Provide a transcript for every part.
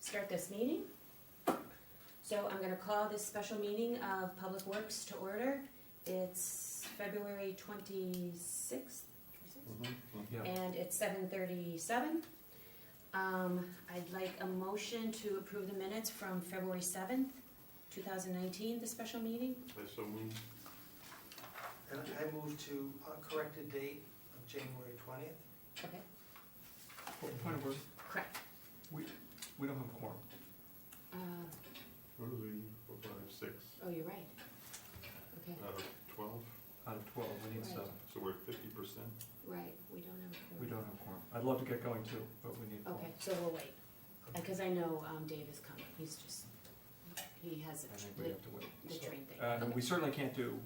start this meeting. So I'm gonna call this special meeting of Public Works to order. It's February 26th, Yeah. and it's 7:37. I'd like a motion to approve the minutes from February 7th, 2019, the special meeting. I so move. And I move to correct the date of January 20th. Okay, Point of order, correct. we don't have a quorum. What are we, 4, 5, 6, Oh, you're right. Okay, out of 12? Out of 12, we need Right. 7. So we're at 50%? right, we don't have a quorum. We don't have a quorum. I'd love to get going too, but we need a quorum. Okay, so we'll wait, because I know Dave is coming, he's just, he has I think we have to wait. the train thing. We certainly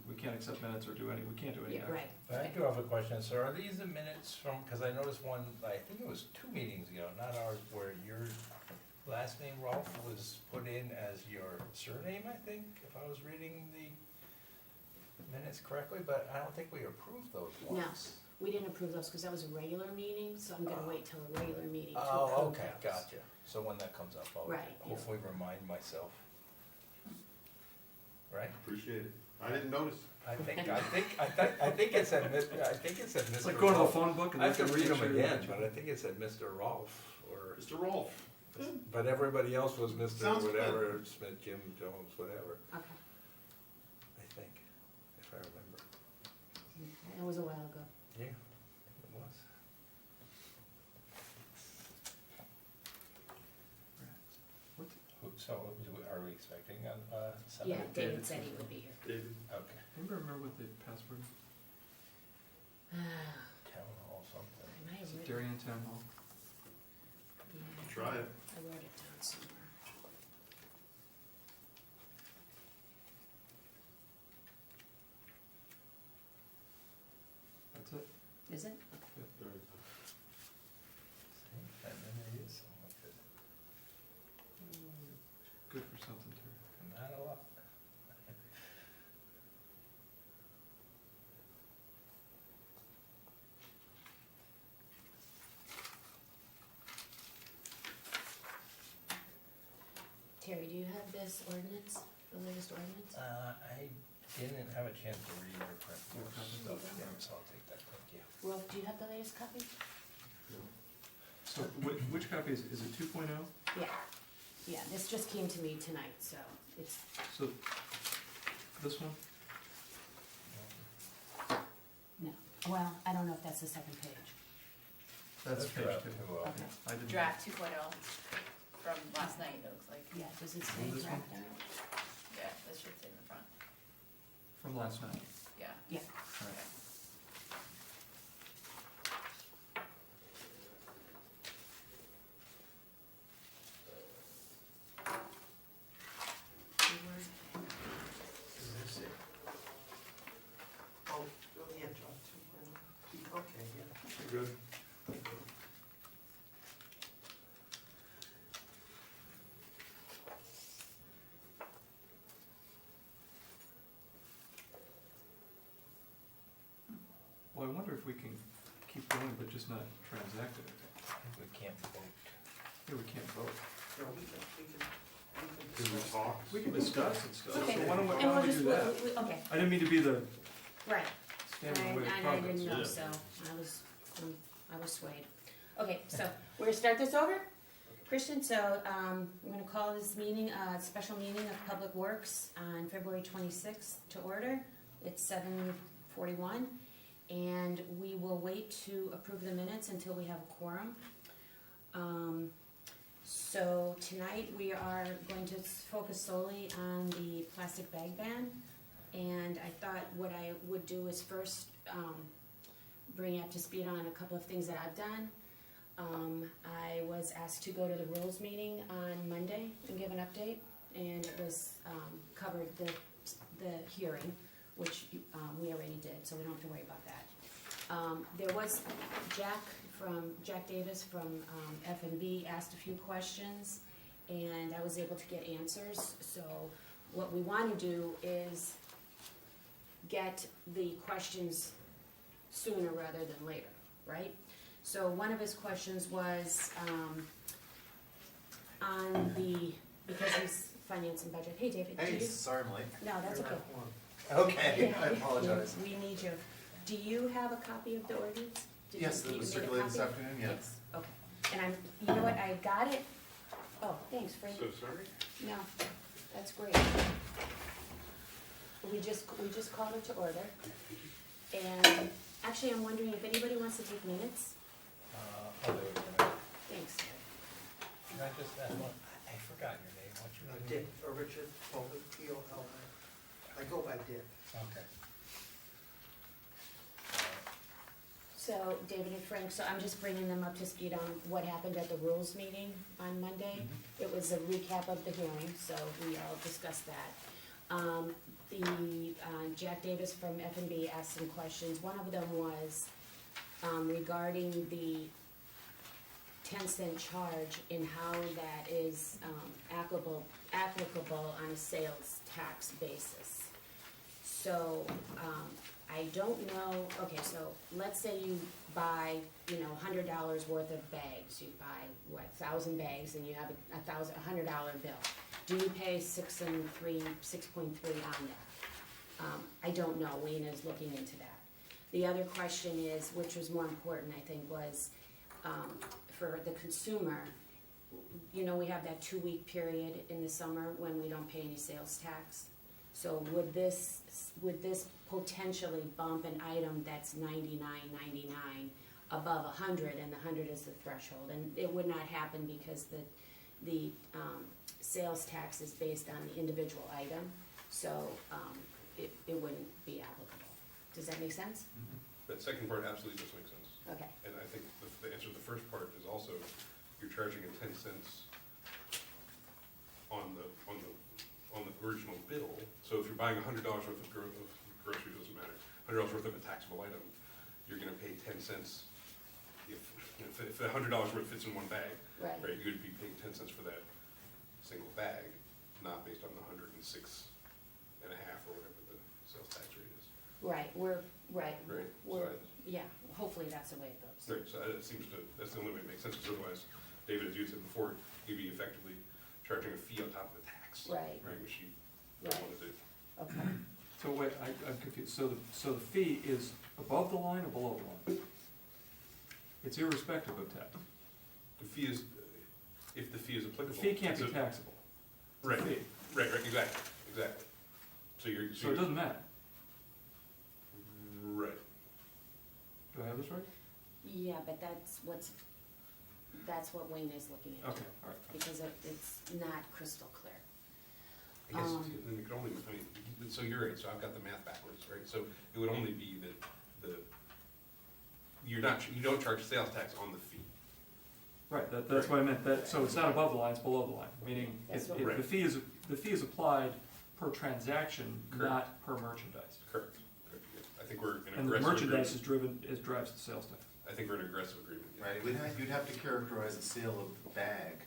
we can't accept minutes or we can't do any Yeah, action. right. But I do have a question, so are these the minutes from, because I noticed one, I think it was 2 meetings ago, not ours, where your last name, Rolf, was put in as your surname, I think, if I was reading the minutes correctly, but I don't think we approved those No. ones. We didn't approve those because that was a regular meeting, so I'm gonna wait till a regular meeting to Oh, approve okay, those. gotcha. So when that comes up, I'll Right, yeah. hopefully remind myself. Right? Appreciate it. I didn't notice. I think it said Mr. It's like going to the Rolf. phone book and. I have to looking read make them sure again, that- but I think it said Mr. Rolf, or, Mr. Rolf. but everybody else was Mr. Sounds good. whatever, Smith, Jim, Jones, whatever, Okay, I think, if I remember. that was a while ago. Yeah, it was. So, are we expecting somebody? Yeah, David said he would be here. David. Okay, Anybody remember what the password is? town hall something. I might Is have it written, Darien Town Hall? yeah, Try it. I wrote it down somewhere. That's it? Is it? Very good. See, and then there is something like this, Good for something too. not a lot. Terry, do you have this ordinance, the latest ordinance? I didn't have a chance to read or print No more copy. stuff, yeah, so I'll take that, thank you. Rolf, do you have the latest copy? So which copy is it 2.0? Yeah, yeah, this just came to me tonight, so it's, So this one? no, well, I don't know if that's the second page. That's page draft 2. two, Okay, I didn't. Draft 2.0 from last night, it looks like. yeah, does it say This one? draft on it? Yeah, this should say in the front. From last night. Yeah. Yeah, All right. Is this it? Oh, yeah, John, 2.0. Okay, yeah. You're good. Well, I wonder if we can keep going but just not transact it. I think we can't vote. Yeah, we can't vote. No, we can Can we talk? We can discuss and stuff. Okay. So why don't we, and why we'll don't we just, do that? okay, I didn't mean to be the right. standing in the way of And I progress. didn't know, Yeah. so I was swayed. Okay, so we're gonna start this over, Christian, so, we're gonna call this meeting, special meeting of Public Works on February 26th to order. It's 7:41, and we will wait to approve the minutes until we have a quorum. So tonight, we are going to focus solely on the plastic bag ban. And I thought what I would do is first bring you up to speed on a couple of things that I've done. I was asked to go to the rules meeting on Monday and give an update, and it was covered the hearing, which we already did, so we don't have to worry about that. There was Jack Davis from F&B asked a few questions, and I was able to get answers. So what we want to do is get the questions sooner rather than later, right? So one of his questions was on because he's finance and budget, hey, David, do Hey, you? sorry I'm late. No, that's You're okay. not one. Okay, Yeah, I apologize. We need you. Do you have a copy of the ordinance? Did Yes, you- it was you made a circulated this copy? afternoon, yeah. Yes, okay. And I'm, you know what, I got it, oh, thanks, Frank. So sorry? No, that's great. We just called it to order. And actually, I'm wondering if anybody wants to take minutes? I'll do it in a minute. Thanks. Can I just ask one, I forgot your name, what's your name? Dick, or Richard, Foley, P-O-L-I. I go by Dick. Okay. So, David and Frank, so I'm just bringing them up to speed on what happened at the rules meeting on Monday. It was a recap of the hearing, so we all discussed that. Jack Davis from F&B asked some questions. One of them was regarding the 10-cent charge and how that is applicable on a sales tax basis. So, I don't know, okay, so let's say you buy, $100 worth of bags. You buy, 1,000 bags and you have a $100 bill. Do you pay 6.3 on that? I don't know, Lena's looking into that. The other question is, which was more important, I think, was for the consumer, we have that 2-week period in the summer when we don't pay any sales tax. So would this potentially bump an item that's $99.99 above 100, and the 100 is the threshold? And it would not happen because the sales tax is based on the individual item, so it wouldn't be applicable. Does that make sense? That second part absolutely does make sense. Okay. And I think the answer to the first part is also, you're charging a 10 cents on the original bill. So if you're buying $100 worth of groceries, doesn't matter, $100 worth of a taxable item, you're gonna pay 10 cents. If the $100 worth fits in one bag, Right. right, you would be paying 10 cents for that single bag, not based on the 106 and a half or whatever the sales tax rate is. Right, Right, we're, so yeah, hopefully that's the way it goes. Right, so it seems to, that's the only way it makes sense, because otherwise, David, as you said before, you'd be effectively charging a fee on top of the tax. Right. Right, which you don't Right. wanna do. Okay, So wait, I'm confused. So the fee is above the line or below the line? It's irrespective of tax. The fee is, if the fee is The applicable. fee can't it's be a- taxable. It's a Right, fee. right, exactly. So you're. So it doesn't matter. Right, Do I have this right? yeah, but that's what Wayne is looking at. Okay, all right. Because it's not crystal clear. I guess, Um, then it could only, so you're right, so I've got the math backwards, right, so it would only be that you don't charge sales tax on the fee. Right, that's what I meant, so it's not above the line, it's below the line, meaning That's if what- the fee is applied per transaction, Correct. not per merchandise. Correct. I think we're in And the aggressive merchandise agreement. drives the sales tax. I think we're in aggressive agreement. yeah. Right, you'd have to characterize the sale of the bag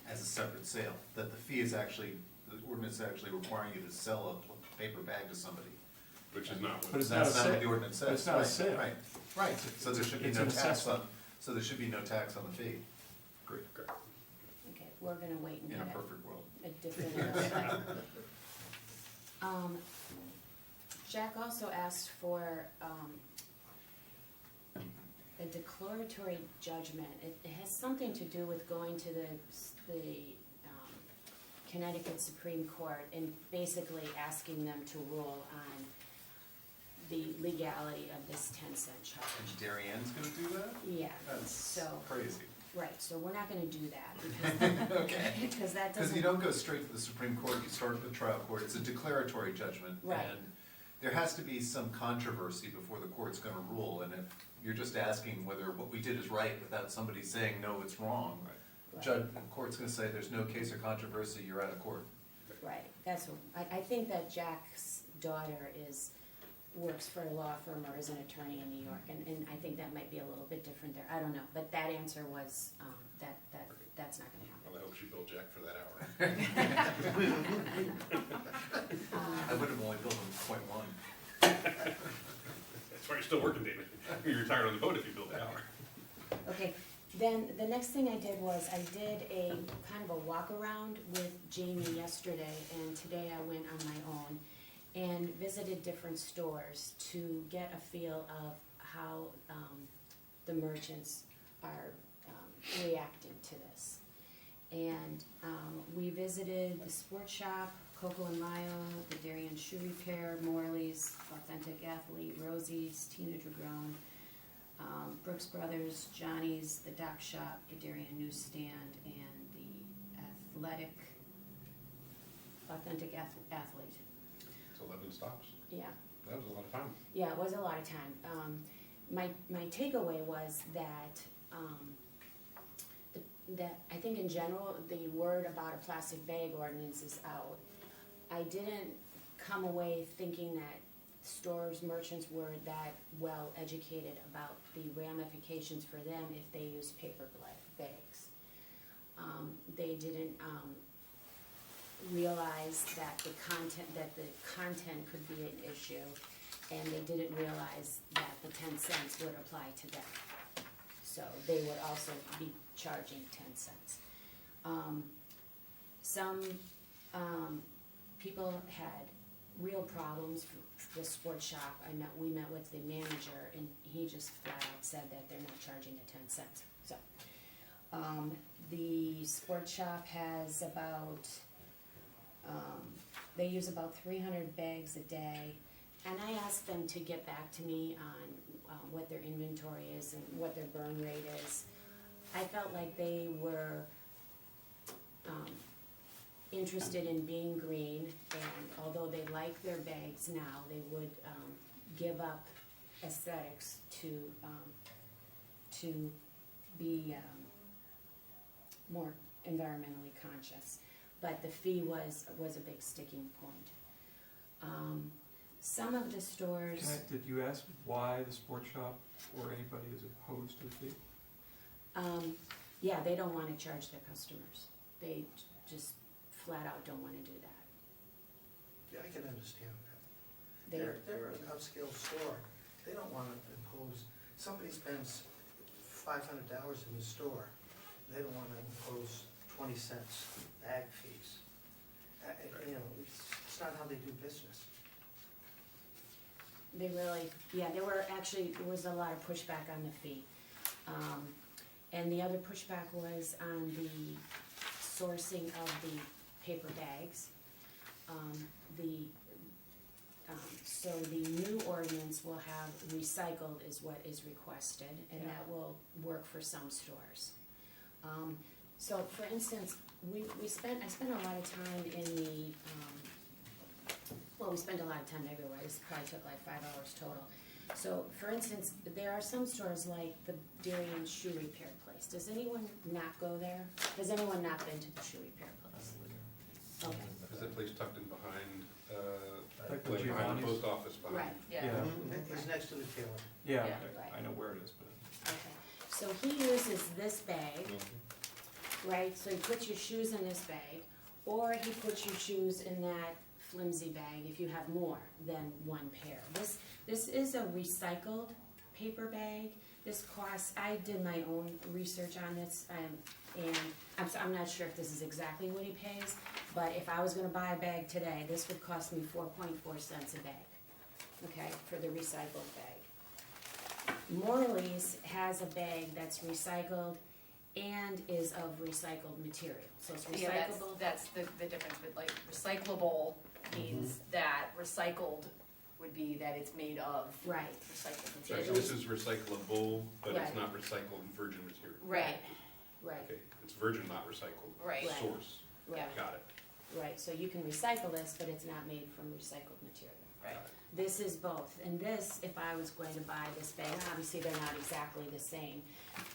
as a separate sale, that the fee is actually, the ordinance is actually requiring you to sell a paper bag to somebody. Which is not But what, it's not a That's not what sale. the ordinance But it's says. not a Right, sale. Right, so there should be It's no an tax assessment. on, so there should be no tax on the fee, Great. Okay, we're gonna wait and in a get perfect world. a different. Jack also asked for, a declaratory judgment. It has something to do with going to the Connecticut Supreme Court and basically asking them to rule on the legality of this 10-cent charge. And Darien gonna do that? Yeah, That's so, crazy. right, so we're not gonna do that Okay. because that Because you doesn't, don't go straight to the Supreme Court, you start at the trial court, it's a declaratory judgment. Right. And there has to be some controversy before the court's gonna rule, and if you're just asking whether what we did is right without somebody saying, no, it's wrong, Right. the court's gonna say, there's no case or controversy, you're out of court. right, that's what, I think that Jack's daughter works for a law firm or is an attorney in New York, and I think that might be a little bit different there, I don't know, but that answer was, that's not gonna happen. well, I hope she billed Jack for that hour. I would have only billed them .1. That's why you're still working, David. You're retired on the boat if you build that hour. Okay, Then the next thing I did was I did a kind of a walk around with Jamie yesterday, and today I went on my own and visited different stores to get a feel of how the merchants are reacting to this. And we visited the Sport Shop, Coco and Mayo, the Darien Shoe Repair, Morley's, Authentic Athlete, Rosie's, Tina Dragrone, Brooks Brothers, Johnny's, the Dock Shop, Gadarian Newsstand, and the Authentic Athlete. It's 11 stops. Yeah. That was a lot of time. Yeah, it was a lot of time. My takeaway was that, that I think in general, the word about a plastic bag ordinance is out. I didn't come away thinking that stores, merchants were that well educated about the ramifications for them if they use paper bags. They didn't realize that the content could be an issue, and they didn't realize that the 10 cents would apply to them. So they would also be charging 10 cents. Some people had real problems for the sports shop. We met with the manager, and he just flat out said that they're not charging the 10 cents. So the sports shop has about, they use about 300 bags a day, and I asked them to get back to me on what their inventory is and what their burn rate is. I felt like they were interested in being green, and although they like their bags now, they would give up aesthetics to be more environmentally conscious. But the fee was a big sticking point. Some of the stores. Did you ask why the sports shop or anybody is opposed to the fee? Yeah, they don't want to charge their customers. They just flat out don't want to do that. Yeah, I can understand that. They, They're an upscale store. They don't want to impose, somebody spends $500 in the store. They don't want to impose 20 cents bag fees. You know, it's not how they do business. They really, yeah, there was a lot of pushback on the fee. And the other pushback was on the sourcing of the paper bags. So the new ordinance will have recycled is what is requested, and that will work for some stores. So for instance, I spent a lot of time in the, well, we spent a lot of time everywhere. This probably took like 5 hours total. So for instance, there are some stores like the Darien Shoe Repair place. Does anyone not go there? Has anyone not been to the shoe repair place? Okay. Is that place tucked in behind, Like the behind the Giovanni's? post office behind? Right. Yeah. It's next to the tailor. Yeah, Yeah. okay. I know where it is, but. Okay, so he uses this bag, right, so he puts your shoes in this bag, or he puts your shoes in that flimsy bag if you have more than one pair. This is a recycled paper bag. This costs, I did my own research on this, and I'm not sure if this is exactly what he pays, but if I was gonna buy a bag today, this would cost me 4.4 cents a bag, okay, for the recycled bag. Morley's has a bag that's recycled and is of recycled material, so it's Yeah, recyclable. that's the difference with like recyclable means that recycled would be that it's made of Right, recycled Right, so material. this is recyclable, but it's Right. not recycled virgin material. Right, right, Okay, it's virgin, not recycled. Right. Right. Source, right, got it. right, so you can recycle this, but it's not made from recycled material. right. Got it. This is both, and this, if I was going to buy this bag, obviously they're not exactly the same,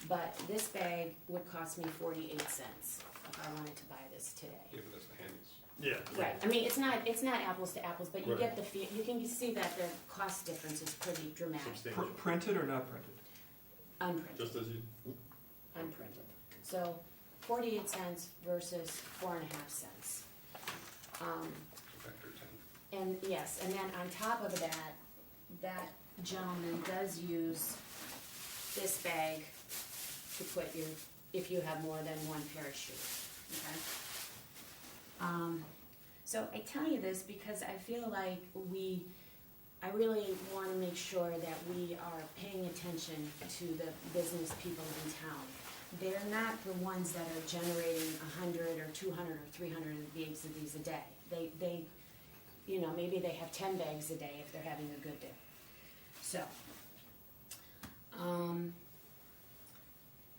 but this bag would cost me 48 cents if I wanted to buy this today. Yeah, but that's the handies. Yeah. Right, I mean, it's not apples to apples, but you Right. get the feel, you can see that the cost difference is pretty dramatic, Substantial. Printed or not printed? unprinted, Just as you, unprinted. So 48 cents versus 4.5 cents. Factor 10. And yes, and then on top of that, that gentleman does use this bag to put your, if you have more than one pair of shoes, okay? So I tell you this because I feel like I really wanna make sure that we are paying attention to the business people in town. They're not the ones that are generating 100 or 200 or 300 bags of these a day. They, you know, maybe they have 10 bags a day if they're having a good day. So,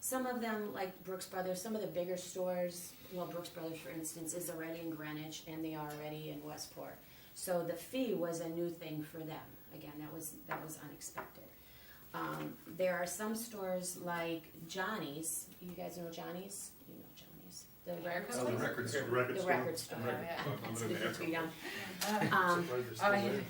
some of them, like Brooks Brothers, some of the bigger stores, well, Brooks Brothers, for instance, is already in Greenwich, and they are already in Westport. So the fee was a new thing for them. Again, that was unexpected. There are some stores like Johnny's. You guys know Johnny's? You know Johnny's. The record Oh, store. the record store. Record The store. record store. Oh, yeah. It's I'm gonna because ask we're young. Surprised they're still Oh, yeah. there.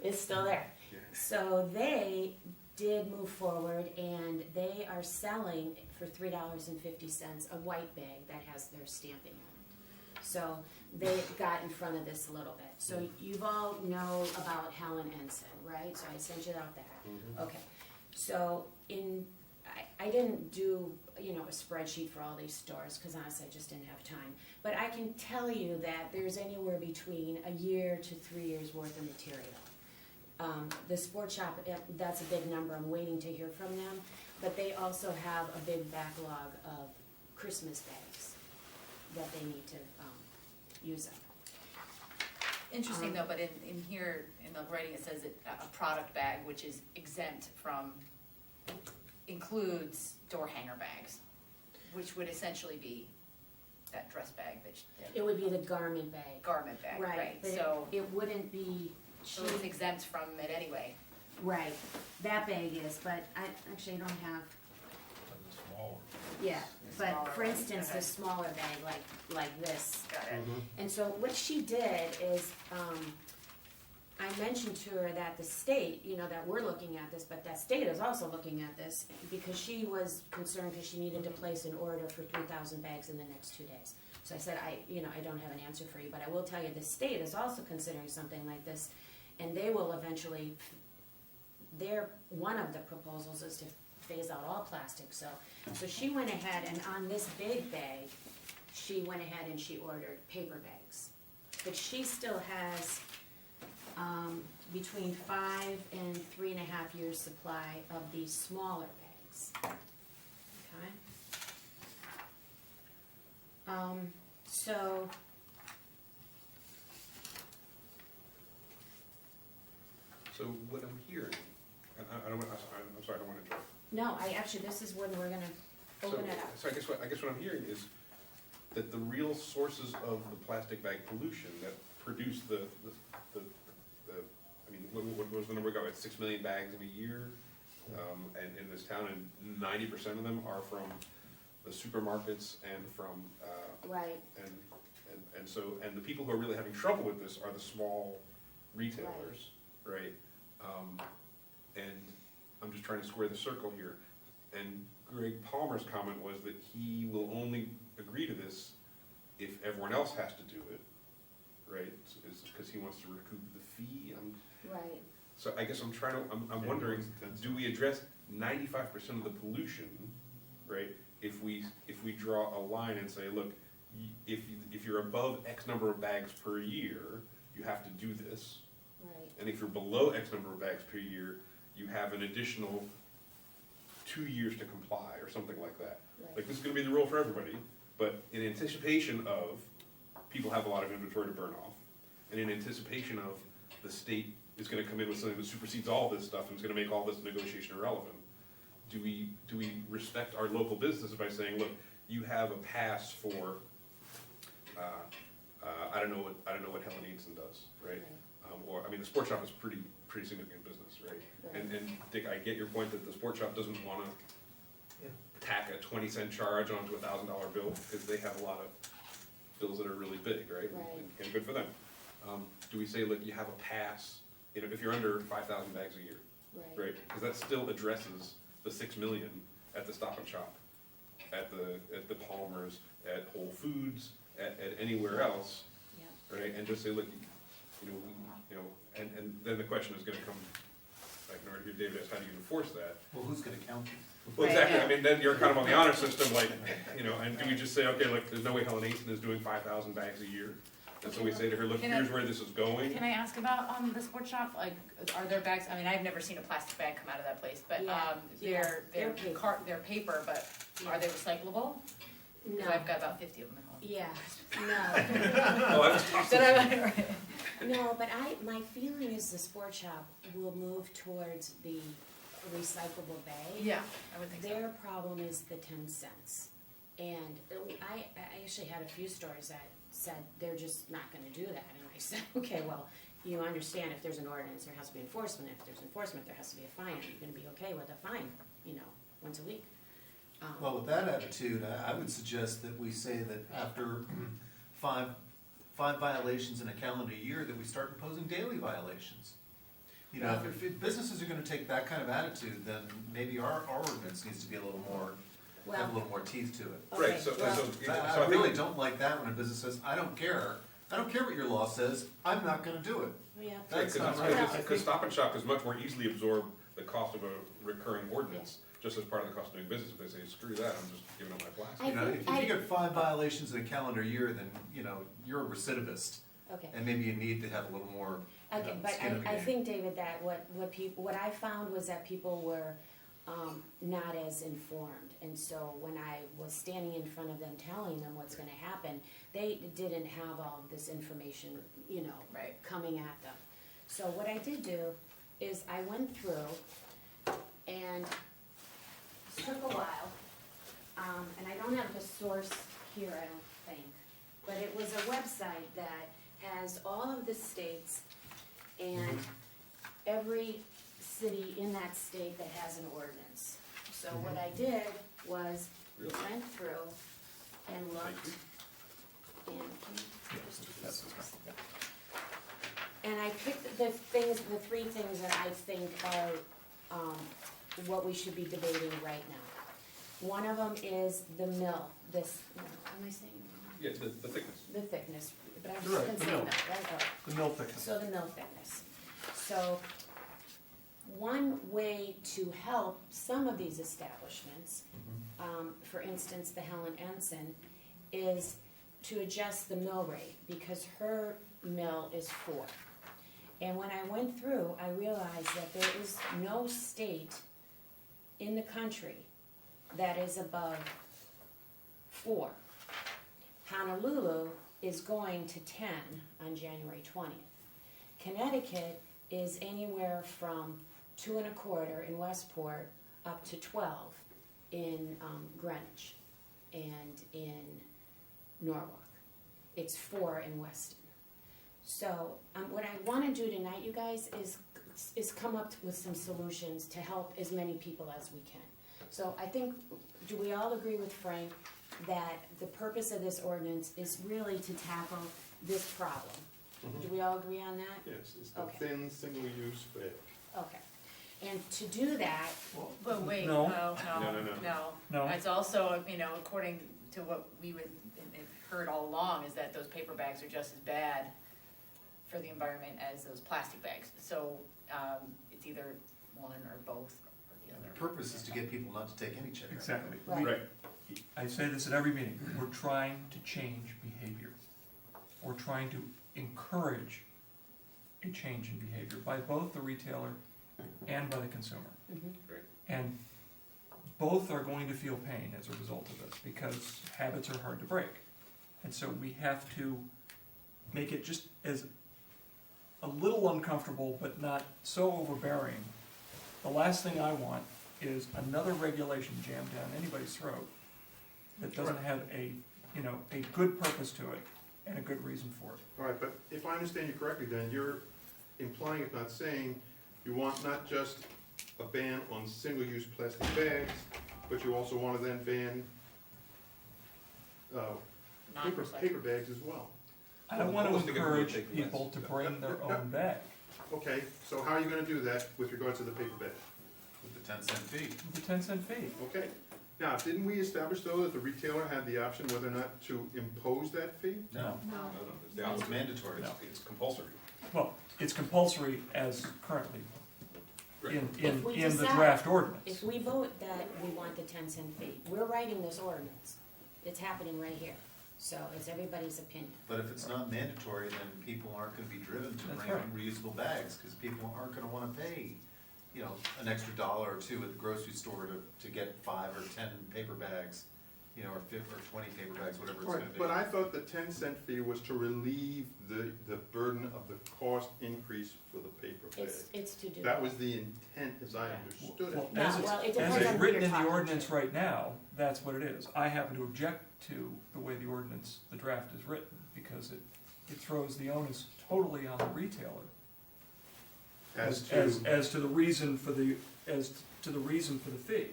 It's still there. Yeah. So they did move forward, and they are selling for $3.50 a white bag that has their stamping on it. So they got in front of this a little bit. So you've all know about Helen Ensign, right? So I sent you out that. Okay. So I didn't do, you know, a spreadsheet for all these stores, because honestly, I just didn't have time. But I can tell you that there's anywhere between a year to 3 years worth of material. The sports shop, that's a big number, I'm waiting to hear from them, but they also have a big backlog of Christmas bags that they need to, use up. Interesting though, but in here, in the writing, it says that a product bag, which is exempt from, includes door hanger bags, which would essentially be that dress bag, It would be the garment bag. garment bag, right? But So, it wouldn't be, so it's exempt from it anyway. right, that bag is, but I actually don't have, And the smaller. yeah, but Smaller for one, instance, okay. the smaller bag, like this. Got it. And so what she did is, I mentioned to her that the state, you know, that we're looking at this, but that state is also looking at this, because she was concerned because she needed to place an order for 3,000 bags in the next 2 days. So I said, I don't have an answer for you, but I will tell you, the state is also considering something like this, and they will eventually, one of the proposals is to phase out all plastic, so she went ahead, and on this big bag, she went ahead and she ordered paper bags. But she still has, between 5 and 3.5 years supply of these smaller bags. Okay? So, So what I'm hearing, and I don't, I'm sorry, I don't want to interrupt. no, this is when we're gonna open it up. So I guess what I'm hearing is that the real sources of the plastic bag pollution that produce I mean, what was the number we got, like 6 million bags in a year? And in this town, and 90% of them are from the supermarkets and from, Right, and so, and the people who are really having trouble with this are the small retailers, right? And I'm just trying to square the circle here. And Greg Palmer's comment was that he will only agree to this if everyone else has to do it, right? Is because he wants to recoup the fee. right. So I guess I'm wondering, do we address 95% of the pollution, right? If we draw a line and say, look, if you're above X number of bags per year, you have to do this. Right, And if you're below X number of bags per year, you have an additional 2 years to comply, or something like that. right. Like, this is gonna be the rule for everybody, but in anticipation of, people have a lot of inventory to burn off, and in anticipation of, the state is gonna come in with something that supersedes all this stuff, and is gonna make all this negotiation irrelevant. Do we respect our local businesses by saying, look, you have a pass for, I don't know what Helen Eaton does, right? Or, I mean, the sports shop is pretty significant business, right? Right. And Dick, I get your point that the sports shop doesn't wanna Yeah. tack a 20-cent charge onto a $1,000 bill, because they have a lot of bills that are really big, right? Right. And good for them. Do we say, look, you have a pass, you know, if you're under 5,000 bags a year, right? Because that still addresses the 6 million at the Stop and Shop, at the Palmer's, at Whole Foods, at anywhere else, Yeah, right? And just say, look, and then the question is gonna come, I can already hear David ask, how do you enforce that? Well, who's gonna count you? Well, Right, exactly, yeah. I mean, then you're kind of on the honor system, like, you know, and do we just say, okay, like, there's no way Helen Easton is doing 5,000 bags a year? And so we say to her, look, Can I- here's where this is going. Can I ask about, the sports shop, like, are there bags, I mean, I've never seen a plastic bag come out of that place, but, Yeah, they're they're paper. they're paper, but are they recyclable? Cause No, I've got about 50 of them at home. yeah, Oh, that's awesome. That I- no, but my feeling is the sports shop will move towards the recyclable bag. Yeah, I would think so. Their problem is the 10 cents. And I actually had a few stores that said they're just not gonna do that. And I said, okay, well, you understand if there's an ordinance, there has to be enforcement. If there's enforcement, there has to be a fine. Are you gonna be okay with a fine, once a week? Well, with that attitude, I would suggest that we say that after five violations in a calendar year, that we start imposing daily violations. You know, if businesses are gonna take that kind of attitude, then maybe our ordinance needs to be a little more, have a Well, little more teeth to it. okay, Right, so well, I I really think, don't like that when a business says, I don't care what your law says, I'm not gonna do it. yeah. That's not right. because Stop and Shop is much more easily absorb the cost of a recurring ordinance, just as part of the cost of doing business. If they say, screw that, I'm just giving up my plastic. I You know, think if you get 5 violations in a calendar year, then, you know, you're a recidivist, Okay. and maybe you need to have a little more, Okay, but skin in the I game. think, David, that what I found was that people were, not as informed. And so when I was standing in front of them telling them what's gonna happen, they didn't have all of this information, Right. coming at them. So what I did do is I went through and it took a while, and I don't have the source here, I don't think, but it was a website that has all of the states and every city in that state that has an ordinance. So what I did was went through and looked, and and I picked the 3 things that I think are, what we should be debating right now. One of them is the mill, am I saying it wrong? Yeah, the thickness. The thickness, but I'm You're just right, gonna the say mill. mill, right? The mill thickness. So the mill thickness. So, one way to help some of these establishments, for instance, the Helen Ensign, is to adjust the mill rate, because her mill is 4. And when I went through, I realized that there is no state in the country that is above 4. Honolulu is going to 10 on January 20th. Connecticut is anywhere from 2 1/4 in Westport up to 12 in Greenwich and in Norwalk. It's 4 in Weston. So what I want to do tonight, you guys, is come up with some solutions to help as many people as we can. So I think, do we all agree with Frank that the purpose of this ordinance is really to tackle this problem? Do we all agree on that? Yes, it's the Okay. thin, single-use bag. Okay. And to do that, But wait, No. No. It's also, according to what we would, have heard all along, is that those paper bags are just as bad for the environment as those plastic bags. So, it's either one or both or the the other. purpose is to get people not to take any check. Exactly. Right. Right. I say this at every meeting, we're trying to change behavior. We're trying to encourage a change in behavior by both the retailer and by the consumer. And both are going to feel pain as a result of this, because habits are hard to break. And so we have to make it just as a little uncomfortable, but not so overbearing. The last thing I want is another regulation jammed down anybody's throat that doesn't have a good purpose to it and a good reason for it. All right, but if I understand you correctly, then you're implying, if not saying, you want not just a ban on single-use plastic bags, but you also want to then ban Non-recyclable. paper bags as well. I don't Well, want I was to thinking we would encourage take less. people to bring their own bag Okay, so how are you gonna do that with regards to the paper bag? With the 10-cent fee. with the 10-cent fee. Okay, now, didn't we establish though that the retailer had the option whether or not to impose that fee? No, No, no, it's the it's opposite. mandatory. No. It's compulsory. Well, it's compulsory as currently. If we in the decide- draft ordinance. If we vote that we want the 10-cent fee, we're writing this ordinance. It's happening right here. So it's everybody's opinion. But if it's not mandatory, then people aren't gonna be driven to That's bring right. reusable bags, because people aren't gonna wanna pay, you know, an extra $1 or $2 at the grocery store to get 5 or 10 paper bags, you know, or 20 paper bags, whatever it's gonna Right, be. but I thought the 10-cent fee was to relieve the burden of the cost increase for the paper bag. It's to do. That was the intent as I understood Well, it. No, as well, it it's, depends as it's on who written you're in the talking ordinance to. right now, that's what it is. I happen to object to the way the ordinance, the draft is written, because it throws the onus totally on the retailer as to the reason for the, fee.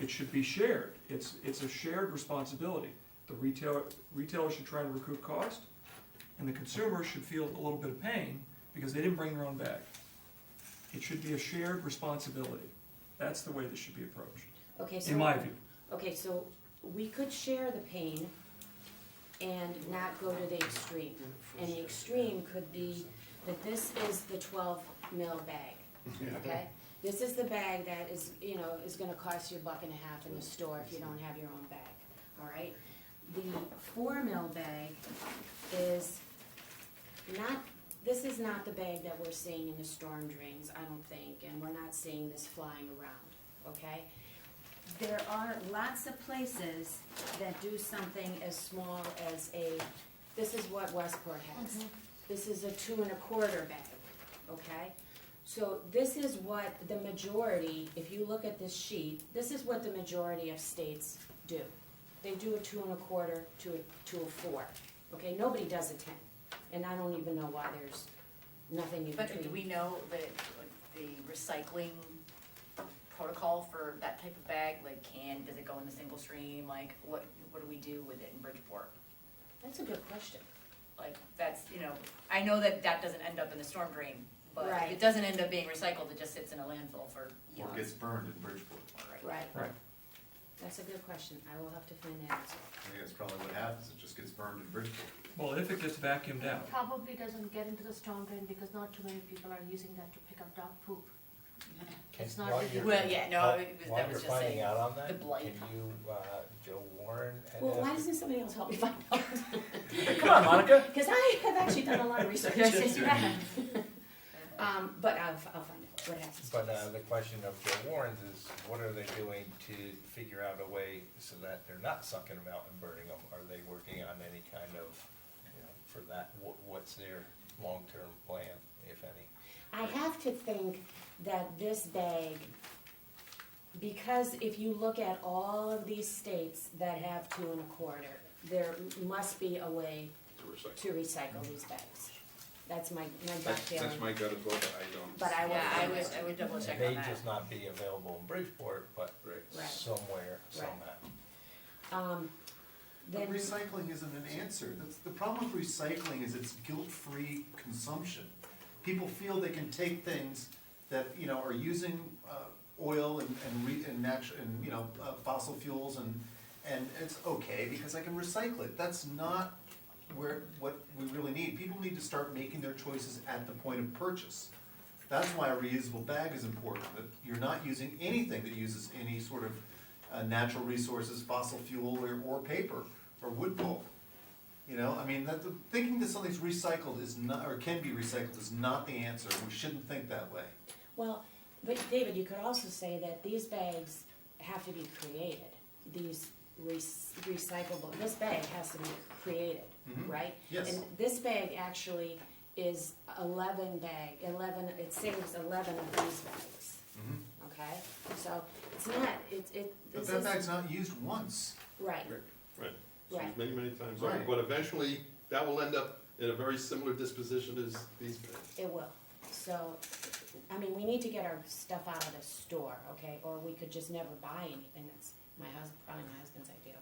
It should be shared. It's a shared responsibility. The retailer should try to recoup cost, and the consumer should feel a little bit of pain because they didn't bring their own bag. It should be a shared responsibility. That's the way this should be approached, Okay, in my view. Okay, so we could share the pain and not go to the extreme. And the extreme could be that this is the 12 mil bag, okay? This is the bag that is, you know, is gonna cost you $1.50 in the store if you don't have your own bag, all right? The 4 mil bag is not, this is not the bag that we're seeing in the storm drains, I don't think, and we're not seeing this flying around, okay? There are lots of places that do something as small as this is what Westport has. This is a 2 1/4 bag, okay? So this is what the majority, if you look at this sheet, this is what the majority of states do. They do a 2 1/4 to a 4, okay? Nobody does a 10, and I don't even know why there's nothing in But between. do we know the recycling protocol for that type of bag? Like, does it go in the single stream? Like, what do we do with it in Bridgeport? That's a good question. Like, that's, you know, I know that doesn't end up in the storm drain, but if Right. it doesn't end up being recycled, it just sits in a landfill for Or eons. gets burned in Bridgeport. Right. Right. That's a good question. I will have to find that answer. I think that's probably what happens, it just gets burned in Bridgeport. Well, if it gets vacuumed out. It probably doesn't get into the storm drain because not too many people are using that to pick up dog poop. It's not While really- you're- Well, yeah, no, while- it was- while that was you're just finding saying out on that, the blight. can you, Joe Warren? Well, why doesn't somebody else help me find out? Come on, Monica. Because I have actually done a lot of research. Yes, you have. But I'll find out what happens. But the question of Joe Warren's is, what are they doing to figure out a way so that they're not sucking them out and burning them? Are they working on any kind of, you know, for that, what's their long-term plan, if any? I have to think that this bag, because if you look at all of these states that have 2 1/4, there must be a way to recycle these bags. That's my gut That's feeling. my gut as well, but I don't. But I will. Yeah, find I out. would double check It on may that. just not be available in Bridgeport, but Right. Right. somewhere, Right. somehow. But Then, recycling isn't an answer. That's, the problem with recycling is it's guilt-free consumption. People feel they can take things that, you know, are using oil and you know, fossil fuels and it's okay because I can recycle it. That's not what we really need. People need to start making their choices at the point of purchase. That's why a reusable bag is important, that you're not using anything that uses any sort of natural resources, fossil fuel, or paper, or wood pulp. You know, I mean, thinking that something's recycled is not, or can be recycled is not the answer. We shouldn't think that way. well, but David, you could also say that these bags have to be created. These recyclable, this bag has to be created, Mhm. right? Yes. And this bag actually is 11, it saves 11 of these bags, Mhm. okay? So it's not, But this that is, bag's not used once. right, Right, Right. so many, many times Right. over, but eventually, that will end up in a very similar disposition as these bags. it will. So, I mean, we need to get our stuff out of the store, okay? Or we could just never buy anything. That's probably my husband's idea,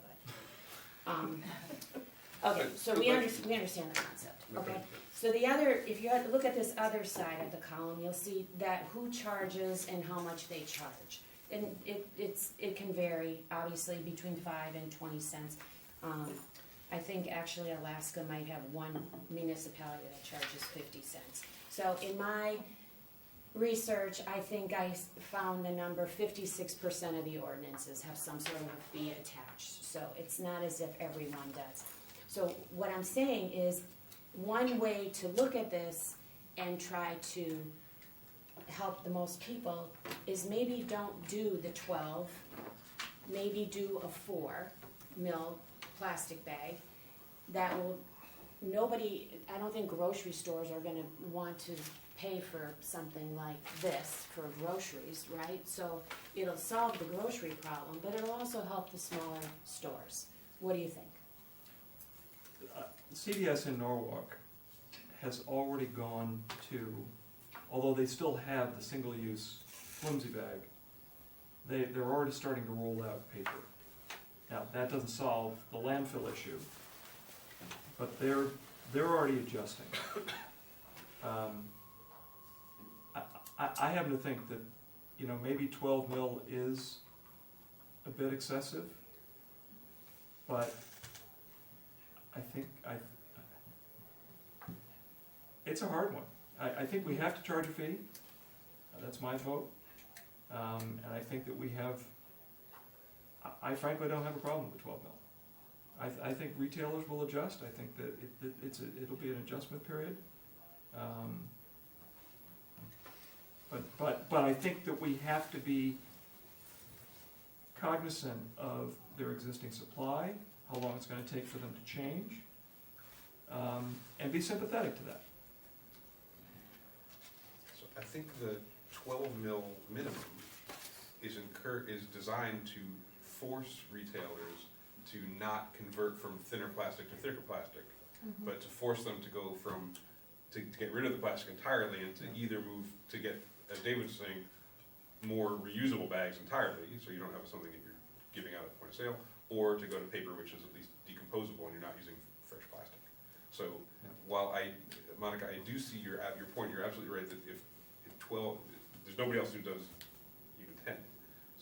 but, okay, so we understand the concept, okay? So the other, if you look at this other side of the column, you'll see that who charges and how much they charge. And it can vary, obviously, between 5 and 20 cents. I think actually Alaska might have one municipality that charges 50 cents. So in my research, I think I found the number 56% of the ordinances have some sort of a fee attached. So it's not as if everyone does. So what I'm saying is, one way to look at this and try to help the most people is maybe don't do the 12, maybe do a 4 mil plastic bag. That will, nobody, I don't think grocery stores are gonna want to pay for something like this for groceries, right? So it'll solve the grocery problem, but it'll also help the smaller stores. What do you think? CVS in Norwalk has already gone to, although they still have the single-use flimsy bag, they're already starting to roll out paper. Now, that doesn't solve the landfill issue, but they're already adjusting. I happen to think that, you know, maybe 12 mil is a bit excessive, but I think it's a hard one. I think we have to charge a fee. That's my vote. And I think that we have, I frankly don't have a problem with the 12 mil. I think retailers will adjust. I think that it'll be an adjustment period. But I think that we have to be cognizant of their existing supply, how long it's gonna take for them to change, and be sympathetic to that. So I think the 12 mil minimum is designed to force retailers to not convert from thinner plastic to thicker plastic, but to force them to go to get rid of the plastic entirely and to either move to get, as David was saying, more reusable bags entirely, so you don't have something that you're giving out at the point of sale, or to go to paper, which is at least decomposable and you're not using fresh plastic. So while Monica, I do see your point, you're absolutely right that if 12, there's nobody else who does even 10.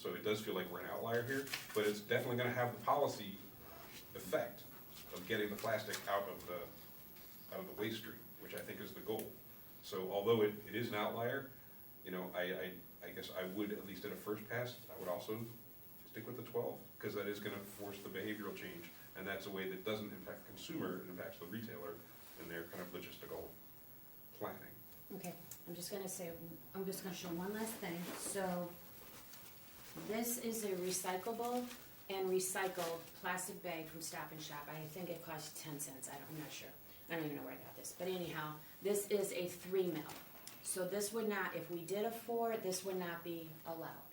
So it does feel like we're an outlier here, but it's definitely gonna have the policy effect of getting the plastic out of the waste stream, which I think is the goal. So although it is an outlier, you know, I guess I would, at least at a first pass, I would also stick with the 12, because that is gonna force the behavioral change, and that's a way that doesn't impact the consumer, it impacts the retailer in their kind of logistical planning. Okay, I'm just gonna show one last thing. So this is a recyclable and recycled plastic bag from Stop and Shop. I think it costs 10 cents, I'm not sure. I don't even know where I got this, but anyhow, this is a 3 mil. So this would not, if we did a 4, this would not be allowed,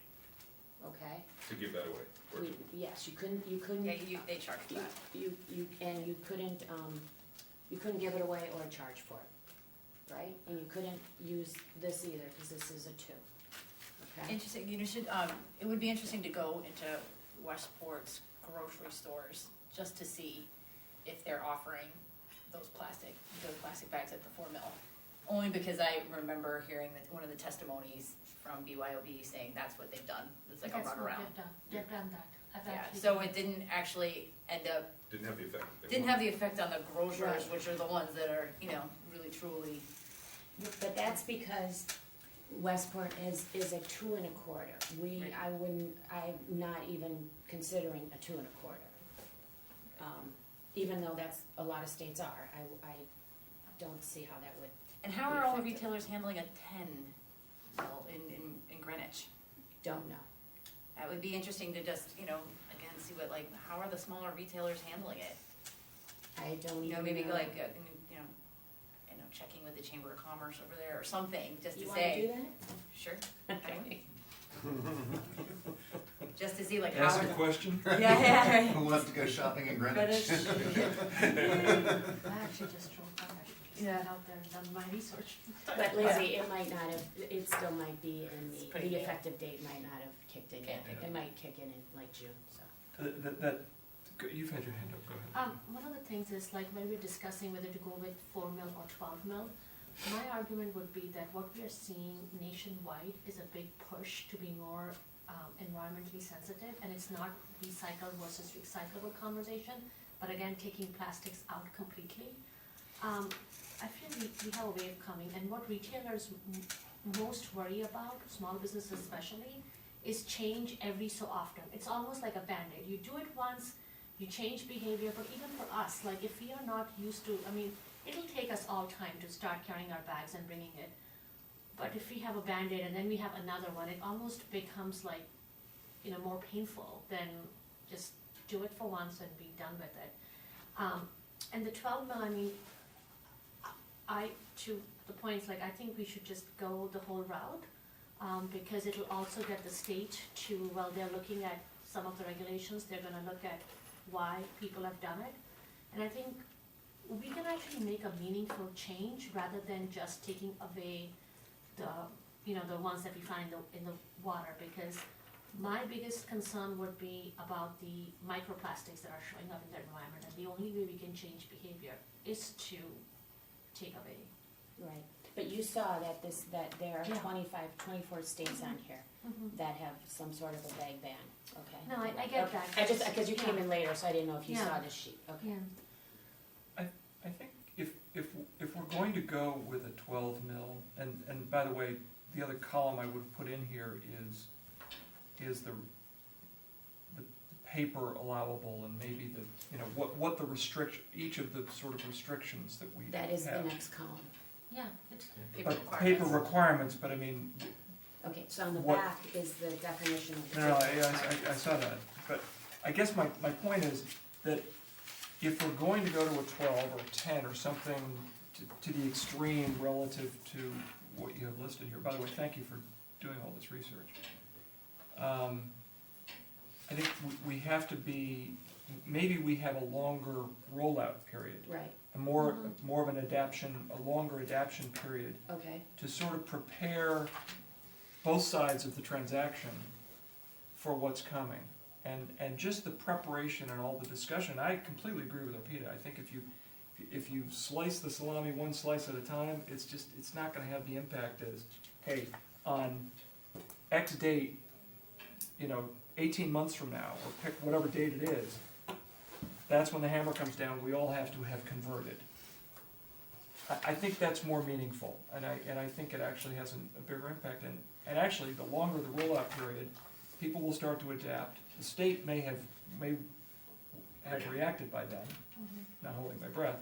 okay? To give that away. Or to- Yes, you couldn't. Yeah, they charge for that. You couldn't give it away or charge for it, right? And you couldn't use this either, because this is a 2, okay? Interesting, you should, it would be interesting to go into Westport's grocery stores, just to see if they're offering those plastic bags at the 4 mil. Only because I remember hearing that one of the testimonies from BYOB saying that's what they've done, it's like a That's what runaround. they've done that. I've Yeah, actually so done it that. didn't actually end up, Didn't have the effect. they didn't wanted. have the effect on the grocers, Right. which are the ones that are, you know, really truly. But that's because Westport is a 2 1/4. Right. I'm not even considering a 2 1/4. Even though that's, a lot of states are, I don't see how that would, And how are all the retailers handling a 10 mil in Greenwich? don't know. That would be interesting to just, you know, again, see what, like, how are the smaller retailers handling it? I don't You know, even maybe know. like, you know, checking with the Chamber of Commerce over there or something, just to You wanna do say. that? Sure. I would. Just to see like how. Ask a question. Yeah. Who wants to go shopping in But Greenwich? it's, I actually just drove by, I should Yeah. out there and done my research. But Lizzie, it might not have, it still might be in It's pretty the new. effective date might not have kicked in yet. Okay. It might kick in like June, so. You've had your hand up, go ahead. One of the things is, like, when we're discussing whether to go with 4 mil or 12 mil, my argument would be that what we are seeing nationwide is a big push to be more environmentally sensitive, and it's not recycled versus recyclable conversation, but again, taking plastics out completely. I feel we have a way of coming, and what retailers most worry about, small businesses especially, is change every so often. It's almost like a Band-Aid. You do it once, you change behavior, but even for us, like if we are not used to, I mean, it'll take us all time to start carrying our bags and bringing it. But if we have a Band-Aid and then we have another one, it almost becomes like, you know, more painful than just do it for once and be done with it. And the 12 mil, I mean, to the points, like, I think we should just go the whole route, because it'll also get the state to, while they're looking at some of the regulations, they're gonna look at why people have done it. And I think we can actually make a meaningful change rather than just taking away the, you know, the ones that we find in the water, because my biggest concern would be about the microplastics that are showing up in the environment, and the only way we can change behavior is to take away. Right, but you saw that there are Yeah. 24 states on here that have some sort of a bag ban, okay? No, I get that. I just, because you came Yeah. in later, so I didn't know if you Yeah. saw this sheet, okay? Yeah. I think if we're going to go with a 12 mil, and by the way, the other column I would put in here is the paper allowable, and maybe the, you know, what the restriction, each of the sort of restrictions that we have. That is the next column. Yeah, it's, Paper But paper requirements. requirements, but I mean, Okay, so on the What- back is the definition of the no, paper I saw that, but I guess my point is that if we're going to go to a 12 or 10 or something to the extreme relative to what you have listed here, by the way, thank you for doing all this research. I think we have to be, maybe we have a longer rollout period, Right, a more of an adaption, a longer adaption period okay, to sort of prepare both sides of the transaction for what's coming. And just the preparation and all the discussion, I completely agree with Opita. I think if you slice the salami one slice at a time, it's not gonna have the impact as, hey, on X date, you know, 18 months from now, or pick whatever date it is, that's when the hammer comes down, we all have to have converted. I think that's more meaningful, and I think it actually has a bigger impact, and actually, the longer the rollout period, people will start to adapt. The state may have reacted by then, not holding my breath.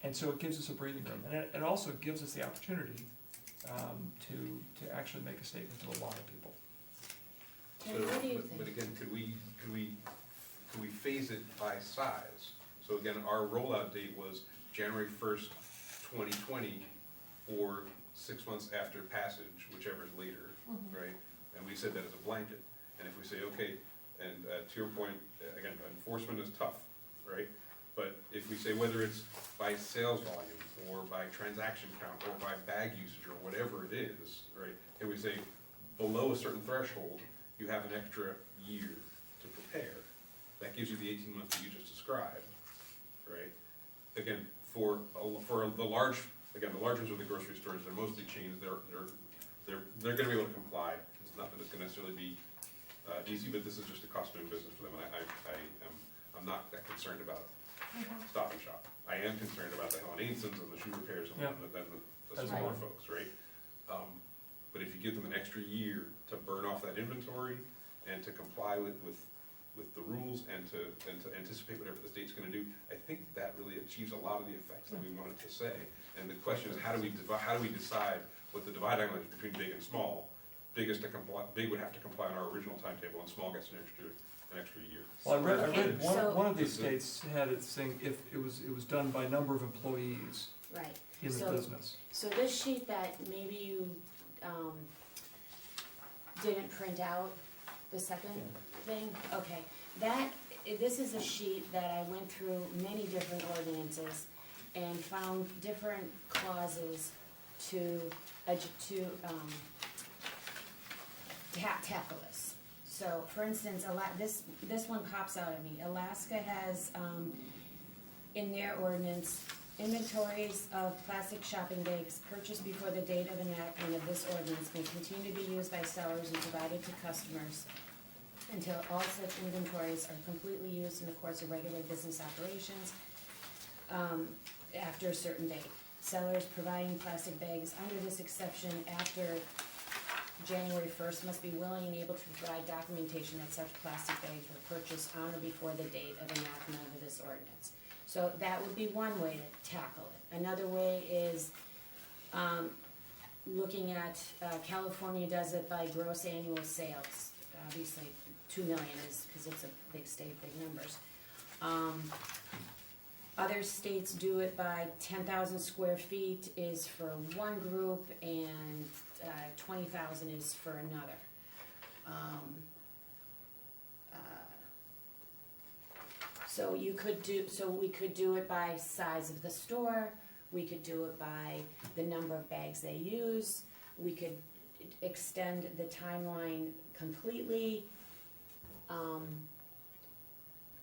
And so it gives us a breathing room, and it also gives us the opportunity to actually make a statement to a lot of people. Terry, what do you But think? again, could we phase it by size? So again, our rollout date was January 1st, 2020, or 6 months after passage, whichever is later, right? And we said that as a blanket. And if we say, okay, and to your point, again, enforcement is tough, right? But if we say whether it's by sales volume, or by transaction count, or by bag usage, or whatever it is, right? And we say below a certain threshold, you have an extra year to prepare. That gives you the 18 months that you just described, right? Again, for the large ones with the grocery stores, they're mostly chains, they're gonna be able to comply. It's nothing that's gonna necessarily be easy, but this is just a cost of doing business for them. I'm not that concerned about Stop and Shop. I am concerned about the Helen Ainsons and the shoe repairs and Yeah. then the As smaller well. folks, right? But if you give them an extra year to burn off that inventory and to comply with the rules and to anticipate whatever the state's gonna do, I think that really achieves a lot of the effects that we wanted to say. And the question is, how do we decide what the dividing line is between big and small? Big would have to comply on our original timetable, and small gets an extra year. Well, I read Okay, so- one of these states had it saying if it was done by number of employees Right, in the So- business. so this sheet that maybe you, didn't print out, the second thing, okay, this is a sheet that I went through many different ordinances and found different clauses to tackle this. So, for instance, this one pops out at me. Alaska has, in their ordinance, inventories of plastic shopping bags purchased before the date of enactment of this ordinance may continue to be used by sellers and provided to customers until all such inventories are completely used in the course of regular business operations, after a certain date. sellers providing plastic bags under this exception after January 1st must be willing and able to provide documentation that such plastic bags were purchased on or before the date of enactment of this ordinance. So that would be one way to tackle it. Another way is, looking at, California does it by gross annual sales. Obviously, 2 million is, because it's a big state, big numbers. Other states do it by 10,000 square feet is for one group, and 20,000 is for another. So we could do it by size of the store, we could do it by the number of bags they use, we could extend the timeline completely.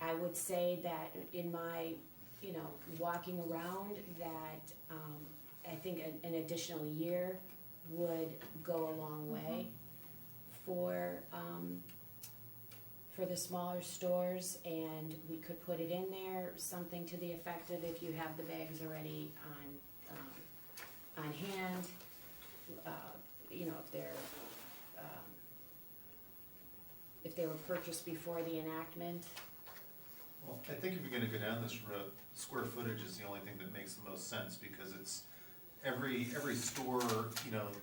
I would say that in my, walking around, that, I think an additional year would go a long way for the smaller stores, and we could put it in there, something to the effect of if you have the bags already on hand, if they were purchased before the enactment. Well, I think if you're gonna go down this road, square footage is the only thing that makes the most sense, because it's, every store,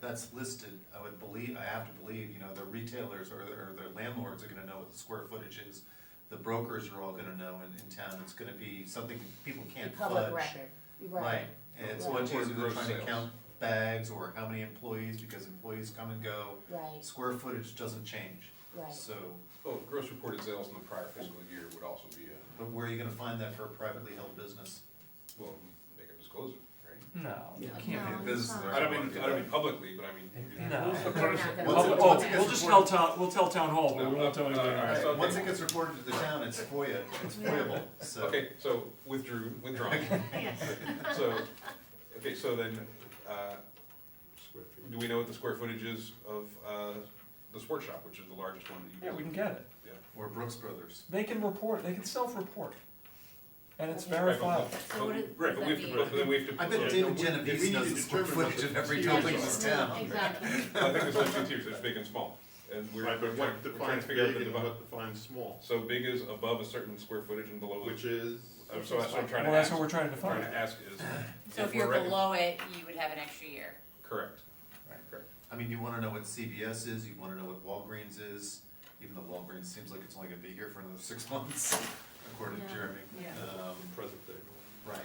that's listed, I have to believe, the retailers or their landlords are gonna know what the square footage is. The brokers are all gonna know in town, it's gonna be something people can't The fudge. public record, right. And it's Right. much easier than Gross trying to sales. count bags or how many employees, because employees come and go. Right, Square footage doesn't change, right. so, Well, gross reported sales in the prior fiscal year would also be but where are you gonna find that for a privately held business? well, they can disclose it, right? No, you Yeah. can't. No, be- Business it's is not. I don't mean publicly, but I mean. No. They're not gonna- Once it We'll gets just reported- tell town hall, but we No, won't tell anybody. all right, else. so- Once it gets reported to the town, it's FOIAble, so. Okay, so withdrawn. Yes. So then, do we know what the square footage is of, the sports shop, which is the largest one that you? Yeah, we can get it. Or Brooks Brothers. They can report, they can self-report. And it's Okay. verifiable. So what is- Right, but we have does to, that but then we have to. I bet yeah, David we need Genovese knows to the square determine what footage of the every tiers building in are. this town. Exactly. I think there's only two tiers, there's big and small, and we're, Right, we're but trying what we're trying defines to figure out big the and divide. what defines small, So big is above a certain square footage and below. which is, So that's what I'm trying to Well, that's ask. what we're trying to Trying define. to ask is. So if you're we're below it, you would have an extra year. Correct. Correct. I mean, you wanna know what CVS is, you wanna know what Walgreens is, even though Walgreens seems like it's only gonna be here for another 6 months, according to Yeah. Jeremy. Yeah. present day. Right,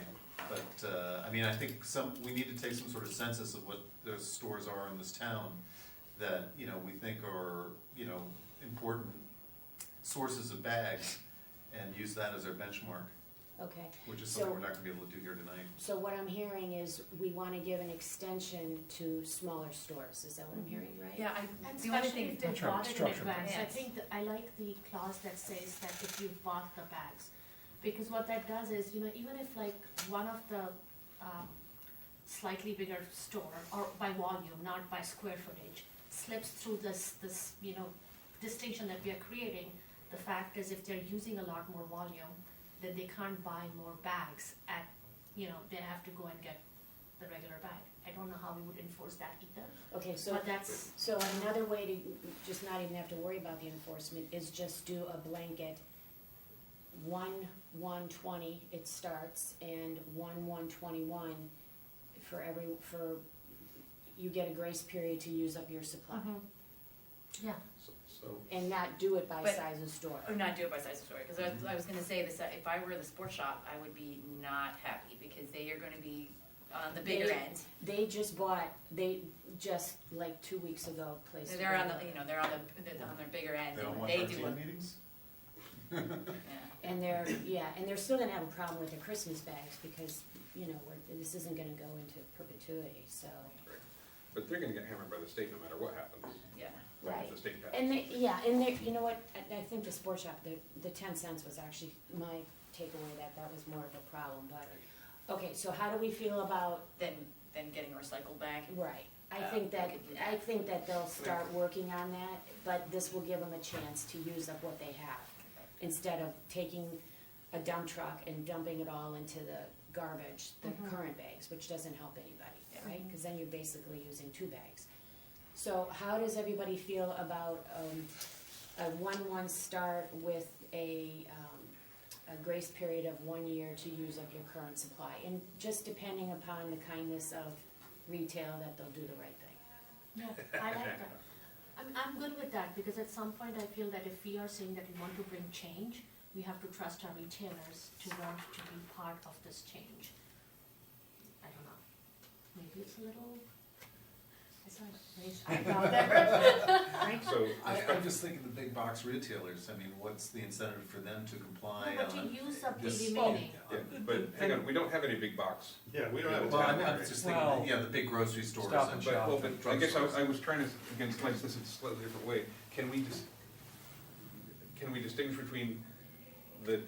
but, I mean, I think we need to take some sort of census of what those stores are in this town that, we think are, important sources of bags, and use that as our benchmark, Okay, which is something So- we're not gonna be able to do here tonight. so what I'm hearing is we wanna give an extension to smaller stores, is that what I'm hearing, right? Yeah, And the only especially thing, if they That's right, bought it in structure. advance, I Yes. think, I like the clause that says that if you bought the bags. Because what that does is, even if like one of the, slightly bigger store, or by volume, not by square footage, slips through this, distinction that we are creating, the fact is if they're using a lot more volume, then they can't buy more bags at, they have to go and get the regular bag. I don't know how we would enforce that either, Okay, so, but that's, so another way to just not even have to worry about the enforcement is just do a blanket 1/1/20 it starts, and 1/1/21 for, you get a grace period to use up your supply. yeah. So, And not do it by But- size of store. or not do it by size of store, because I was gonna say this, if I were the sports shop, I would be not happy, because they are gonna be on the bigger They- end. They just like 2 weeks ago placed. They're on the, they're on their bigger end, They don't and want they do RTM it, meetings? yeah. And they're still gonna have a problem with the Christmas bags, because, this isn't gonna go into perpetuity, so. But they're gonna get hammered by the state no matter what happens. Yeah. Right. If the state passes. And you know what, I think the sports shop, the 10 cents was actually my takeaway, that was more of a problem, but, okay, so how do we feel about, Then getting a recycled bag. right, I we think could do that. they'll start working on that, but this will give them a chance to use up what they have, instead of taking a dump truck and dumping it all into the garbage, the Mhm. current bags, which doesn't help anybody, right? Mhm. Because then you're basically using two bags. So how does everybody feel about a 1/1 start with a grace period of 1 year to use up your current supply? And just depending upon the kindness of retail, that they'll do the right thing. Yeah, I like that. I'm good with that, because at some point I feel that if we are saying that we want to bring change, we have to trust our retailers to want to be part of this change. I don't know, maybe it's a little, I saw it raised eyebrow there. So, I'm just thinking the big box retailers, I mean, what's the incentive for them to comply No, but on you use up the this? remaining. yeah, but hang on, we don't have any big box. Yeah, we don't have a Well, town, I'm right? just Well, thinking, yeah, the big grocery stores Stop and. and But, shop. well, but I guess drugstores. I was trying to, again, slice this in a slightly different way. Can we distinguish between again,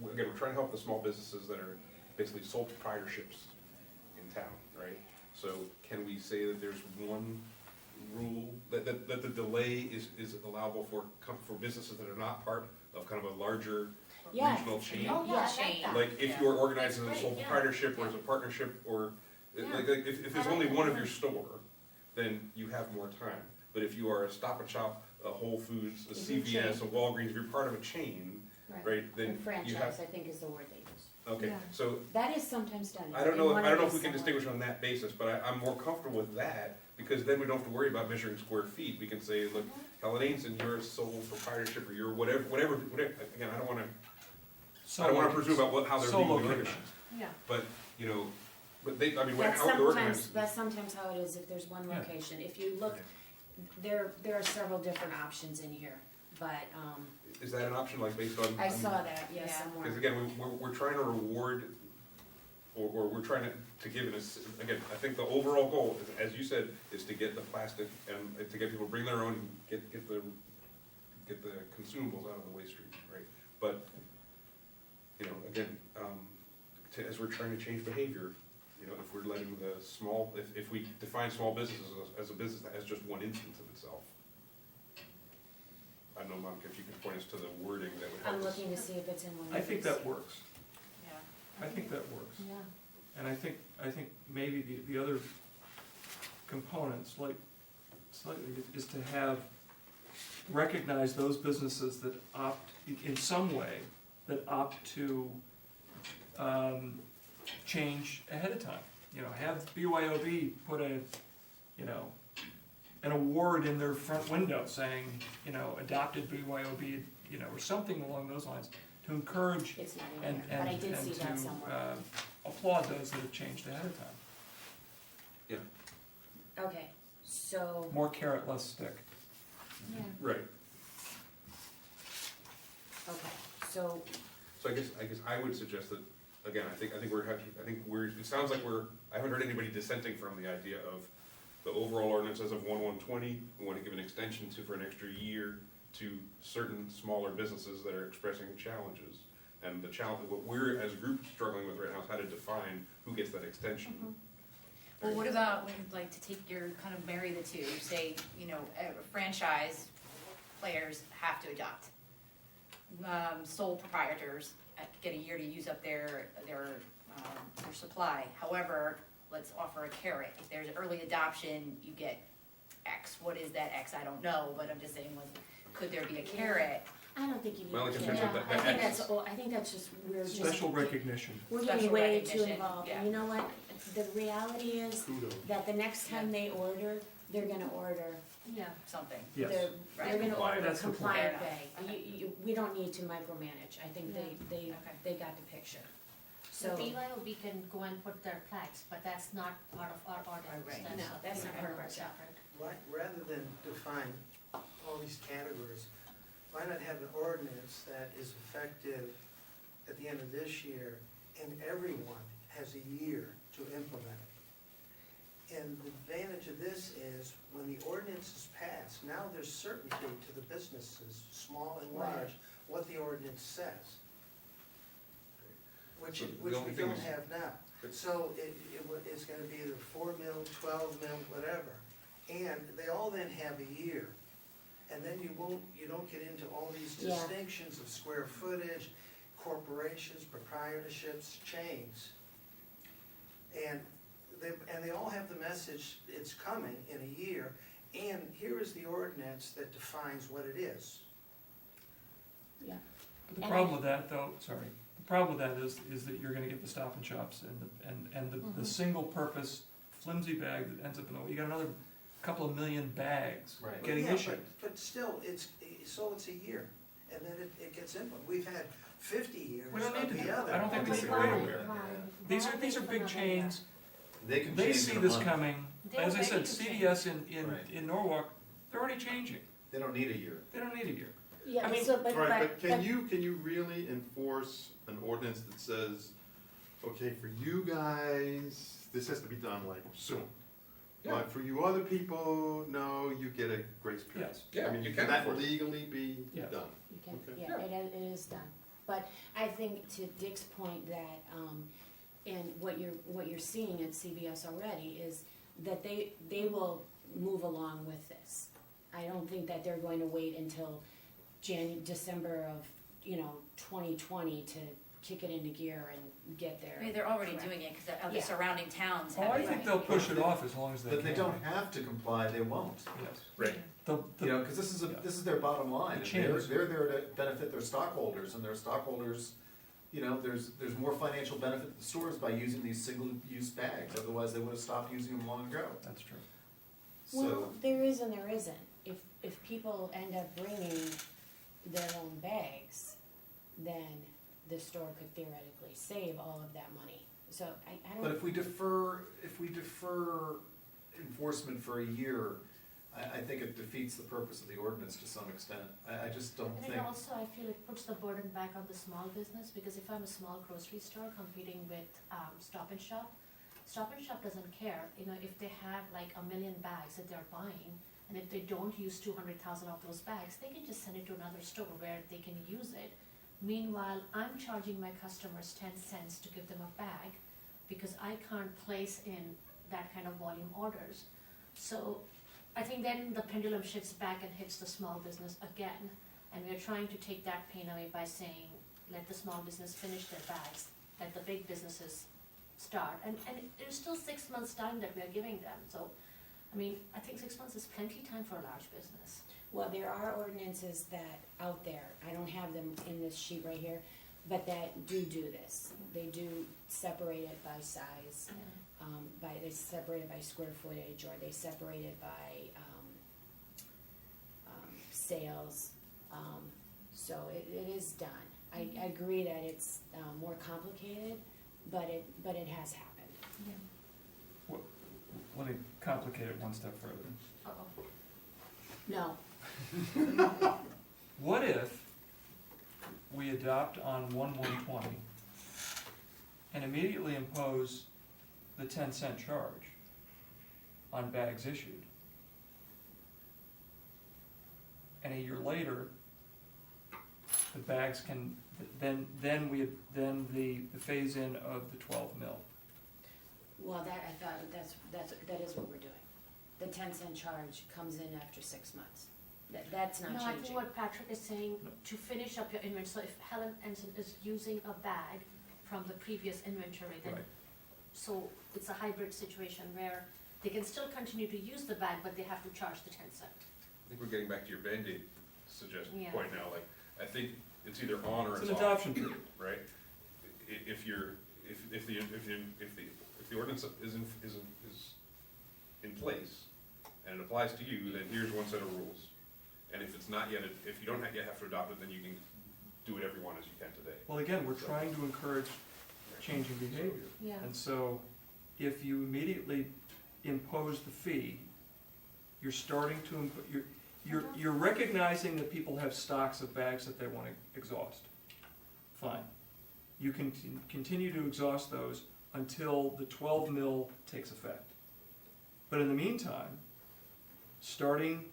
we're trying to help the small businesses that are basically sole proprietorships in town, right? So can we say that there's one rule, that the delay is allowable for businesses that are not part of kind of a larger Yeah. regional chain? Oh, yeah, I like Chain. that. Like if Yeah. you are organized as a That's sole great, yeah. proprietorship or as a partnership or, Yeah. like if there's I only like one that. of your store, then you have more time. But if you are a Stop and Shop, a Whole Foods, a If you're CVS, a chain. Walgreens, if you're part of a chain, right, then And you franchise, have, I think is the word they use. okay, Yeah. so That is sometimes done. I don't in know, one I don't know of if we these can somewhere. distinguish on that basis, but I'm more comfortable with that because then we don't have to worry about measuring square feet. We can say, look, Helen Ainson, you're a sole proprietorship or you're whatever, again, I don't wanna presume about how they're Solo legally kitchen. organized. Yeah, But, you know, but they, I mean, That's how they're sometimes, organized. that's sometimes how it is if there's one Yeah. location. If you look, there are several different options in here, but, Is that an option, like based on? I saw that, yes, Yeah. somewhere. Because again, we're trying to reward, or we're trying to give it a, again, I think the overall goal, is, as you said, is to get the plastic and to get people to bring their own, and get the consumables out of the waste stream, right? But, you know, again, as we're trying to change behavior, you know, if we're letting the small, if we define small businesses as a business that has just one instance of itself. I don't know, Monica, if you could point us to the wording that would help I'm us. looking to see if it's in one of I think these. that works. Yeah. I think that works. yeah. And I think maybe the other component, slightly, is to have, recognize those businesses that opt, in some way, that opt to change ahead of time. You know, have BYOB put an award in their front window saying, you know, adopted BYOB, you know, or something along those lines, to encourage It's not in and, here, but I and, did see that and to somewhere. applaud those that have changed ahead of time. Okay, so, More carrot, less stick. Yeah. Right. okay, so, So I guess I would suggest that, again, I think it sounds like I haven't heard anybody dissenting from the idea of the overall ordinance as of 1/1/20. We want to give an extension for an extra year to certain smaller businesses that are expressing challenges. And the challenge, what we're as a group struggling with right now is how to define who gets that extension. Well, what about, when, like, to take your, kind of marry the two, say, you know, franchise players have to adopt. Sole proprietors get a year to use up their supply. However, let's offer a carrot. If there's early adoption, you get X. What is that X? I don't know, but I'm just saying, could there be a carrot? I don't think you need Well, like to. in terms of I think X. that's, I think that's just, we're just. Special recognition. We're getting Special way too recognition, involved, yeah. and you know what, the reality is Kudos. that the next time they order, they're gonna order, Yeah, Something. Yes. they're gonna order the That's the point. compliant Fair bag. enough. We don't need to micromanage, I think Okay. they got the picture. so So, BYOB can go and put their flags, but that's not part of our ordinance. Right. No, that's not part of our separate. Rather than define all these categories, why not have an ordinance that is effective at the end of this year, and everyone has a year to implement it? And the advantage of this is, when the ordinance is passed, now there's certainty to the businesses, small and large, what the ordinance says. Which So we the only thing don't is- have now. So it's gonna be either 4 mil, 12 mil, whatever. And they all then have a year. And then you don't get into all these Yeah. distinctions of square footage corporations, proprietorships, chains. And they all have the message, it's coming in a year, and here is the ordinance that defines what it is. Yeah. The And problem with that, though, sorry, the problem with that is that you're gonna get the Stop and Shops and the single purpose flimsy bag that ends up in the, you got another couple of million bags Right. getting Yeah, issued. But still, it's a year, and then it gets implemented. We've had 50 years We don't need of to do the that. other. I don't think we But should why- wait a why- These why are wait big another chains, They can they change see in a this month. coming, They're as I ready said, to CVS Right. in Norwalk, they're already changing, They don't need a year. they don't need a year. Yeah, I mean- so, but, Right, but, but can you really enforce an ordinance that says, okay, for you guys, this has to be done like soon? But for you other people, no, you get a grace period. Yes. Yeah, I mean, you can can that enforce it. legally be Yeah. done? you can, Okay. yeah, it is done. But I think to Dick's point that, and what you're seeing at CVS already is that they will move along with this. I don't think that they're going to wait until December of, 2020 to kick it into gear and get there. I mean, they're already Correct. doing it, because the Yeah. surrounding towns Oh, have I it. think they'll push it off as long as they can. But they don't have to comply, they won't. Yes. Right. You know, because this is their bottom line. The And chains. they're there to benefit their stockholders, and their stockholders, there's more financial benefit to the stores by using these single-use bags. Otherwise, they would have stopped using them long ago. That's true. Well, So, there is and there isn't. If people end up bringing their own bags, then the store could theoretically save all of that money. So I but don't, if we defer enforcement for a year, I think it defeats the purpose of the ordinance to some extent. I just don't And think. it also, I feel it puts the burden back on the small business, because if I'm a small grocery store competing with Stop and Shop doesn't care, if they have like 1 million bags that they're buying, and if they don't use 200,000 of those bags, they can just send it to another store where they can use it. Meanwhile, I'm charging my customers 10 cents to give them a bag, because I can't place in that kind of volume orders. So I think then the pendulum shifts back and hits the small business again. And we're trying to take that pain away by saying, let the small business finish their bags, let the big businesses start. And there's still 6 months' time that we are giving them. So, I think 6 months is plenty time for a large business. well, there are ordinances that out there, I don't have them in this sheet right here, but that do this. They do separate it by size, they separate it by square footage, or they separate it by, sales. So it is done. I agree that it's, more complicated, but it has happened. Let me complicate it one step further. Uh-oh. No, What if we adopt on 1/1/20 and immediately impose the 10-cent charge on bags issued? And a year later, the bags can, then the phase-in of the 12 mil. well, that, I thought, that is what we're doing. The 10-cent charge comes in after 6 months. That's not No, I think changing. what Patrick is saying, to finish up your inventory, so if Helen Ensign is using a bag from the previous inventory, then, Right. so it's a hybrid situation where they can still continue to use the bag, but they have to charge the 10 cent. I think we're getting back to your Band-Aid suggestion Yeah. point now, like, I think it's either on or It's it's an off, adoption period. right? If the ordinance is in place, and it applies to you, then here's one set of rules. And if it's not yet, if you don't yet have to adopt it, then you can do it every one as you can today. Well, again, we're trying to encourage changing behavior. Yeah. And so, if you immediately impose the fee, you're starting to, you're recognizing that people have stocks of bags that they want to exhaust. Fine. You can continue to exhaust those until the 12 mil takes effect. But in the meantime, starting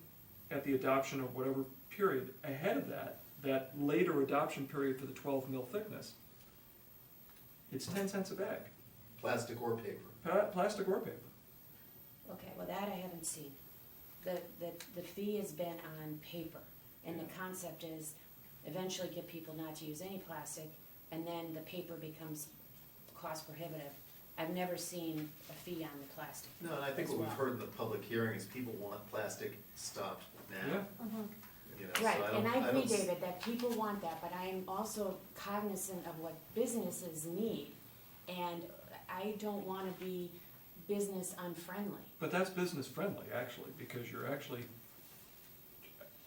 at the adoption of whatever period ahead of that later adoption period for the 12 mil thickness, it's 10 cents a bag, plastic or paper. plastic or paper. Okay, well, that I haven't seen. The fee has been on paper, and the concept is eventually get people not to use any plastic and then the paper becomes cost prohibitive. I've never seen a fee on the plastic. No, and I think as what we've well. heard in the public hearing is people want plastic stopped Yeah. now, you know, so Right, I and don't, I I agree, don't. David, that people want that, but I am also cognizant of what businesses need. And I don't wanna be business unfriendly. But that's business friendly, actually, because you're actually,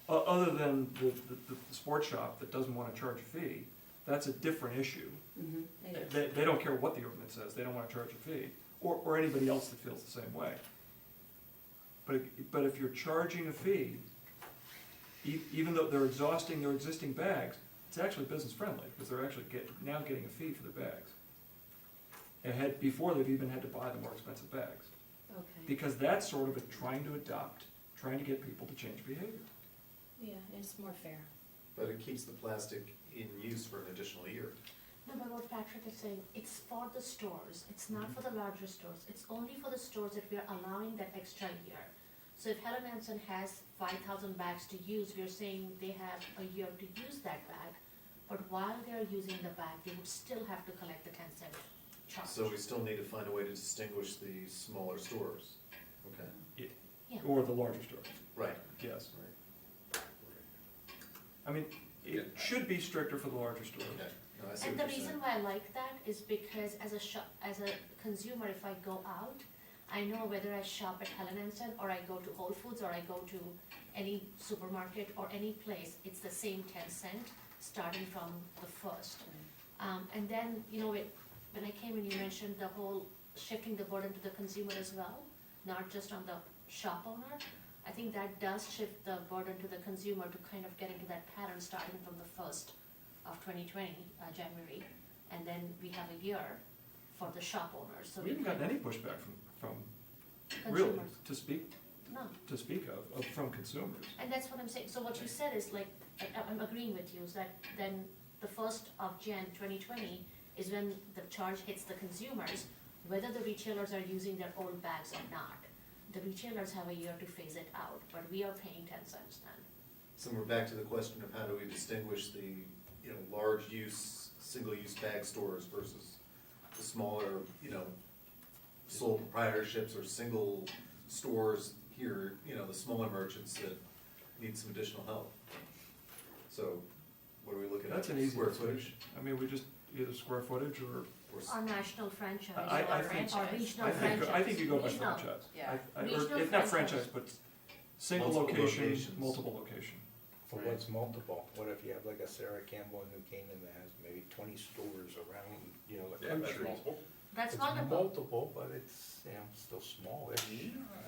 other than the sports shop that doesn't wanna charge a fee, that's a different issue. It is. They don't care what the ordinance says, they don't wanna charge a fee, or anybody else that feels the same way. But if you're charging a fee, even though they're exhausting their existing bags, it's actually business friendly, because they're actually now getting a fee for their bags. Before they've even had to buy the more expensive bags. Okay, Because that's sort of trying to get people to change behavior. yeah, it's more fair. But it keeps the plastic in use for an additional year. No, but what Patrick is saying, it's for the stores, it's not for the larger stores, it's only for the stores that we are allowing that extra year. So if Helen Hansen has 5,000 bags to use, we are saying they have a year to use that bag, but while they are using the bag, they would still have to collect the 10-cent charge. So we still need to find a way to distinguish the smaller stores. Okay. Yeah. Or the larger stores, Right. yes. Right. I mean, it should be stricter for the larger stores. Okay. No, I see And what the you're reason saying. why I like that is because as a consumer, if I go out, I know whether I shop at Helen Hansen or I go to Whole Foods or I go to any supermarket or any place, it's the same 10-cent starting from the first. And then, when I came in, you mentioned the whole shifting the burden to the consumer as well, not just on the shop owner. I think that does shift the burden to the consumer to kind of get into that pattern starting from the 1st of 2020, January, and then we have a year for the shop owners, so We we haven't kind gotten of, any pushback from really, consumers, no. to speak of from consumers. And that's what I'm saying, so what you said is like, I'm agreeing with you, is that then the 1st of Jan 2020 is when the charge hits the consumers, whether the retailers are using their old bags or not. The retailers have a year to phase it out, but we are paying 10 cents then. So we're back to the question of how do we distinguish the, large use, single-use bag stores versus the smaller, sole proprietorships or single stores here, the smaller merchants that need some additional help. So what are we looking at? That's an easy Square distinction. footage? I mean, we just, either square footage or, Or national franchise, I or think- or regional franchise. I think you go by Regional. franchise. Yeah. Or Regional if not franchise. franchise, but single Multiple location, locations. multiple location. For what's multiple, what if you have like a Sarah Campbell in New Canaan that has maybe 20 stores around, the Yeah, that's country? multiple. That's It's multiple. multiple, but it's, still smallish.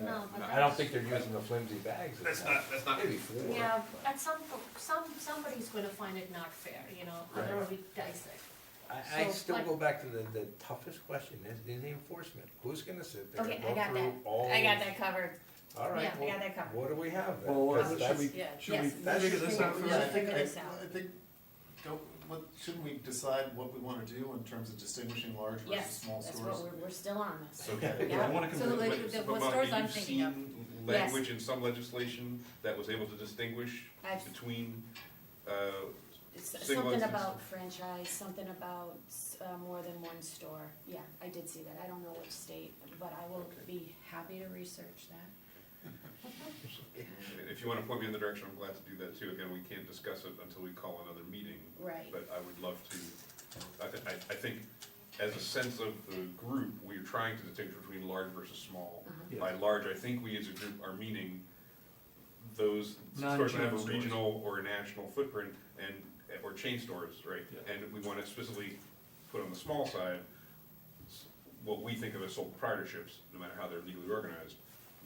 No, but I don't that's- think they're using the flimsy bags. That's not. Maybe four. Yeah, at somebody's gonna find it not fair, how Right. do we dissect? I So, still but- go back to the toughest question, is the enforcement. Who's gonna sit there Okay, and I go got through that, all? I got that covered, All right, yeah, I well, got that covered. what do we have then? Well, 'Cause should that's- we, yeah. should we Yes, That's figure let's this figure- out we first? should figure this out. I think, shouldn't we decide what we wanna do in terms of distinguishing large versus Yes, small that's stores? what we're still on this. Okay. Yeah, I wanna So convert. like, Wait, the- but what Monica, stores I'm thinking of, you've seen language in some legislation that was able to distinguish I've- between, It's Single something instance. about franchise, something about more than one store. Yeah, I did see that. I don't know which state, but I will Okay. be happy to research that. if you wanna point me in the direction, I'm glad to do that too. Again, we can't discuss it until we call another meeting. Right. But I would love to, I think, as a sense of the group, we're trying to distinguish between large versus small. Uh-huh. Yes. By large, I think we as a group are meaning those stores that have a Non-chain stores. regional or a national footprint or chain stores, right? Yeah. And we wanna specifically put on the small side, what we think of as sole proprietorships, no matter how they're legally organized,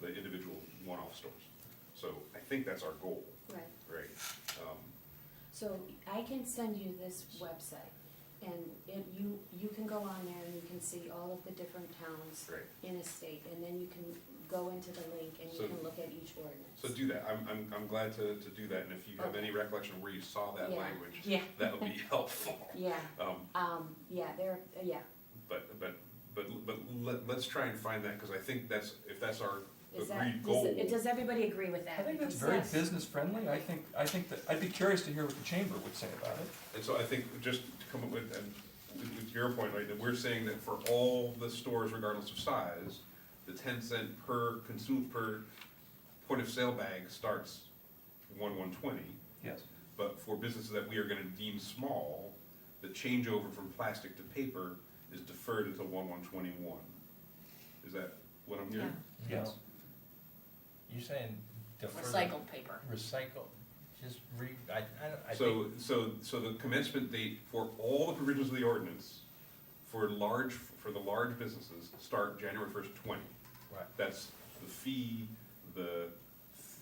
the individual one-off stores. So I think that's our goal, Right. right? So I can send you this website, and you can go on there and you can see all of the different towns Right. in a state, and then you can go into the link and you So- can look at each ordinance. So do that, I'm glad to do that, and if you have any recollection of where you saw that Yeah. language, Yeah, that would be helpful. yeah, yeah, But let's try and find that, because I think if that's our Is But that, read goal. does everybody agree with that? I think that's Because very business friendly. I think that, I'd be curious to hear what the chamber would say about it. And so I think just to come up with, and with your point, right, that we're saying that for all the stores regardless of size, the 10 cent per point of sale bag starts 1/120. Yes. But for businesses that we are gonna deem small, the changeover from plastic to paper is deferred until 1/121. Is that what I'm hearing? Yes. No. You're saying defer. Recycled paper. Recycle, just I So, think, so the commencement date for all the provisions of the ordinance for the large businesses start January 1st, 20. right, That's the fee, the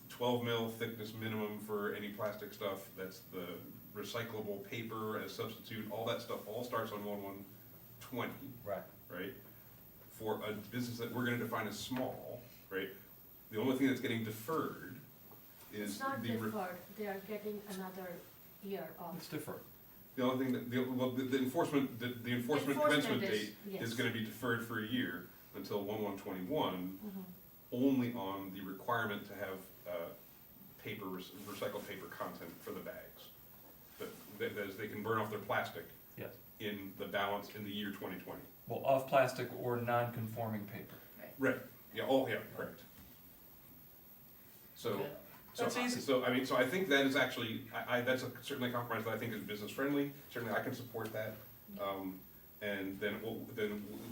12 mil thickness minimum for any plastic stuff, that's the recyclable paper as substitute, all that stuff all starts on 1/120, right. right? For a business that we're gonna define as small, right? The only thing that's getting deferred is It's not the deferred, they are getting another year off. It's different. the only thing that, the enforcement, the enforcement commencement date is gonna be deferred for a year until 1/121, Mhm. only on the requirement to have, recycled paper content for the bags. That is, they can burn off their plastic Yes. in the balance in the year 2020. Well, off plastic or non-conforming paper. Right. Yeah, oh, yeah, correct. So, Okay. That's easy. So, I mean, so I think that is actually, that's certainly a compromise that I think is business friendly, certainly I can support that. And then,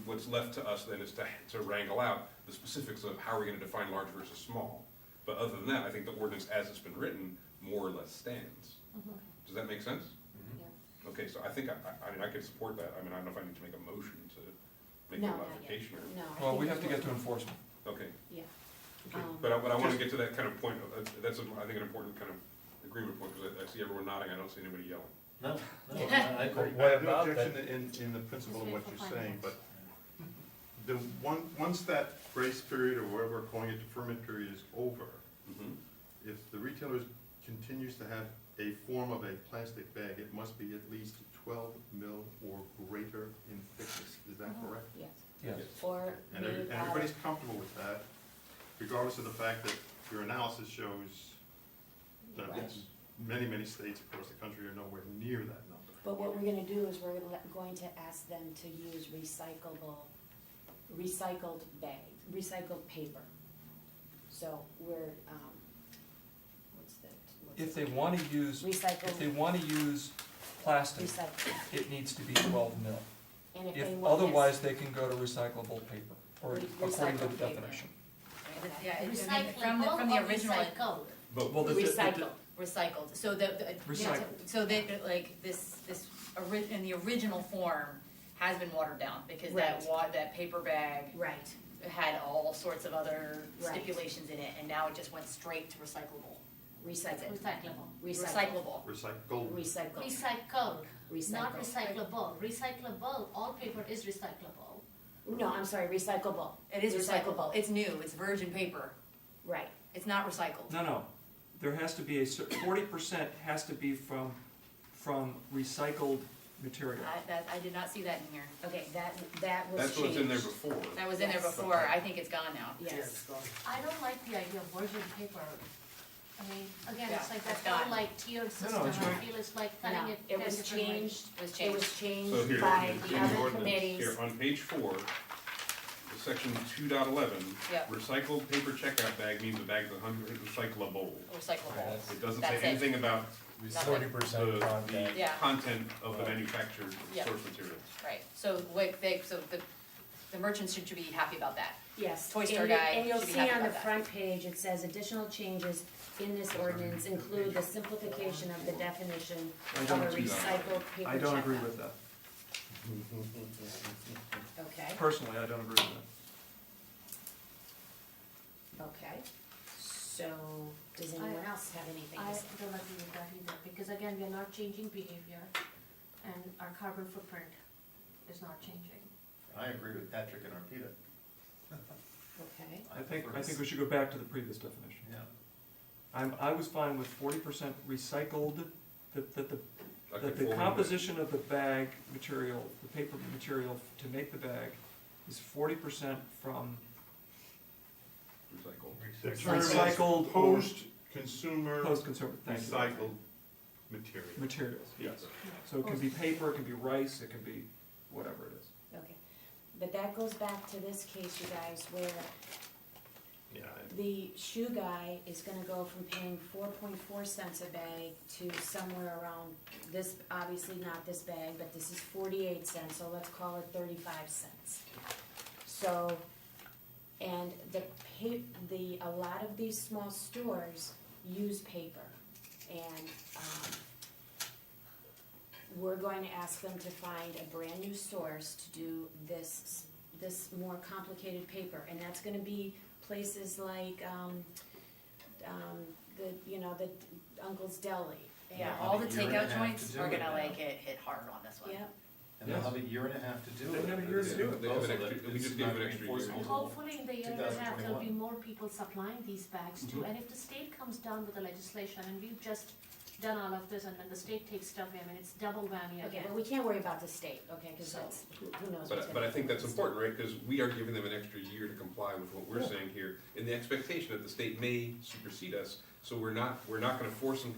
what's left to us then is to wrangle out the specifics of how we're gonna define large versus small. But other than that, I think the ordinance as it's been written, more or less stands. Mhm. Does that make sense? Yeah. Okay, so I think, I mean, I can support that, I mean, I don't know if I need to make a motion to make No, a not yet. modification or. No, I Well, think we have to it's get to enforcement. Okay. Yeah. Okay, Um, but I wanna get to that kind of point, that's, I think, an important kind of agreement point, because I see everyone nodding, I don't see anybody yelling. No, I agree. What I have no about objection in the principle of what you're saying, but once that grace period, or whatever we're calling it, deferment period is over, if the retailer continues to have a form of a plastic bag, it must be at least 12 mil or greater in thickness, is that correct? Yes. Yes. Or And made out everybody's of, comfortable with that, regardless of the fact that your analysis shows that Right. many states across the country are nowhere near that number. but what we're gonna do is we're going to ask them to use recycled bags, recycled paper. So we're, If they wanna use, Recycled, plastic, recycled, it needs to be 12 mil. and if they If, want, otherwise, they can go to recyclable paper, or according to the Recycled paper. definition. Yeah, I mean, from Recyclable the or original, recycled? But, Well, recycled, recycled, so Recycled. so that, like, this in the original form has been watered down, because that paper bag right, had all sorts of other Right. stipulations in it, and now it just went straight to recyclable. recycled, Recyclable. Recyclable. Recycled, recycled, Recycled, not recycled. recyclable. Recyclable, all paper is recyclable. No, I'm sorry, recyclable, It is recyclable, it's new, it's virgin paper, right, it's not recycled. No, there has to be 40% has to be from recycled material. I did not see that in here. okay, that was that's what's in there changed. before. That was in there Yes. before, I think it's gone now. Yes, I don't like the idea of virgin paper. I mean, again, Yeah, it's like it's that whole gone. like tiered system, it's I right. feel it's like cutting no, it it 10 was different ways. changed, It was it changed. was So changed here, by in the the other ordinance, committees. here, on page 4, the section 2.11, Yep. recycled paper checkout bag means the bag is recyclable. Recyclable. It doesn't say That's it. anything about Nothing. 40% content. the Yeah. content of the manufactured Yeah. source material. Right, so the merchants should be happy about that. Yes. Toy store and you- guy And you'll should be see happy on the about that. front page, it says additional changes in this ordinance include the simplification of the definition I of don't a do that. recycled paper I don't agree checkout. with that. Okay, Personally, I don't agree with that. okay, so, does anyone else have anything I to say? don't agree with that either, because again, we're not changing behavior, and our carbon footprint is not changing. I agree with Patrick and Arpita. Okay, I think we should go back to the previous definition. Yeah. I was fine with 40% recycled, that the A the conforming composition of the bag material, the paper material to make the bag is 40% from Recycle. The term is Recycled or- post-consumer Post-consumer, thank you. recycled material. Materials, yes. So it can be paper, it can be rice, it can be whatever it is. Okay, but that goes back to this case, you guys, where Yeah, the shoe guy is gonna go from paying 4.4 cents a bag to somewhere around this, obviously not this bag, but this is 48 cents, so let's call it 35 cents. So, and a lot of these small stores use paper, and, we're going to ask them to find a brand new source to do this more complicated paper, and that's gonna be places like, the Uncle's Deli. Yeah, Yeah, all the a year and a takeout half joints to do are it gonna now. like hit hard on this one. Yep, And they'll have a year and a half to do They it. have a year to do it. They have an Also, extra- that we it's just gave not them an extra year. reinforceable. And hopefully in the year and a half, there'll be 2021. more people supplying these bags too, and if the state comes down with the legislation, and we've just done all of this, and then the state takes stuff, I mean, it's double whammy okay, again. but we can't worry about the state, okay, cause So- that's, who knows what's gonna happen. But I think that's with the state. important, right, because we are giving them an extra year to comply with what we're Yeah. saying here, in the expectation that the state may supersede us, so we're not gonna force them,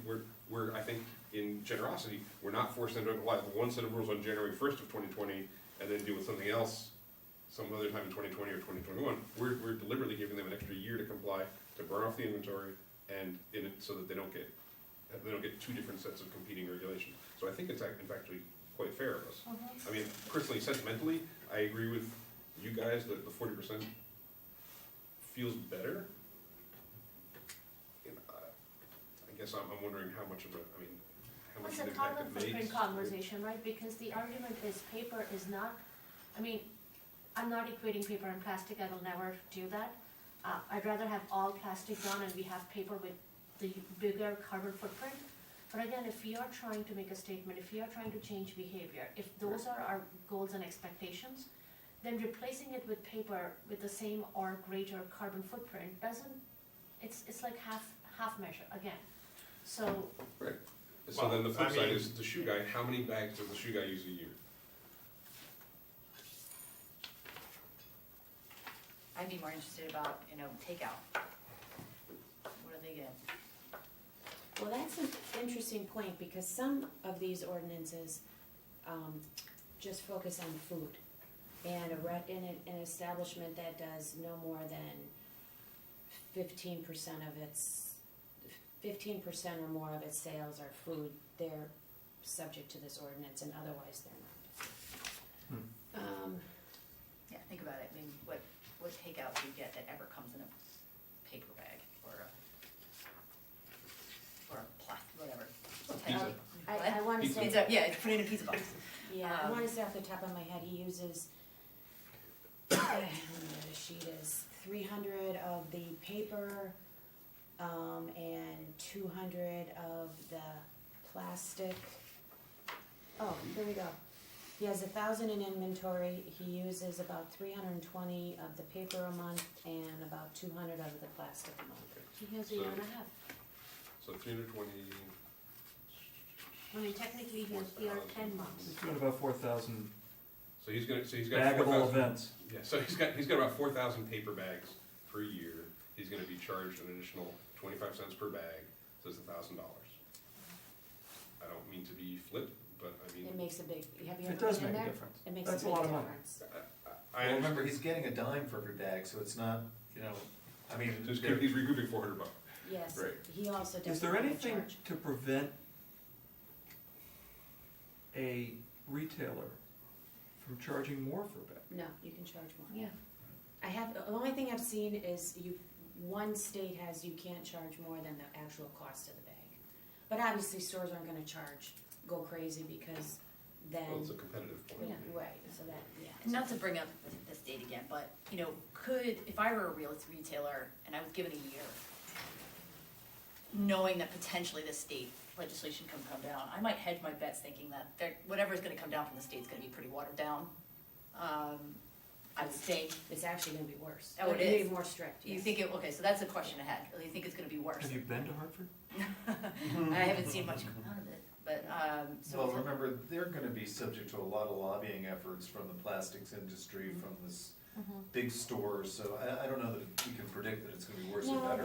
we're, I think, in generosity, we're not forcing them to apply one set of rules on January 1st of 2020, and then deal with something else some other time in 2020 or 2021. We're deliberately giving them an extra year to comply, to burn off the inventory, and in it, so that they don't get two different sets of competing regulations. So I think it's actually quite fair of us. Mhm. I mean, personally, sentimentally, I agree with you guys that the 40% feels better. And, I guess I'm wondering how much of It's an a impact carbon it footprint makes. conversation, right, because the argument is paper is not, I mean, I'm not equating paper and plastic, I will never do that. I'd rather have all plastic done and we have paper with the bigger carbon footprint. But again, if we are trying to make a statement, if we are trying to change behavior, if those are our goals and expectations, then replacing it with paper with the same or greater carbon footprint doesn't, it's like half measure again. So, So then the flip Well, I side mean- is the shoe guy, how many bags does the shoe guy use a year? I'd be more interested about, takeout. What do they get? Well, that's an interesting point, because some of these ordinances, just focus on food. And in an establishment that does no more than 15% or more of its sales are food, they're subject to this ordinance, and otherwise they're not. Yeah, think about it, I mean, what takeout do you get that ever comes in a paper bag or a plastic, whatever? Pizza. I wanna Pizza. say, Pizza, yeah, put it in a pizza box. yeah, I wanna say off the top of my head, he uses, I don't know what the sheet is, 300 of the paper, and 200 of the plastic. Oh, here we go. He has 1,000 in inventory, he uses about 320 of the paper a month and about 200 of the plastic a month. he has a year and a half. So 320, I mean, technically, he has here 10 months. He's doing about 4,000 so he's got baggable 4,000. events. Yeah, so he's got about 4,000 paper bags per year. He's gonna be charged an additional 25 cents per bag, so it's $1,000. I don't mean to be flip, but I mean. It makes a big, have you It ever does been in make a there? difference. It makes a That's a big lot of money. difference. I Well, remember, understand. he's getting a dime for every bag, so it's not, I mean, So he's recouping $400. Yes, Right. he also does. Is there have a anything charge. to prevent a retailer from charging more for a bag? No, you can charge more. Yeah. The only thing I've seen is one state has you can't charge more than the actual cost of the bag. But obviously stores aren't gonna go crazy, because then, Well, it's a competitive point. right, so that, yeah. And not to bring up this date again, but, if I were a real retailer and I was given a year, knowing that potentially the state legislation can come down, I might hedge my bets thinking that whatever's gonna come down from the state's gonna be pretty watered down. I would think, It's actually gonna be worse. Oh, it Maybe is? more strict, you yes. think okay, so that's a question ahead, do you think it's gonna be worse? Have you been to Hartford? I haven't seen much come out of it, but, so. well, remember, they're gonna be subject to a lot of lobbying efforts from the plastics industry, from this big stores, so I don't know that we can predict that it's gonna be worse or No, better.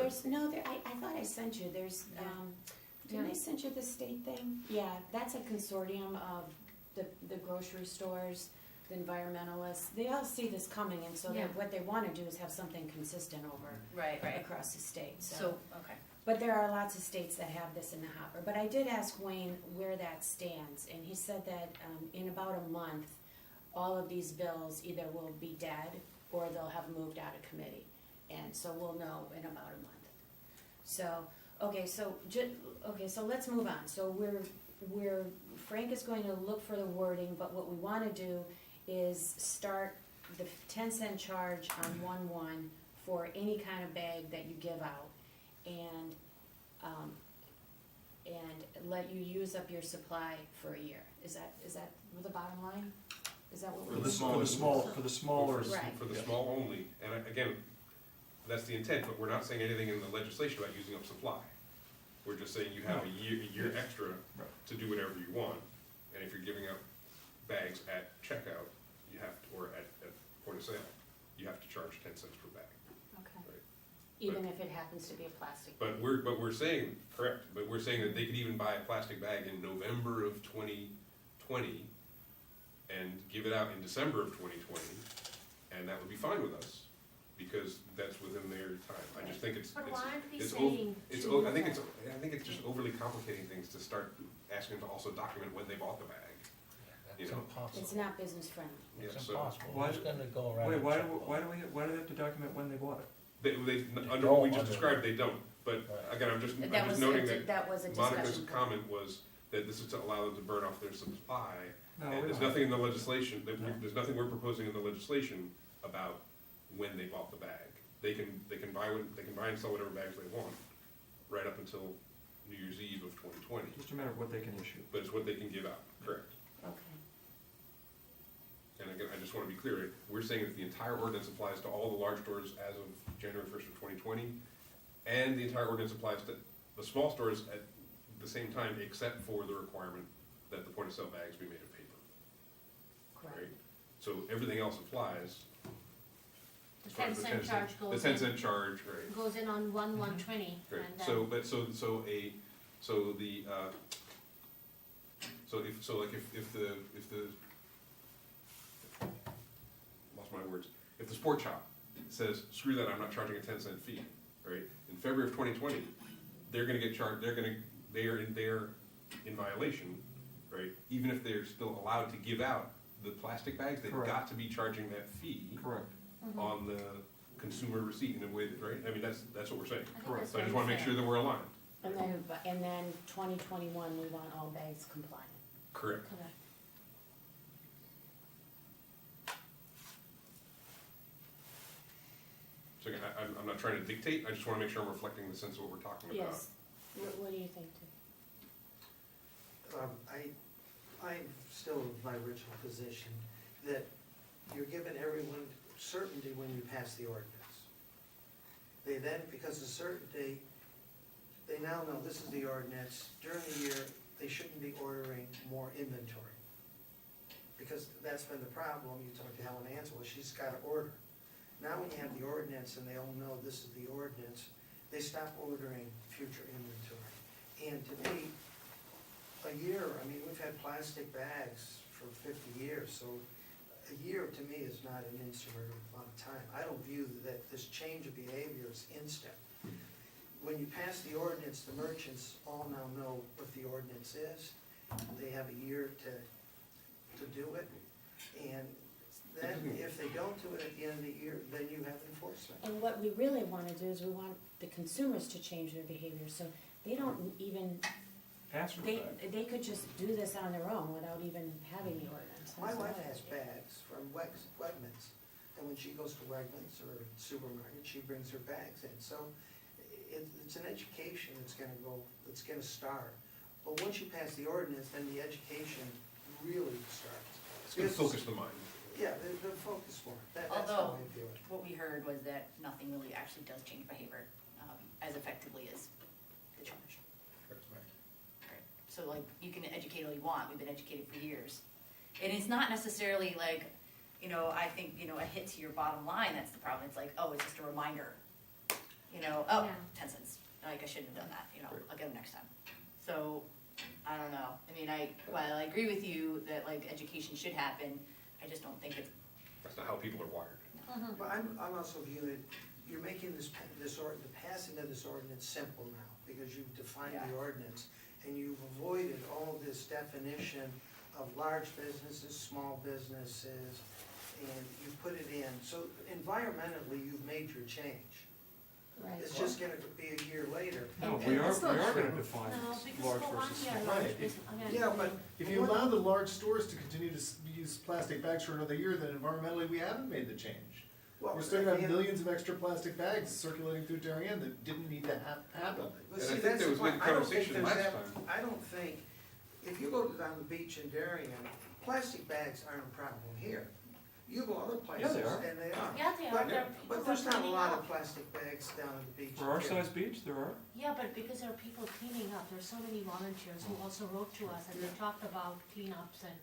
I thought I sent you, didn't I send you the state thing? Yeah, that's a consortium of the grocery stores, the environmentalists, they all see this coming, and so Yeah. what they wanna do is have something consistent over Right, right. across the state, So, okay. But there are lots of states that have this in the hopper. But I did ask Wayne where that stands, and he said that in about a month, all of these bills either will be dead or they'll have moved out of committee. And so we'll know in about a month. So, so let's move on. So Frank is going to look for the wording, but what we wanna do is start the 10-cent charge on 1/1 for any kind of bag that you give out. And let you use up your supply for a year. Is that the bottom line? Is that what For we're the doing? For the smaller. Right. For the small only, and again, that's the intent, but we're not saying anything in the legislation about using up supply. We're just saying you have a year extra Right. to do whatever you want, and if you're giving out bags at checkout, you have to, or at point of sale, you have to charge 10 cents per bag. Okay. Even if it happens to be a plastic. But we're saying, correct, but we're saying that they could even buy a plastic bag in November of 2020 and give it out in December of 2020, and that would be fine with us, because that's within their time. I just think But why aren't we it's saying? it's to- I think it's just overly complicating things to start asking them to also document when they bought the bag. You It's know. impossible. It's not business friendly. Yeah, It's so impossible. Why- Who's gonna go around Wait, and why check do they have to document when they bought it? they under don't what we just under- described, they don't. But Right. again, I'm just That was noting that that was a Monica's discussion. comment was that this is to allow them to burn off their supply. No, And we there's don't. nothing in the legislation, No. there's nothing we're proposing in the legislation about when they bought the bag. They can buy and sell whatever bags they want, right up until New Year's Eve of 2020. Just a matter of what they can issue. But it's what they can give out, correct. Okay. And again, I just wanna be clear, we're saying that the entire ordinance applies to all the large stores as of January 1st of 2020, and the entire ordinance applies to the small stores at the same time, except for the requirement that the point of sale bags be made of paper, Correct. right? So everything else applies. The as far as 10-cent charge The goes 10 in, cent charge, right, goes in on 1/1/20, right, and then. so, but, so the, if the, lost my words, if the sport shop says, screw that, I'm not charging a 10-cent fee, right? In February of 2020, they're gonna get charged, they're in violation, right? Even if they're still allowed to give out the plastic bags, they've Correct. got to be charging that fee Correct. Mhm. on the consumer receipt in a way that, right? I mean, that's what we're saying. I think Correct. that's So I just very wanna make fair. sure that we're aligned. And then 2021, we want all bags compliant. Correct. Correct. So again, I'm not trying to dictate, I just wanna make sure I'm reflecting the sense of what we're talking about. Yes. What do you think, Tim? I'm still in my original position, that you're giving everyone certainty when you pass the ordinance. They then, because of certainty, they now know this is the ordinance, during the year, they shouldn't be ordering more inventory. Because that's been the problem, you talked to Helen Ansel, well, she's gotta order. Now when you have the ordinance and they all know this is the ordinance, they stop ordering future inventory. And to me, a year, I mean, we've had plastic bags for 50 years, so a year to me is not an instrument amount of time. I don't view that this change of behavior is instant. When you pass the ordinance, the merchants all now know what the ordinance is. They have a year to do it. And then if they don't do it at the end of the year, then you have enforcement. And what we really want to do is we want the consumers to change their behavior, so they don't even, Ask for that. they could just do this on their own without even having the ordinance. My wife has bags from Wegmans, and when she goes to Wegmans or supermarket, she brings her bags in. So it's an education that's gonna start. But once you pass the ordinance, then the education really starts. It's gonna focus the mind. Yeah, they're focused more. That's how I view it. What we heard was that nothing really actually does change behavior as effectively as the charge. Right. So like, you can educate all you want, we've been educated for years. And it's not necessarily like, you know, I think, you know, a hit to your bottom line, that's the problem. It's like, oh, it's just a reminder. You know, oh, Yeah. 10 cents, like I shouldn't have done that, you know, Right. I'll get them next time. So, I don't know. I mean, while I agree with you that like education should happen, I just don't think it's, That's not how people are wired. Mhm. But I'm also viewing it, you're making the passing of this ordinance simple now, because you've defined the Yeah. ordinance, and you've avoided all this definition of large businesses, small businesses, and you put it in. So environmentally, you've made your change. Right. It's just gonna be a year later. No, And we are that's not gonna true. define No, because large for one versus year, small. large Right. business, again. Yeah, but If you allow the large stores to continue to use plastic bags for another year, then environmentally, we haven't made the change. well, We're still gonna have yeah. millions of extra plastic bags circulating through Darien that didn't need to happen. But And I see, think that's there the was point. good I don't think conversation there's last that, time. I don't think, if you go down the beach in Darien, plastic bags aren't a problem here. You go other places, they are. and they are. Yeah, they are, But, there are people but there's not a cleaning lot up. of plastic bags down at the beach. For our here. size beach, there are. Yeah, but because there are people cleaning up, there's so many volunteers who also wrote to us and they talked about cleanups and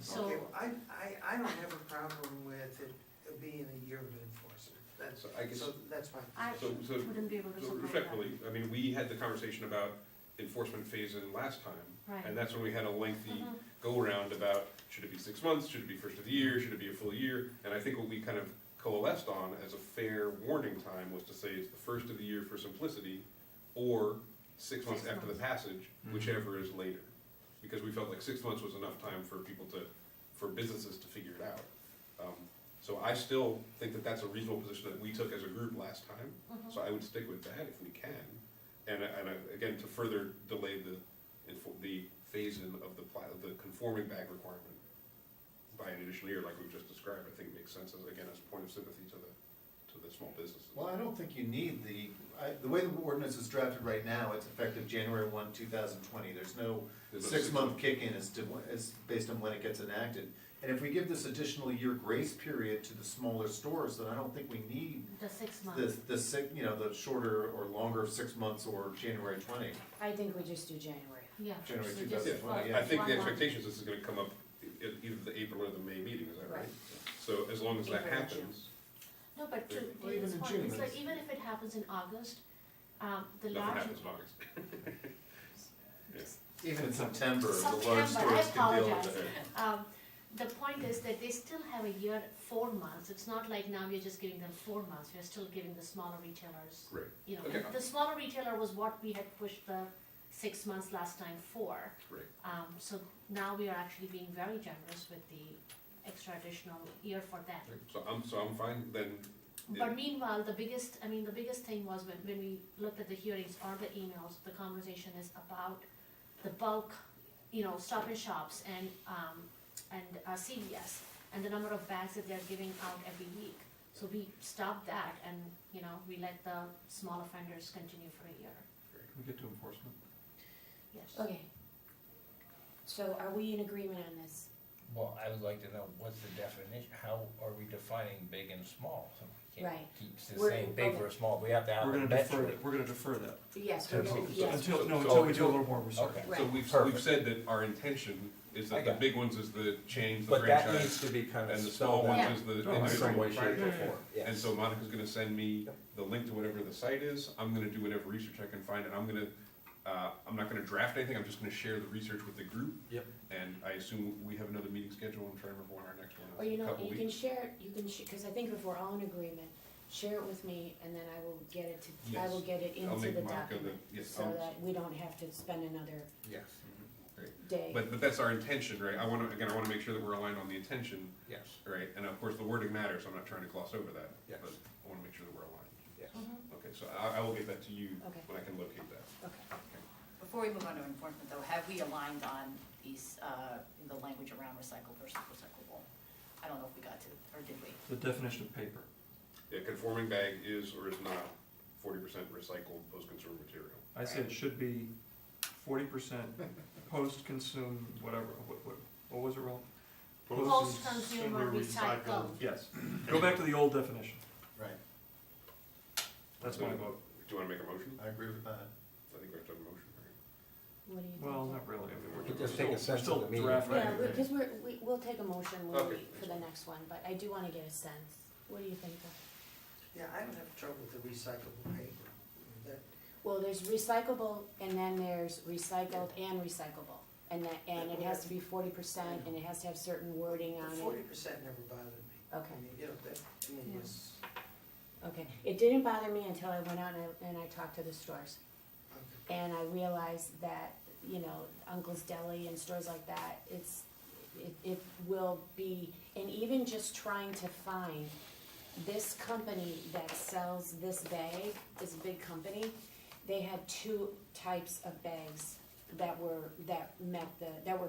so. Okay, well, I don't have a problem with it being a year of enforcement. That's, So I guess- so that's fine. I So, wouldn't be able to so support that. respectfully, I mean, we had the conversation about enforcement phase-in last time. Right. And that's when we had a lengthy Mhm. go-around about, should it be 6 months, should it be first of the year, should it be a full year? And I think what we kind of coalesced on as a fair warning time was to say it's the first of the year for simplicity, or 6 months 6 after the months. passage, Mhm. whichever is later. Because we felt like 6 months was enough time for people to, for businesses to figure it out. So I still think that that's a reasonable position that we took as a group last time. Mhm. So I would stick with that if we can. And again, to further delay the phase-in of the conforming bag requirement by an additional year, like we've just described, I think makes sense as, again, as a point of sympathy to the small businesses. Well, I don't think you need the way the ordinance is drafted right now, it's effective January 1, 2020. There's no There's no 6-month kick-in as based on when it gets enacted. And if we give this additional year grace period to the smaller stores, then I don't think we need The 6 months. the shorter or longer 6 months or January 20. I think we just do January. Yeah. January so just 2020, for I think the 1 month. expectation is this is gonna come up at either the April or the May meeting, is that right? Right. So as long as that April or June. happens, No, but to Well, even David's in point, June, it's like it's- even if it happens in August, the nothing large. happens in August. Even in September, the September, large I stores can deal apologize. with it. The point is that they still have a year, 4 months. It's not like now we're just giving them 4 months. We're still giving the smaller retailers, Right. you know. Okay. And the smaller retailer was what we had pushed the 6 months last time for. Right. So now we are actually being very generous with the extra additional year for them. So I'm fine then. But meanwhile, the biggest thing was when we looked at the hearings or the emails, the conversation is about the bulk, you know, Stop and Shops and CVS, and the number of bags that they're giving out every week. So we stopped that and, you know, we let the small offenders continue for a year. Can we get to enforcement? Yes. Okay. So are we in agreement on this? Well, I would like to know, what's the definition, how are we defining big and small? So we can't Right. keep We're- saying big okay. or small, we have to have We're a gonna defer metric. that, we're gonna defer that. Yes, So- we're going, so- yes. Until we do a until- little more research. Okay. Right. So we've Perfect. said that our intention is I that the got it. big ones is the chains, the But that needs franchise, to be kind of and the small spelled ones out is the Yeah. in individual. some way, shape, or Yeah, yeah, form, yes. And so Monica's gonna send me Yep. the link to whatever the site is, I'm gonna do whatever research I can find, and I'm not gonna draft anything, I'm just gonna share the research with the group. Yep. And I assume we have another meeting scheduled, I'm trying to remember when our next one Or is, you in a know, couple you can weeks. share, because I think if we're all in agreement, share it with me and then I will get it to, I Yes. will get it I'll into make the Monica document. yes, So that we don't have to spend another Yes, day. but that's our intention, right? I wanna make sure that we're aligned on the intention, yes, right? And of course, the wording matters, I'm not trying to gloss over that. Yes. But I wanna make sure that we're aligned. yes. Mhm. Okay, so I will get that to you Okay. when I can locate that. Okay. before we move on to enforcement though, have we aligned on these, the language around recycled versus recyclable? I don't know if we got to, or did we? The definition of paper. Yeah, conforming bag is or is not 40% recycled post-consumer material. I say it should be 40% post-consume, whatever, what was it, Ralph? Post-consumer recycled. Yes. Go back to the old definition. Right, That's my vote. Do you wanna make a motion? I agree with that. I think we have to have a motion, right? What do you think? Well, not really, I mean, We we're just still, take a we're sense of still the meeting. drafting. Yeah, it. because we'll take a motion when Okay. for the next one, but I do wanna get a sense. What do you think? Yeah, I don't have trouble with the recyclable paper. That, Well, there's recyclable, and then there's recycled and recyclable. And it has to be 40%, and it has to have certain wording on it. 40% never bothered me. Okay. I mean, you know, that, to me, Yeah. is, Okay, it didn't bother me until I went out and I talked to the stores. okay. And I realized that, Uncle's Deli and stores like that, it will be, and even just trying to find this company that sells this bag, this big company, they had 2 types of bags that were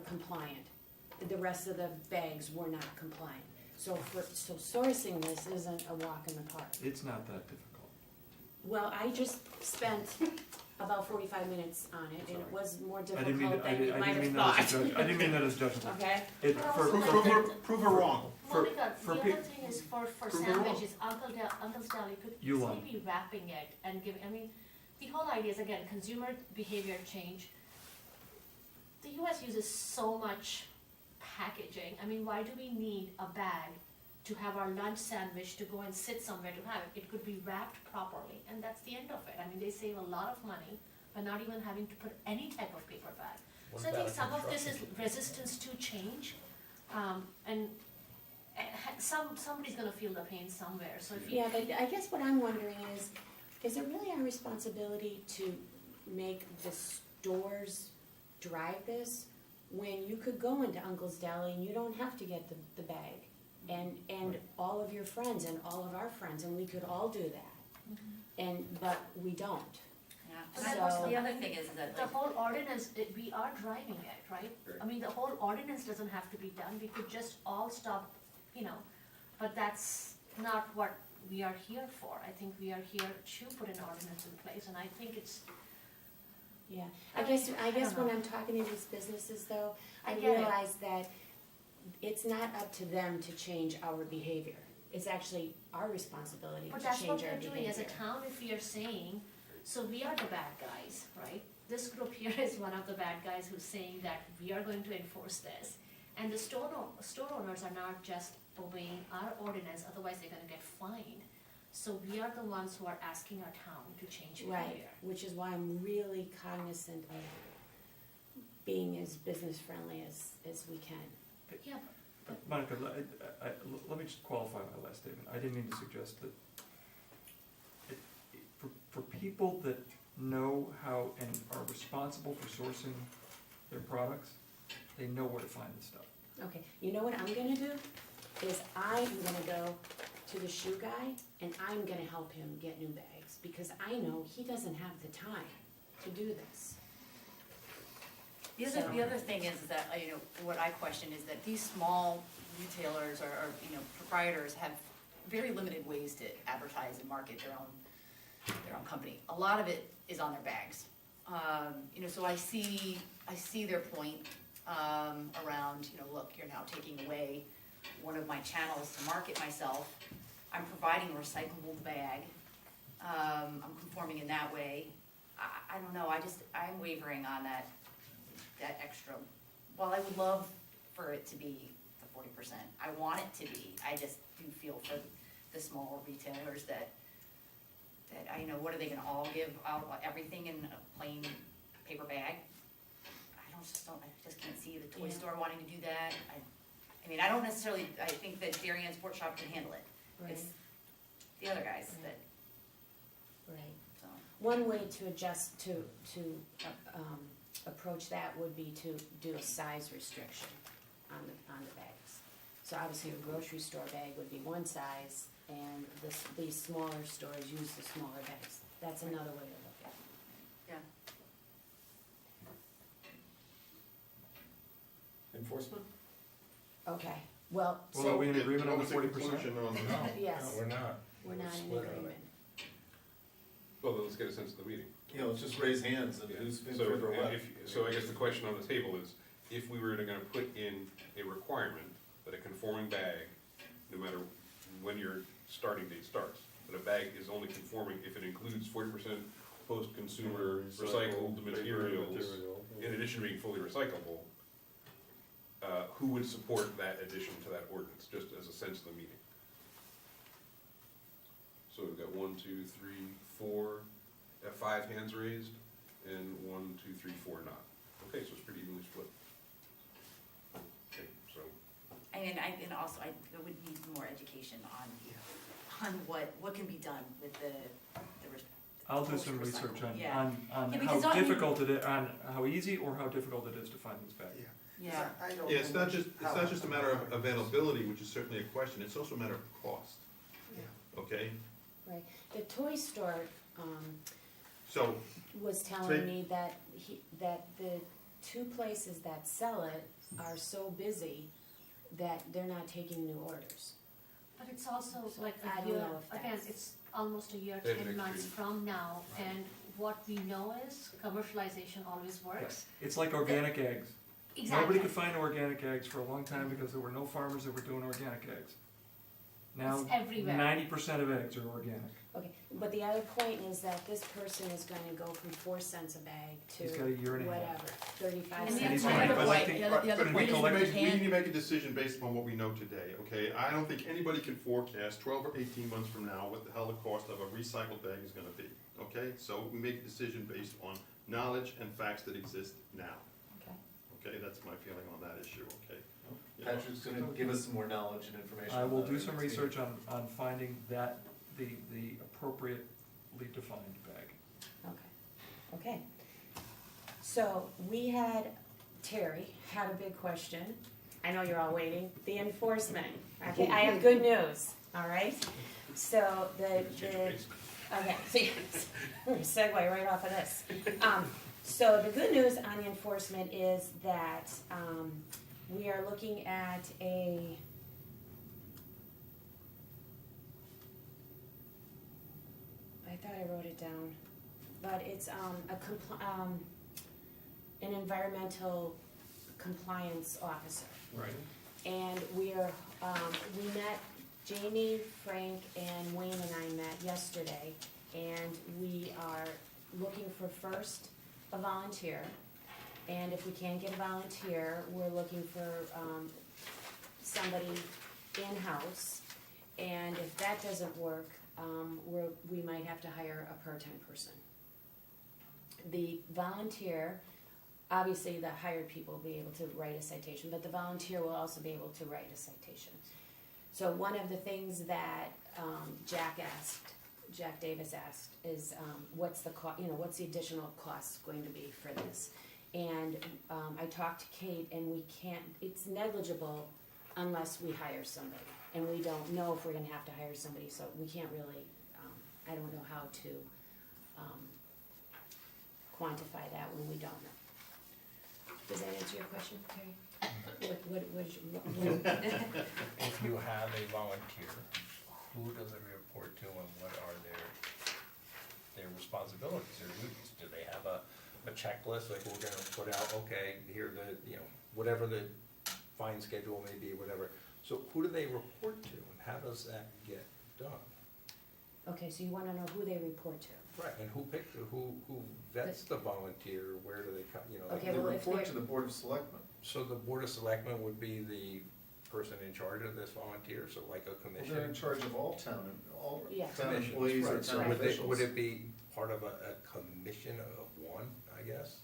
compliant. The rest of the bags were not compliant. So sourcing this isn't a walk in the park. It's not that difficult. Well, I just spent about 45 minutes on it, and it was more I didn't mean, difficult I than you didn't might have mean that as a thought. judge, I didn't mean that as judgment. Okay? It, But for, also for, like- Prove her wrong. For- Monica, for the pe- other thing is for Prove it wrong. sandwiches, Uncle's Deli could You easily lied. be wrapping it and giving, I mean, the whole idea is again, consumer behavior change. The US uses so much packaging, I mean, why do we need a bag to have our lunch sandwich to go and sit somewhere to have it? It could be wrapped properly, and that's the end of it. I mean, they save a lot of money by not even having to put any type of paper bag. What So I about think a some of this is construction resistance to change, and somebody's gonna feel the pain somewhere, so if you. Yeah, but I guess what I'm wondering is it really our responsibility to make the stores drive this? When you could go into Uncle's Deli and you don't have to get the bag? And all of your friends and all of our friends, and we could all do that. But we don't. Yeah, But and that that's was the other thing is that, The like, whole ordinance, we are driving it, right? I mean, the whole ordinance doesn't have to be done, we could just all stop, but that's not what we are here for. I think we are here to put an ordinance in place, and I think it's, Yeah, I I guess don't when know. I'm talking to these businesses though, I I get it. realize that it's not up to them to change our behavior. It's actually our responsibility but to that's what change our we're behavior. doing as a town, if we are saying, so we are the bad guys, right? This group here is one of the bad guys who's saying that we are going to enforce this. And the store owners are not just obeying our ordinance, otherwise they're gonna get fined. So we are the ones who are asking our town to change Right, behavior. which is why I'm really cognizant of being as business friendly as we can. Yeah, Monica, let me just qualify my last statement. I didn't mean to suggest that, for people that know how and are responsible for sourcing their products, they know where to find this stuff. Okay, you know what I'm gonna do? Is I am gonna go to the shoe guy and I'm gonna help him get new bags, because I know he doesn't have the time to do this. the other thing is that, what I question is that these small retailers or proprietors have very limited ways to advertise and market their own company. A lot of it is on their bags. So I see their point, around, look, you're now taking away one of my channels to market myself. I'm providing a recyclable bag. I'm conforming in that way. I don't know, I'm wavering on that extra. While I would love for it to be the 40%, I want it to be, I just do feel for the small retailers that what are they gonna all give out everything in a plain paper bag? I just can't see the toy Yeah. store wanting to do that. I don't necessarily, I think that Dairy and Sport Shop can handle it. Right, It's the other guys Right. that, right. so. One way to adjust, to approach that would be to do a size restriction on the bags. So obviously a grocery store bag would be one size, and these smaller stores use the smaller bags. That's another way to look at it. Yeah. Enforcement? Okay, well, Well, are so, we in agreement on the What was 40%? conclusion on No, Yes. no, we're not. we're not in Split on it. agreement. Well, then let's get a sense of the meeting. Let's just raise hands and who's in So, favor of what. so I guess the question on the table is, if we were gonna put in a requirement that a conforming bag, no matter when your starting date starts, that a bag is only conforming if it includes 40% post-consumer recycled materials, in addition to being fully recyclable, who would support that addition to that ordinance, just as a sense of the meeting? So we've got 1, 2, 3, 4, 5 hands raised, and 1, 2, 3, 4 not. Okay, so it's pretty evenly split. Okay, so, And also, I would need more education on what can be done with the I'll do some post-recyclable. research on, Yeah. on Yeah, because how all you- difficult it is, on how easy or how difficult it is to find these bags. Yeah. I don't Yeah, it's know not just a matter of availability, which is certainly a question, it's also a matter of cost, Yeah. okay? Right, the toy store, So, was telling me that that the two places that sell it are so busy that they're not taking new orders. But it's also So like I a don't year, know if again, that's- it's almost a year, They have 10 an months extreme- from now, and what we know is commercialization always works. It's like organic eggs. Nobody Exactly. could find organic eggs for a long time because there were no farmers that were doing organic eggs. Now, It's everywhere. 90% of eggs are organic. Okay, but the other point is that this person is gonna go from 4 cents a bag to He's got a year and a half. whatever, 35 And the And he's cents. right, other but I point, think- the other but point we is need we to can, make a decision based upon what we know today, okay? I don't think anybody can forecast 12 or 18 months from now what the hell the cost of a recycled bag is gonna be, okay? So we make a decision based on knowledge and facts that exist now, Okay. okay? That's my feeling on that issue, okay? You know, Patrick's gonna give us some more knowledge and information. I will about do it some next meeting. research on finding that, the appropriately defined bag. Okay. So we had, Terry had a big question. I know you're all waiting. The enforcement. Okay, I have good news, all right? So okay, so yes, we're gonna segue right off of this. So the good news on the enforcement is that, we are looking at I thought I wrote it down, but it's an environmental compliance officer. Right. And we are, we met, Jamie, Frank, and Wayne and I met yesterday, and we are looking for first a volunteer. And if we can't get a volunteer, we're looking for, somebody in-house. And if that doesn't work, we might have to hire a part-time person. The volunteer, obviously the hired people will be able to write a citation, but the volunteer will also be able to write a citation. So one of the things that Jack Davis asked is, what's the what's the additional cost going to be for this? And I talked to Kate, and we can't, it's negligible unless we hire somebody. And we don't know if we're gonna have to hire somebody, so we can't really, I don't know how to quantify that when we don't know. Does that answer your question, Terry? if you have a volunteer, who do they report to and what are their responsibilities, their duties? Do they have a checklist, like we're gonna put out, okay, here whatever the fine schedule may be, whatever. So who do they report to and how does that get done? Okay, so you wanna know who they report to? Right, and who vets the volunteer, where do they come, Okay, They well, if report they're- to the Board of Selectmen. So the Board of Selectmen would be the person in charge of this volunteer, so like a Well, commission? they're in charge of all town Yeah. Commissions, employees or right, so town would officials. would it be part of a commission of one, I guess,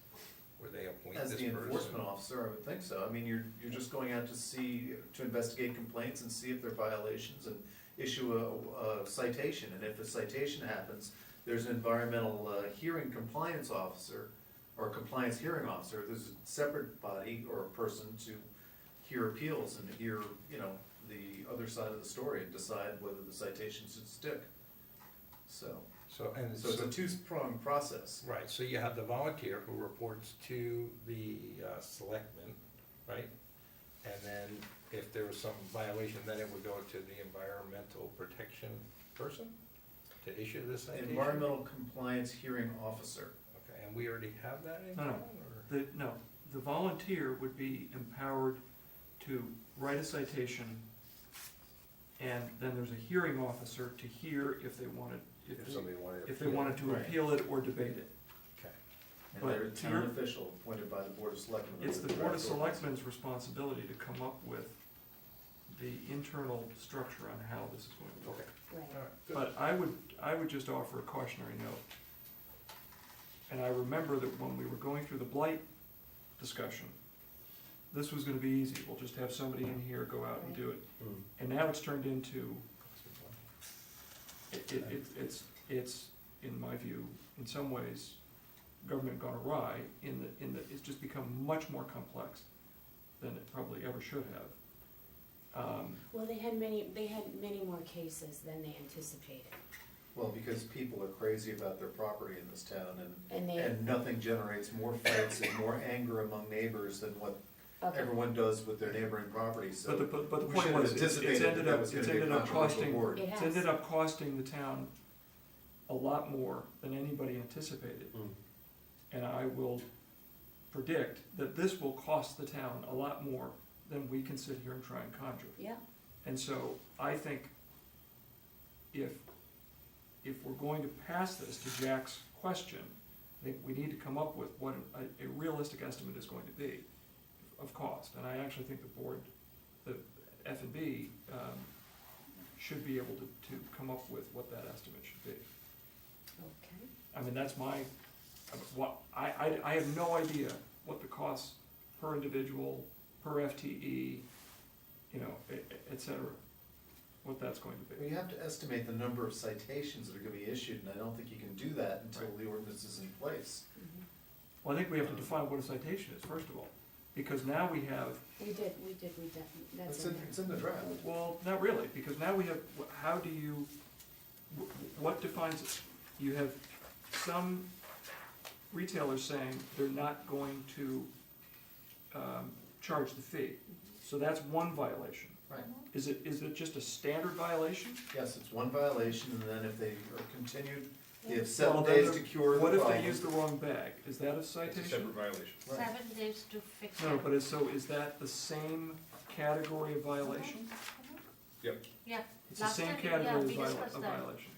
where they appoint this As person? the enforcement officer, I would think so. I mean, you're just going out to investigate complaints and see if there are violations and issue a citation. And if a citation happens, there's an environmental hearing compliance officer or compliance hearing officer. There's a separate body or a person to hear appeals and hear, the other side of the story and decide whether the citation should stick. So it's a two-pronged process. Right, so you have the volunteer who reports to the selectmen, right? And then if there was some violation, then it would go to the environmental protection person to issue the citation? Environmental compliance hearing officer. Okay, and we already have that in No, town, no. or? The volunteer would be empowered to write a citation and then there's a hearing officer to hear if they wanted, If somebody wanted. if they wanted to Right. appeal it or debate it. Okay. And But they're a to town your- official appointed by the Board of Selectmen. It's the Board of Selectmen's responsibility to come up with the internal structure on how this is going to work. Right. All right, good. But I would just offer a cautionary note. And I remember that when we were going through the blight discussion, this was gonna be easy, we'll just have somebody in here go out and do it. Hmm. And now it's turned into, it's, in my view, in some ways, government gone awry, in that it's just become much more complex than it probably ever should have. Well, they had many more cases than they anticipated. Well, because people are crazy about their property in this town, And they, and nothing generates more fights and more anger among neighbors than what okay, everyone does with their neighboring properties, so. But the we point should have was, it's anticipated ended that up, was it's gonna be a ended up controversial costing, board. it it's has. ended up costing the town a lot more than anybody anticipated. Mm. And I will predict that this will cost the town a lot more than we can sit here and try and conjure. Yeah, And so I think if we're going to pass this, to Jack's question, I think we need to come up with what a realistic estimate is going to be of cost. And I actually think the board, the F&B, should be able to come up with what that estimate should be. okay. I mean, that's my, I have no idea what the costs per individual, per FTE, you know, et cetera, what that's going to Well, be. you have to estimate the number of citations that are gonna be issued, and I don't think you can do that until the ordinance is in place. Mhm. Well, I think we have to define what a citation is, first of all, because now we have, We did, that's It's in in, there. it's in the draft. well, not really, because now we have, how do you, what defines it? You have some retailers saying they're not going to charge the fee, so that's one violation. Right. Is it just a standard violation? Yes, it's one violation, and then if they are continued, they have Well, 7 then days the- to cure the What if problem. they use the wrong bag? Is that a It's a citation? separate violation. Right. 7 days to fix it. No, but is that the same category of violation? Yep. Yeah, It's the Last same time, yeah, category we of discussed that. violation.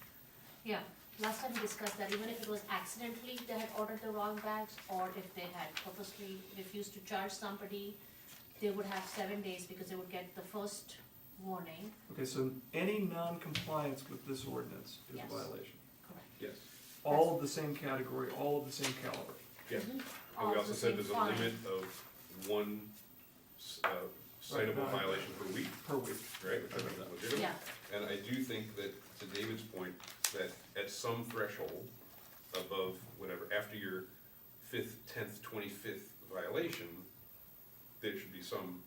yeah. Last time we discussed that even if it was accidentally they had ordered the wrong bags, or if they had purposely refused to charge somebody, they would have 7 days because they would get the first warning. Okay, so any non-compliance with this ordinance is a Yes. violation. Correct. Yes. All of the same category, all of the same caliber. Yes. Mhm. And All we the also said same there's a fine. limit of one citable Right. violation per week, Per week. right? Which I think is legitimate. Yeah, And I do think that, to David's point, that at some threshold above whatever, after your 5th, 10th, 25th violation, there should be some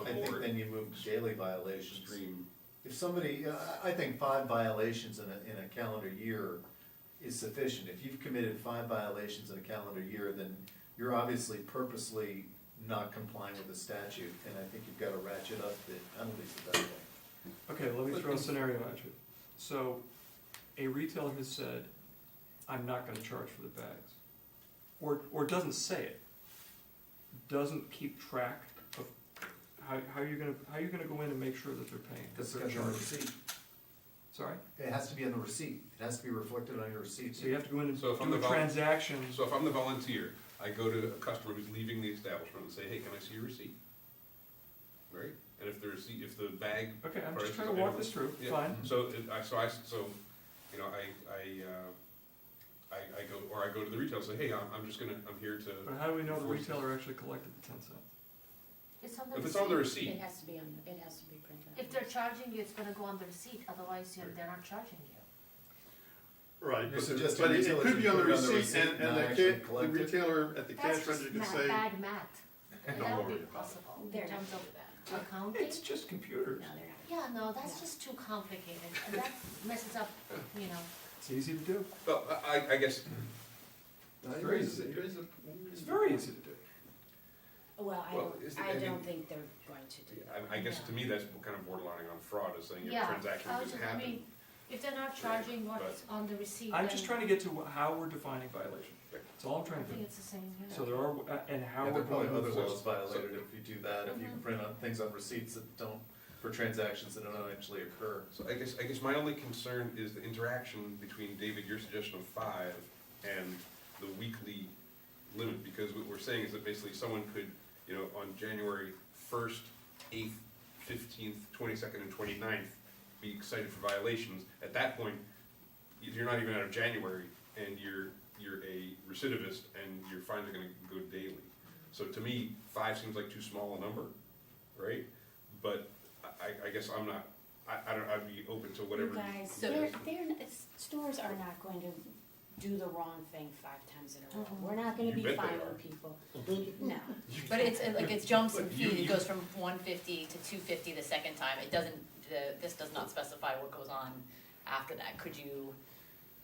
I think more then you move to daily violations. extreme. If somebody, I think 5 violations in a calendar year is sufficient. If you've committed 5 violations in a calendar year, then you're obviously purposely not complying with the statute, and I think you've gotta ratchet up the penalties at that point. Okay, let me throw a scenario at you. So, a retailer has said, I'm not gonna charge for the bags. Or doesn't say it. Doesn't keep track of how you're gonna go in and make sure that they're paying, that Because they're on the charging. receipt, Sorry? it has to be on the receipt, it has to be reflected on your receipt. So you have to go in and So if I'm do a the transaction. So if I'm the volunteer, I go to a customer who's leaving the establishment and say, hey, can I see your receipt? Right? And if the receipt, if the bag, Okay, I'm price just is trying to walk available. this through, Yeah. fine. so, you know, I go to the retailer and say, hey, I'm here to, But how do we know the Enforce it. retailer actually collected the 10 cents? it's on the if it's on the receipt. receipt, It has to be printed. If they're charging you, it's gonna go on the receipt, otherwise they're not charging you. Right, You're but suggesting it retailers could be on the should put it on the receipt, receipt, and not the actually the collect it? retailer at the That's cash register just could say, bad math. Don't That would worry be about it. possible in They're terms not of that. accounting. It's just computers. No, they're not. Yeah, no, that's just too complicated, and that messes up, you know. It's easy to do. well, I guess, It's very easy. It's very easy to do. Well, Well, is it- I I mean- don't think they're going to do that. I guess to me, that's kind of borderlining on fraud, is saying your Yeah, transaction I was didn't just, I happen. mean, if they're not charging what's on the receipt, I'm then just trying to get to how we're defining violation. That's all I'm I trying to think do. it's the same, yeah. So there are, and how Yeah, we're there are probably going to other enforce. laws violated if you do that, if you can Mhm. print on things on receipts that don't for transactions that don't actually occur. So I guess my only concern is the interaction between, David, your suggestion of 5 and the weekly limit, because what we're saying is that basically someone could, on January 1st, 8th, 15th, 22nd, and 29th, be excited for violations. At that point, you're not even out of January, and you're a recidivist, and your fines are gonna go daily. So to me, 5 seems like too small a number, right? But I guess I'm not, I'd be open to whatever. You guys, So- stores are not going to do the wrong thing 5 times in a row. Mhm. We're not gonna You be bet they fining are. people. No. But it's like, it jumps in But you- fee, it you- goes from 150 to 250 the second time, it doesn't, this does not specify what goes on after that, could you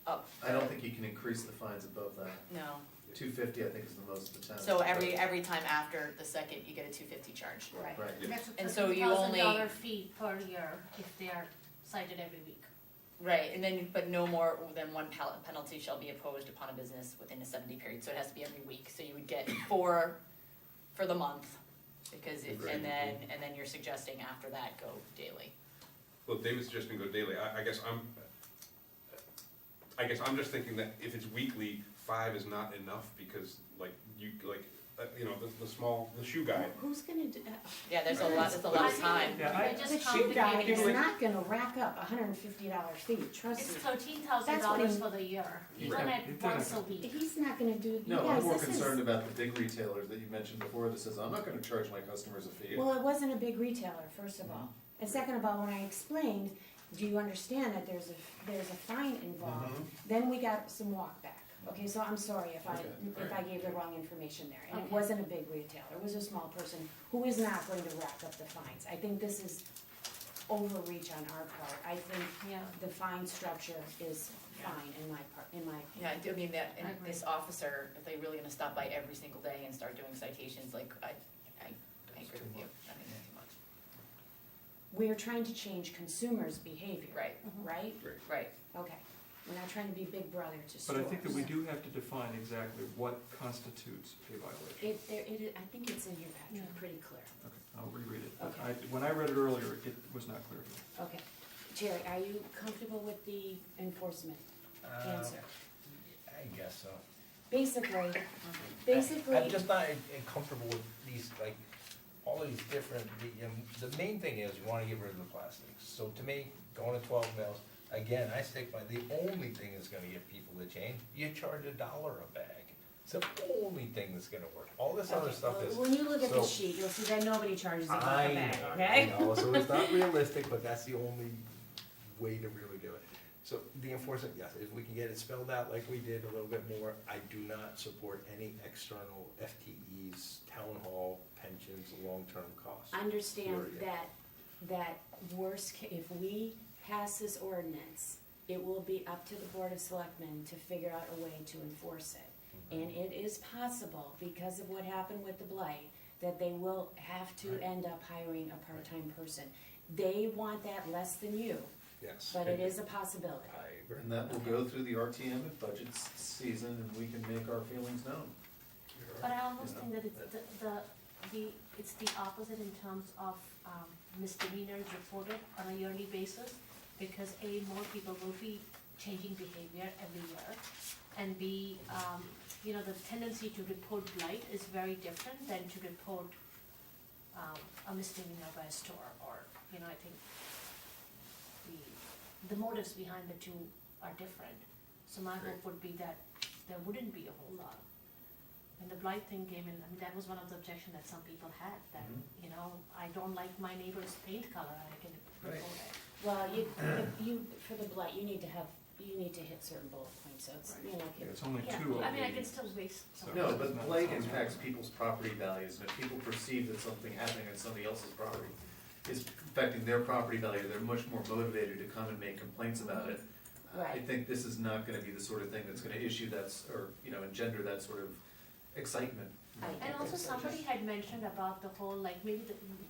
up? I don't think you can increase the fines above that. No, 250, I think, is the most of the time. so every time after the second, you get a 250 charge. Right. Right. Yeah. That's a And so you only- $13,000 fee per year if they are cited every week. Right, and then, but no more than one penalty shall be imposed upon a business within a 70 period, so it has to be every week, so you would get 4 for the month, because if, and then you're suggesting after that, go daily. Well, David's suggesting go daily. I guess I'm just thinking that if it's weekly, 5 is not enough, because the shoe guy. Who's gonna do, Yeah, there's a lot of time. Yeah, I I- just the shoe guy complicated is it. not gonna rack up $150 fee, trust It's me. $13,000 for the year, even Right. at once a week. He's not gonna do, you No, I'm guys, more this concerned is, about the big retailers that you mentioned before that says, I'm not gonna charge my customers a fee. well, it wasn't a big retailer, first of all. And second of all, when I explained, do you understand that there's a fine involved? Then we got some walk back. Okay, so I'm sorry if I gave the wrong information there. And it Okay. wasn't a big retailer, it was a small person who is not going to rack up the fines. I think this is overreach on our part. I think Yeah. the fine structure is fine in my Yeah, opinion. I mean, that, I and agree. this officer, if they really gonna stop by every single day and start doing citations, like, I agree with you, I think that's too much. We're trying to change consumers' behavior, Right, right? right. Okay, we're not trying to be big brother to But stores. I think that we do have to define exactly what constitutes a violation. I think it's in here, Patrick, Yeah. pretty clear. Okay, I'll reread it. But Okay. when I read it earlier, it was not clear to me. Okay. Jerry, are you comfortable with the enforcement answer? I guess so. Basically, I'm just not comfortable with these, like, all these different, the main thing is you wanna get rid of the plastics. So to me, going to 12 mils, again, I stick by, the only thing that's gonna get people to change, you charge $1 a bag. It's the only thing that's gonna work. All this other okay, stuff well, is. when you look at the so- sheet, you'll see that nobody charges a buck a I bag, know, okay? I know, so it's not realistic, but that's the only way to really do it. So the enforcement, yes, if we can get it spelled out like we did a little bit more, I do not support any external FTEs, town hall, pensions, long-term costs. Understand Period. that if we pass this ordinance, it will be up to the Board of Selectmen to figure out a way to enforce it. And it is possible, because of what happened with the blight, that they will have to Right. end up hiring a part-time person. They want that less than you, Yes. but it is a possibility. I agree. And that will go through the RTM at budget season, and we can make our feelings known. But I almost Yeah. think that it's the opposite in terms of misdemeanors reported on a yearly basis, because A, more people will be changing behavior every year, and B, the tendency to report blight is very different than to report a misdemeanor by a store, or, I think the motives behind the two are different. So my hope would be that there wouldn't be a whole lot. When the blight thing came in, that was one of the objections that some people had, that, I don't like my neighbor's paint color, and I can report it. Well, you, for the blight, you need to hit certain bullet points, so it's, It's only Yeah, 2 of I mean, I the- can still waste some. No, but blight impacts people's property values, and if people perceive that something happening on somebody else's property is affecting their property value, they're much more motivated to come and make complaints about it. I Right. think this is not gonna be the sort of thing that's gonna engender that sort of excitement. And also somebody had mentioned about the whole, like, maybe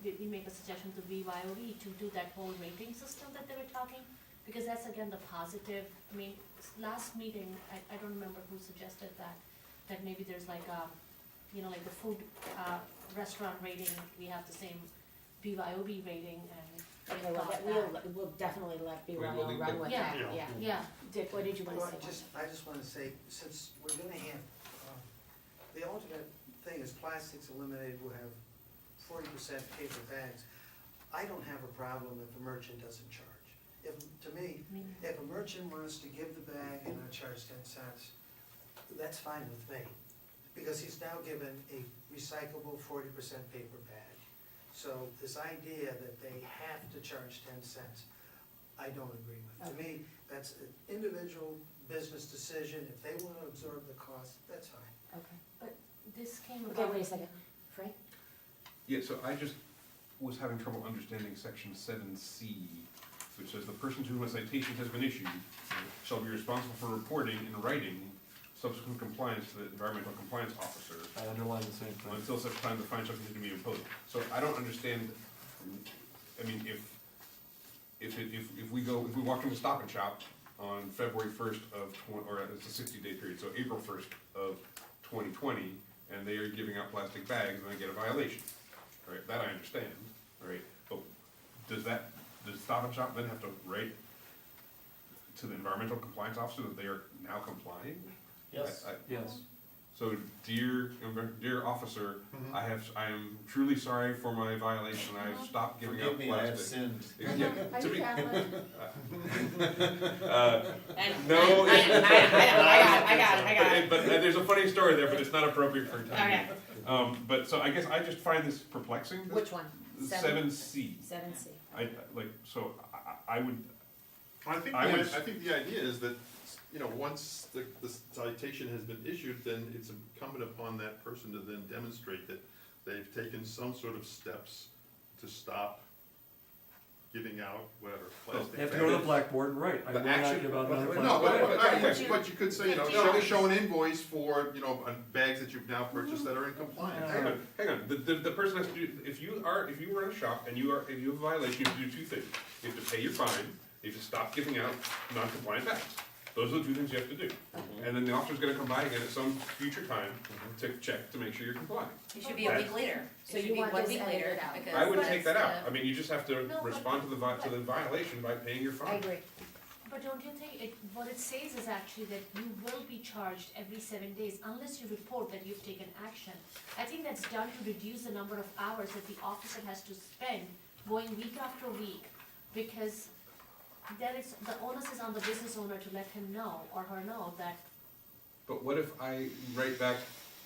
we make a suggestion to BYOE to do that whole rating system that they were talking, because that's again the positive, last meeting, I don't remember who suggested that maybe there's like, like the food, restaurant rating, we have the same BYOB rating, and Okay, well, thought we'll definitely let We'll BYO leave run that- with Yeah. that, yeah. Yeah, Dick, what did you wanna Well, say? I just wanna say, since we're gonna have, the ultimate thing is plastics eliminated, we'll have 40% paper bags. I don't have a problem if a merchant doesn't charge. If, to me, if a merchant wants to give the bag and not charge 10 cents, that's fine with me. Because he's now given a recyclable 40% paper bag. So this idea that they have to charge 10 cents, I don't agree with. To me, that's an individual business decision. If they want to absorb the cost, that's fine. Okay, this came about. okay, wait a second, Frank? Yeah, so I just was having trouble understanding section 7C, which says the person to whom a citation has been issued shall be responsible for reporting in writing subsequent compliance to the environmental compliance officer I underline the same thing. until such time the fine shall continue to be imposed. So I don't understand, I mean, if we walk into Stop and Shop on February 1st of or it's a 60-day period, so April 1st of 2020, and they are giving out plastic bags, and I get a violation, right? That I understand, right? But does Stop and Shop then have to write to the environmental compliance officer that they are now complying? Yes. Yes. So, dear officer, I am truly sorry for my violation. I've stopped giving out Forgive me, I have plastic. sinned. Yeah, Are to you be, Catholic? no. I got it. But there's a funny story there, but it's not appropriate for time. Okay. But so I guess I just find this perplexing. this Which one? 7C. 7C. I would. I think, I would- I think the idea is that, you know, once the citation has been issued, then it's incumbent upon that person to then demonstrate that they've taken some sort of steps to stop giving out whatever plastic. They have to go to the blackboard and write, I The will not action- give out another but- No, plastic bag. but you could say, you know, show an invoice for, you know, bags that you've now purchased that are in compliance. Hang on. The person has to do, if you run a shop and you have a violation, you have to do two things. You have to pay your fine, you have to stop giving out non-compliant bags. Those are the two things you have to do. And then the officer's gonna come by again at some future time to check to make sure you're complying. It should be a week later. So It should you be want 1 this week edited later, out? because I would take that that's, out. I mean, you just have to No, but- respond to the violation by paying your I fine. agree. But don't you think what it says is actually that you will be charged every 7 days unless you report that you've taken action. I think that's done to reduce the number of hours that the officer has to spend going week after week, because then the onus is on the business owner to let him know or her know that. But what if I write back,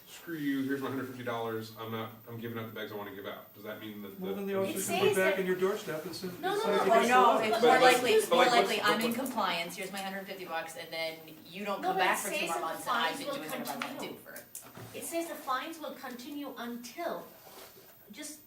screw you, here's my $150, I'm giving out the bags I wanna give out? Does that mean that Well, then the? the It officer can says put back that- in your doorstep and say. No, no, say no, it's Or against no, the law. it's But- more but- likely, but more like, likely, what's- I'm in compliance, here's my $150, and then you don't No, come but it back for 2 says more that the months, and I've fines been will doing whatever I wanna do continue. for it. It says the fines will continue until,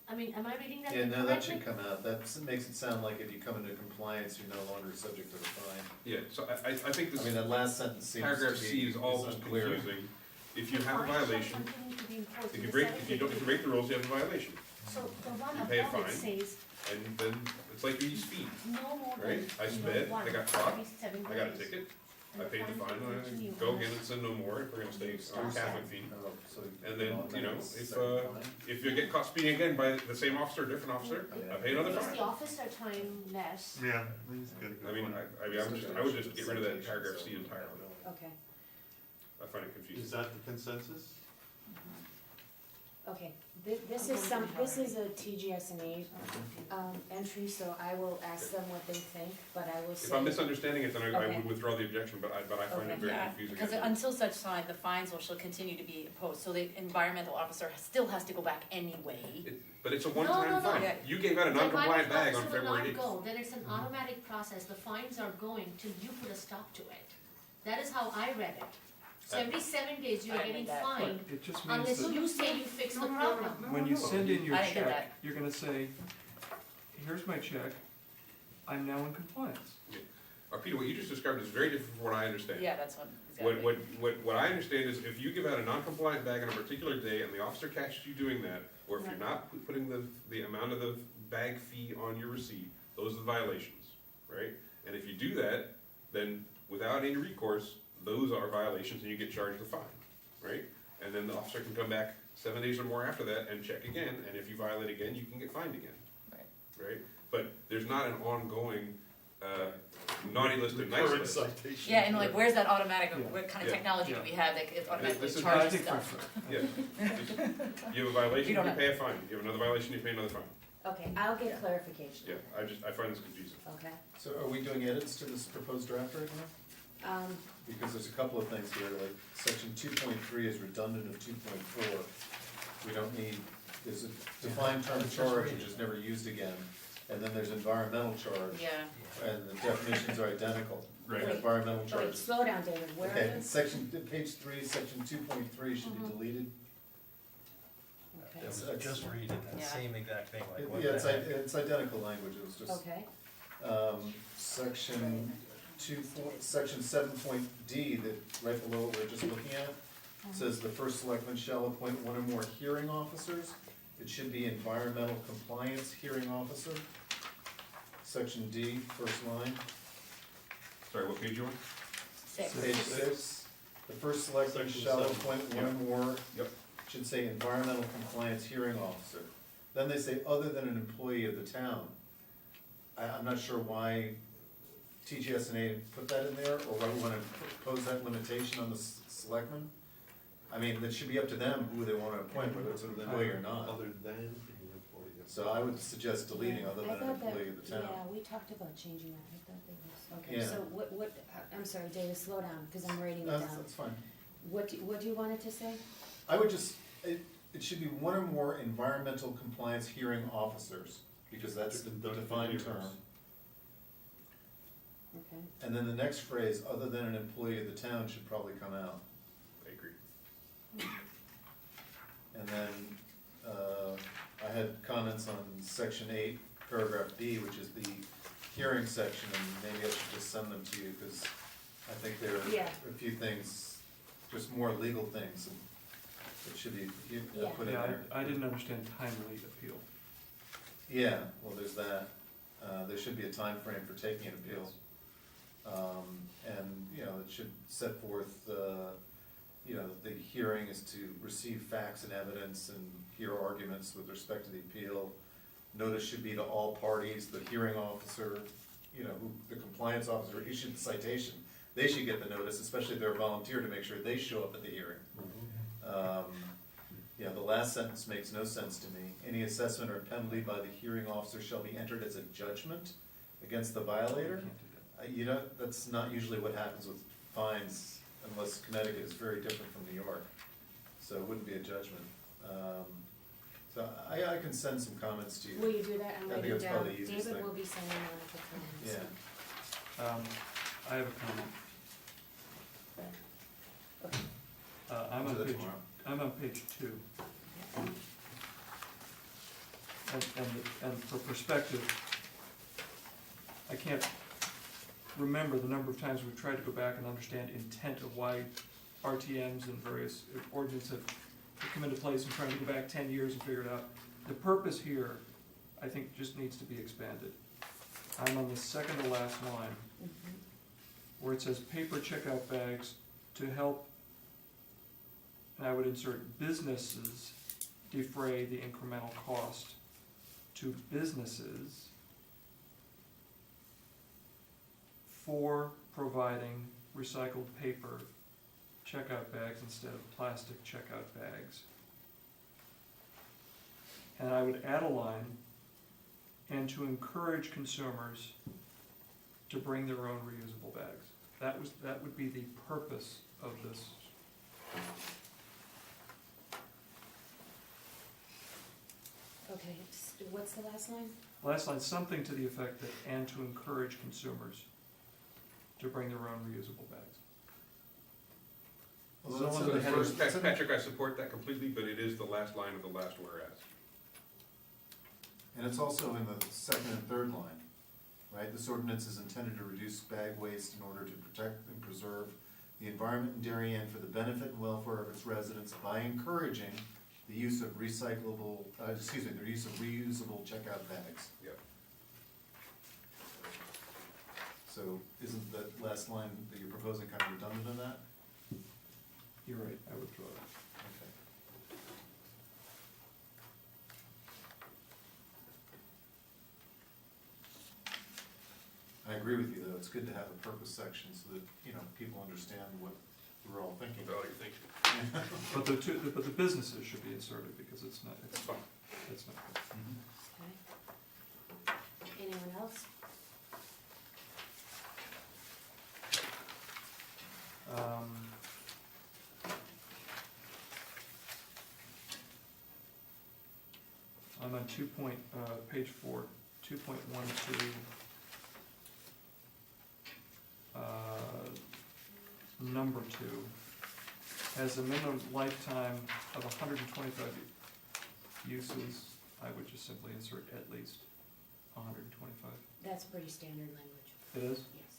am I reading that Yeah, incorrectly? no, that should come out. That makes it sound like if you come into compliance, you're no longer subject to the fine. Yeah, so I think I this mean, that last sentence seems to be. paragraph C is all just unclear. confusing. If you The have a fines shall violation, continue to be enforced if in you the break, 7 if you break the rules, you have a violation. So the one You pay a above it fine. says And then, it's like you speed, no more than, right? I you know, sped, one I got caught, every 7 days. I got a ticket, And I paid the fine, will and continue I go unless- again and send no more if we're gonna stay on Catholic fee. Oh, so And then, on you know, that if, second fine? if you get caught speeding again by the same officer, a different officer, I pay another Makes fine. the officer time less. Yeah, he's good. I mean, I would just get rid of that paragraph C entirely. Okay, I find it Is confusing. that the consensus? okay. This is a TGS&E, entry, so I will ask them what they think, but I will say. If I'm misunderstanding it, then I Okay. would withdraw the objection, but I find it Okay. very Yeah, confusing. because until such time, the fines will continue to be imposed, so the environmental officer still has to go back anyway. But it's a No, one-time no, no. fine. Yeah. You gave out a The non-compliant bag on environmental officer will February not 8th. go, there is an automatic process, the fines are going till you put a stop to it. That is how I read it. So every 7 days you're I read getting that. fined It just means unless that you say you fix the problem. when you send in your I didn't get check, that. you're gonna say, here's my check, I'm now in compliance. Peter, what you just described is very different from what I understand. Yeah, that's what, exactly. What I understand is if you give out a non-compliant bag on a particular day and the officer catches you doing that, or if you're not putting the amount of the bag fee on your receipt, those are the violations, right? And if you do that, then without any recourse, those are violations and you get charged with fine, right? And then the officer can come back 7 days or more after that and check again, and if you violate again, you can get fined again. Right. Right? but there's not an ongoing, naughty list and nice Current list. citation. Yeah, and like, where's that automatic, Yeah. what kind of Yeah. technology do we have that it automatically This is- I charges think stuff? Yeah. You have a violation, You don't you have- pay a fine, you have another violation, you pay another fine. Okay, I'll get clarification. Yeah, I find this confusing. Okay, So are we doing edits to this proposed draft right now? Because there's a couple of things here, like section 2.3 is redundant of 2.4. We don't need, there's a defined term charge which is never used again. And then there's environmental charge, Yeah, and the definitions are identical. Right. Wait. Environmental oh wait, charge. slow down, David, where Okay, is? page 3, section 2.3 should be Mhm. deleted. Okay, It's- Just read it, that Yeah. same exact thing, like, what Yeah, the heck? it's identical language, it was just. okay, Section section 7.d, that right below what we're just looking at, says the first selectman shall appoint one or more hearing officers. It should be environmental compliance hearing officer. Section D, first line, Sorry, what page you on? six. page 6. The first selectman Section shall 7. appoint one or more, Yep. should say environmental compliance hearing officer. Then they say other than an employee of the town. I'm not sure why TGS&A put that in there, or why we wanna pose that limitation on the selectmen. I mean, it should be up to them who they wanna appoint, whether it's an employee or not. Other than the employee. So I would suggest deleting other I than an thought that- employee of the Yeah, town. we talked about changing that, I thought that was, okay, Yeah. so what, I'm sorry, David, slow down, cause I'm writing it That's, down. that's fine. What do you want it to say? I would just, it should be one or more environmental compliance hearing officers, because that's the defined term. Okay, And then the next phrase, other than an employee of the town, should probably come out. I agree. And then, I had comments on section 8, paragraph B, which is the hearing section, and maybe I should just send them to you, because I think there are Yeah. a few things, just more legal things, that should be Yeah. put in Yeah, there. I didn't understand timely appeal. Yeah, well, there's that. There should be a time frame for taking an appeal. And, you know, it should set forth, you know, the hearing is to receive facts and evidence and hear arguments with respect to the appeal. Notice should be to all parties, the hearing officer, you know, who, the compliance officer issued the citation. They should get the notice, especially if they're a volunteer, to make sure they show up at the hearing. Yeah, the last sentence makes no sense to me. Any assessment or penalty by the hearing officer shall be entered as a judgment against the violator. Can't do that. You know, that's not usually what happens with fines, unless Connecticut is very different from New York. So it wouldn't be a judgment. So I can send some comments to will you. you do that, I'm I think writing it's down, probably the easiest David thing. will be sending out the comments. Yeah. I have a comment. Okay. I'm Do on that page, tomorrow. I'm on page 2. And for perspective, I can't remember the number of times we've tried to go back and understand intent of why RTMs and various ordinances have come into place and trying to go back 10 years and figure it out. The purpose here, I think, just needs to be expanded. I'm on the second to last line, Mhm. where it says paper checkout bags to help, and I would insert businesses defray the incremental cost to businesses for providing recycled paper checkout bags instead of plastic checkout bags. And I would add a line, and to encourage consumers to bring their own reusable bags. That would be the purpose of this. Okay, what's the last line? Last line, something to the effect that, and to encourage consumers to bring their own reusable bags. Well, that's So in the the header. First, That's in- Patrick, I support that completely, but it is the last line of the last whereas. And it's also in the second and third line, right? This ordinance is intended to reduce bag waste in order to protect and preserve the environment in Darien for the benefit and welfare of its residents by encouraging the use of recyclable, the use of reusable checkout bags. Yep. So isn't that last line that you're proposing kind of redundant on that? You're right, I withdraw that. Okay. agree with you, though, it's good to have a purpose section so that, you know, people understand what we're all thinking. What you're thinking. But the businesses should be inserted, because it's not, It's fine. it's not good. Okay. Anyone else? I'm on page 4, 2.12. Number 2 has a minimum lifetime of 125 uses. I would just simply insert at least 125. That's pretty standard language. It is? Yes.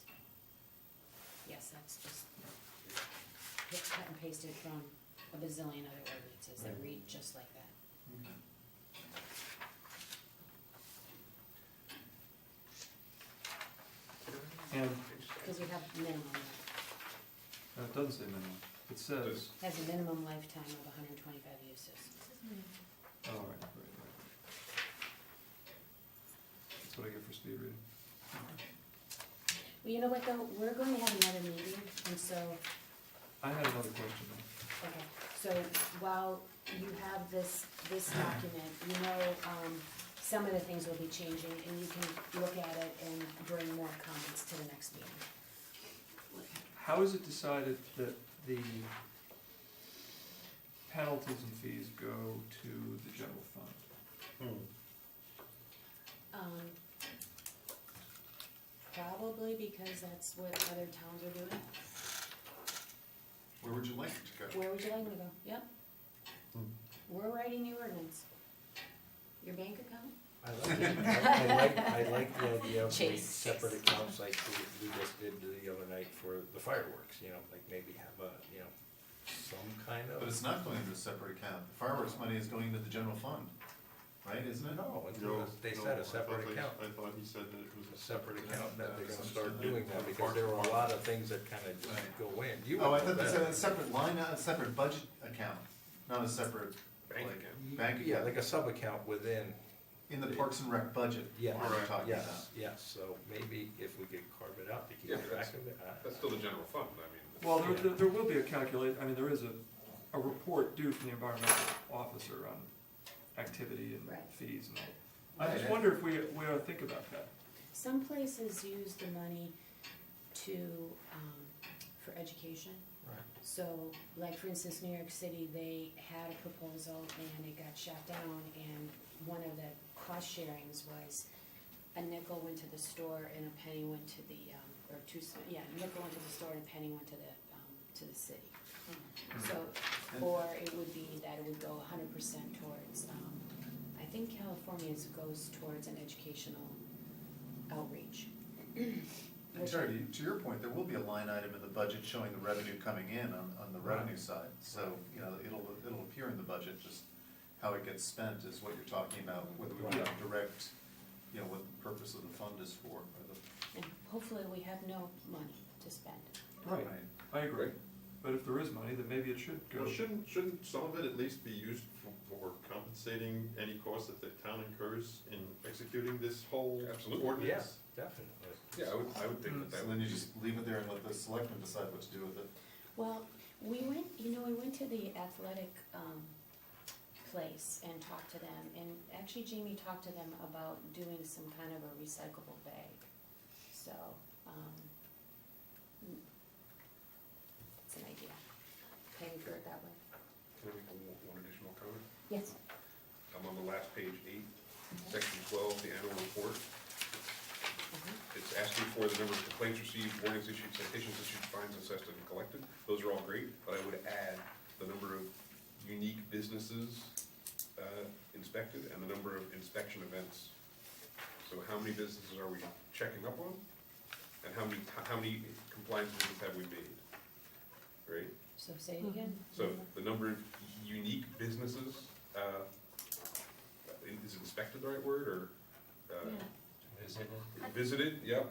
Yes, that's just cut and pasted from a bazillion other ordinances that Right. read just like that. And Because you have minimum, it doesn't say minimum. It says, has a minimum lifetime of 125 uses. oh, right. That's what I get for speed reading. Well, you know what though, we're going to have another meeting, and so, I had another question though. okay, so while you have this document, you know, some of the things will be changing, and you can look at it and bring more comments to the next meeting. How is it decided that the penalties and fees go to the general fund? Probably because that's what other towns are doing. Where would you like it to go? Where would you like me to go? Yep. We're writing the ordinance. Your bank account? I like the idea of Chase. separate accounts like we just did the other night for the fireworks, you know, like maybe have a, you know, some kind But of. it's not going into a separate account. The fireworks money is going into the general fund, right, isn't it? No, they No, said I a separate thought account. I thought he said that it was A separate account, that they're gonna Yeah. start doing that, because there are a lot of things that kind of just Right. go in. You Oh, I would thought know they said that. a separate line, a separate budget account, not a separate, Bank like, account. bank Yeah, account. like a sub-account within, In the Parks and Rec budget, Yeah. what we're talking about. yes, so maybe if we could carve it out to keep Yeah, track of it. That's still the general fund, I mean. Well, there will be a I mean, there is a report due from the environmental officer on activity and Right. fees and all. I just wonder if we ought to think about that. Some places use the money to, for education. Right. So, like for instance, New York City, they had a proposal and it got shot down, and one of the cost sharings was a nickel went to the store and a penny went to the, a nickel went to the store and a penny went to the city. So, or it would be that it would go 100% towards, I think California's goes towards an educational outreach. And Terry, to your point, there will be a line item in the budget showing the revenue coming in on the revenue side. So, you know, it'll appear in the budget, just how it gets spent is what you're talking about, whether we want to direct, you know, what the purpose of the fund is for, or And hopefully we have no money to spend. Right, I agree. But if there is money, then maybe it should go. Well, shouldn't some of it at least be used for compensating any costs that the town incurs in executing this whole Absolutely. ordinance? Yeah, definitely. Yeah, I would think that So that then would you be. just leave it there and let the selectmen decide what to do with it. Well, we went to the athletic, place and talked to them, and actually Jamie talked to them about doing some kind of a recyclable bag. So, it's an idea. Paying for it that way. Can I make one additional comment? Yes. I'm on the last page, 8, section 12, the annual report. It's asking for the number of complaints received, warnings issued, citations issued, fines assessed and collected. Those are all great, but I would add the number of unique businesses inspected and the number of inspection events. So how many businesses are we checking up on? And how many compliance visits have we made? Right? So say it again. So the number of unique businesses, is inspected the right word, or? Yeah. Visited, yep,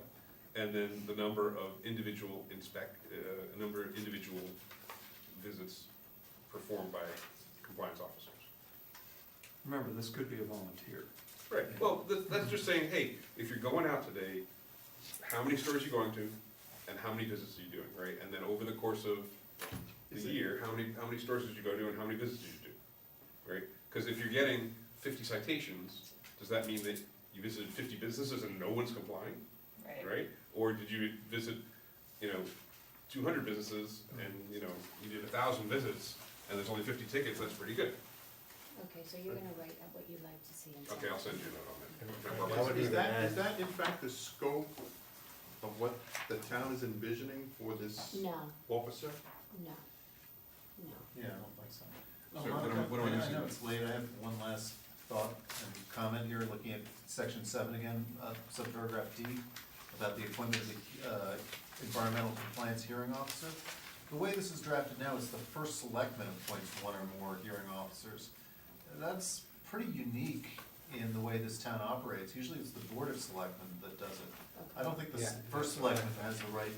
and then the number of individual visits performed by compliance officers. Remember, this could be a volunteer. Right, well, that's just saying, hey, if you're going out today, how many stores you're going to, and how many visits are you doing, right? And then over the course of the year, how many stores did you go to and how many visits did you do, right? Because if you're getting 50 citations, does that mean that you visited 50 businesses and no one's complying, Right. right? Or did you visit, 200 businesses and, you did 1,000 visits and there's only 50 tickets, that's pretty good. Okay, so you're gonna write up what you'd like to see. Okay, I'll send you a note on I that. would Is even that, add- is that in fact the scope of what the town is envisioning for this No, officer? no, no. Yeah, I don't think so. So Monica, what do I I do? know it's late, I have one last thought and comment here, looking at section 7 again, subparagraph D, about the appointment of the environmental compliance hearing officer. The way this is drafted now is the first selectman appoints one or more hearing officers. That's pretty unique in the way this town operates. Usually it's the board of selectmen that does it. I don't think the Yeah. first selectman has the right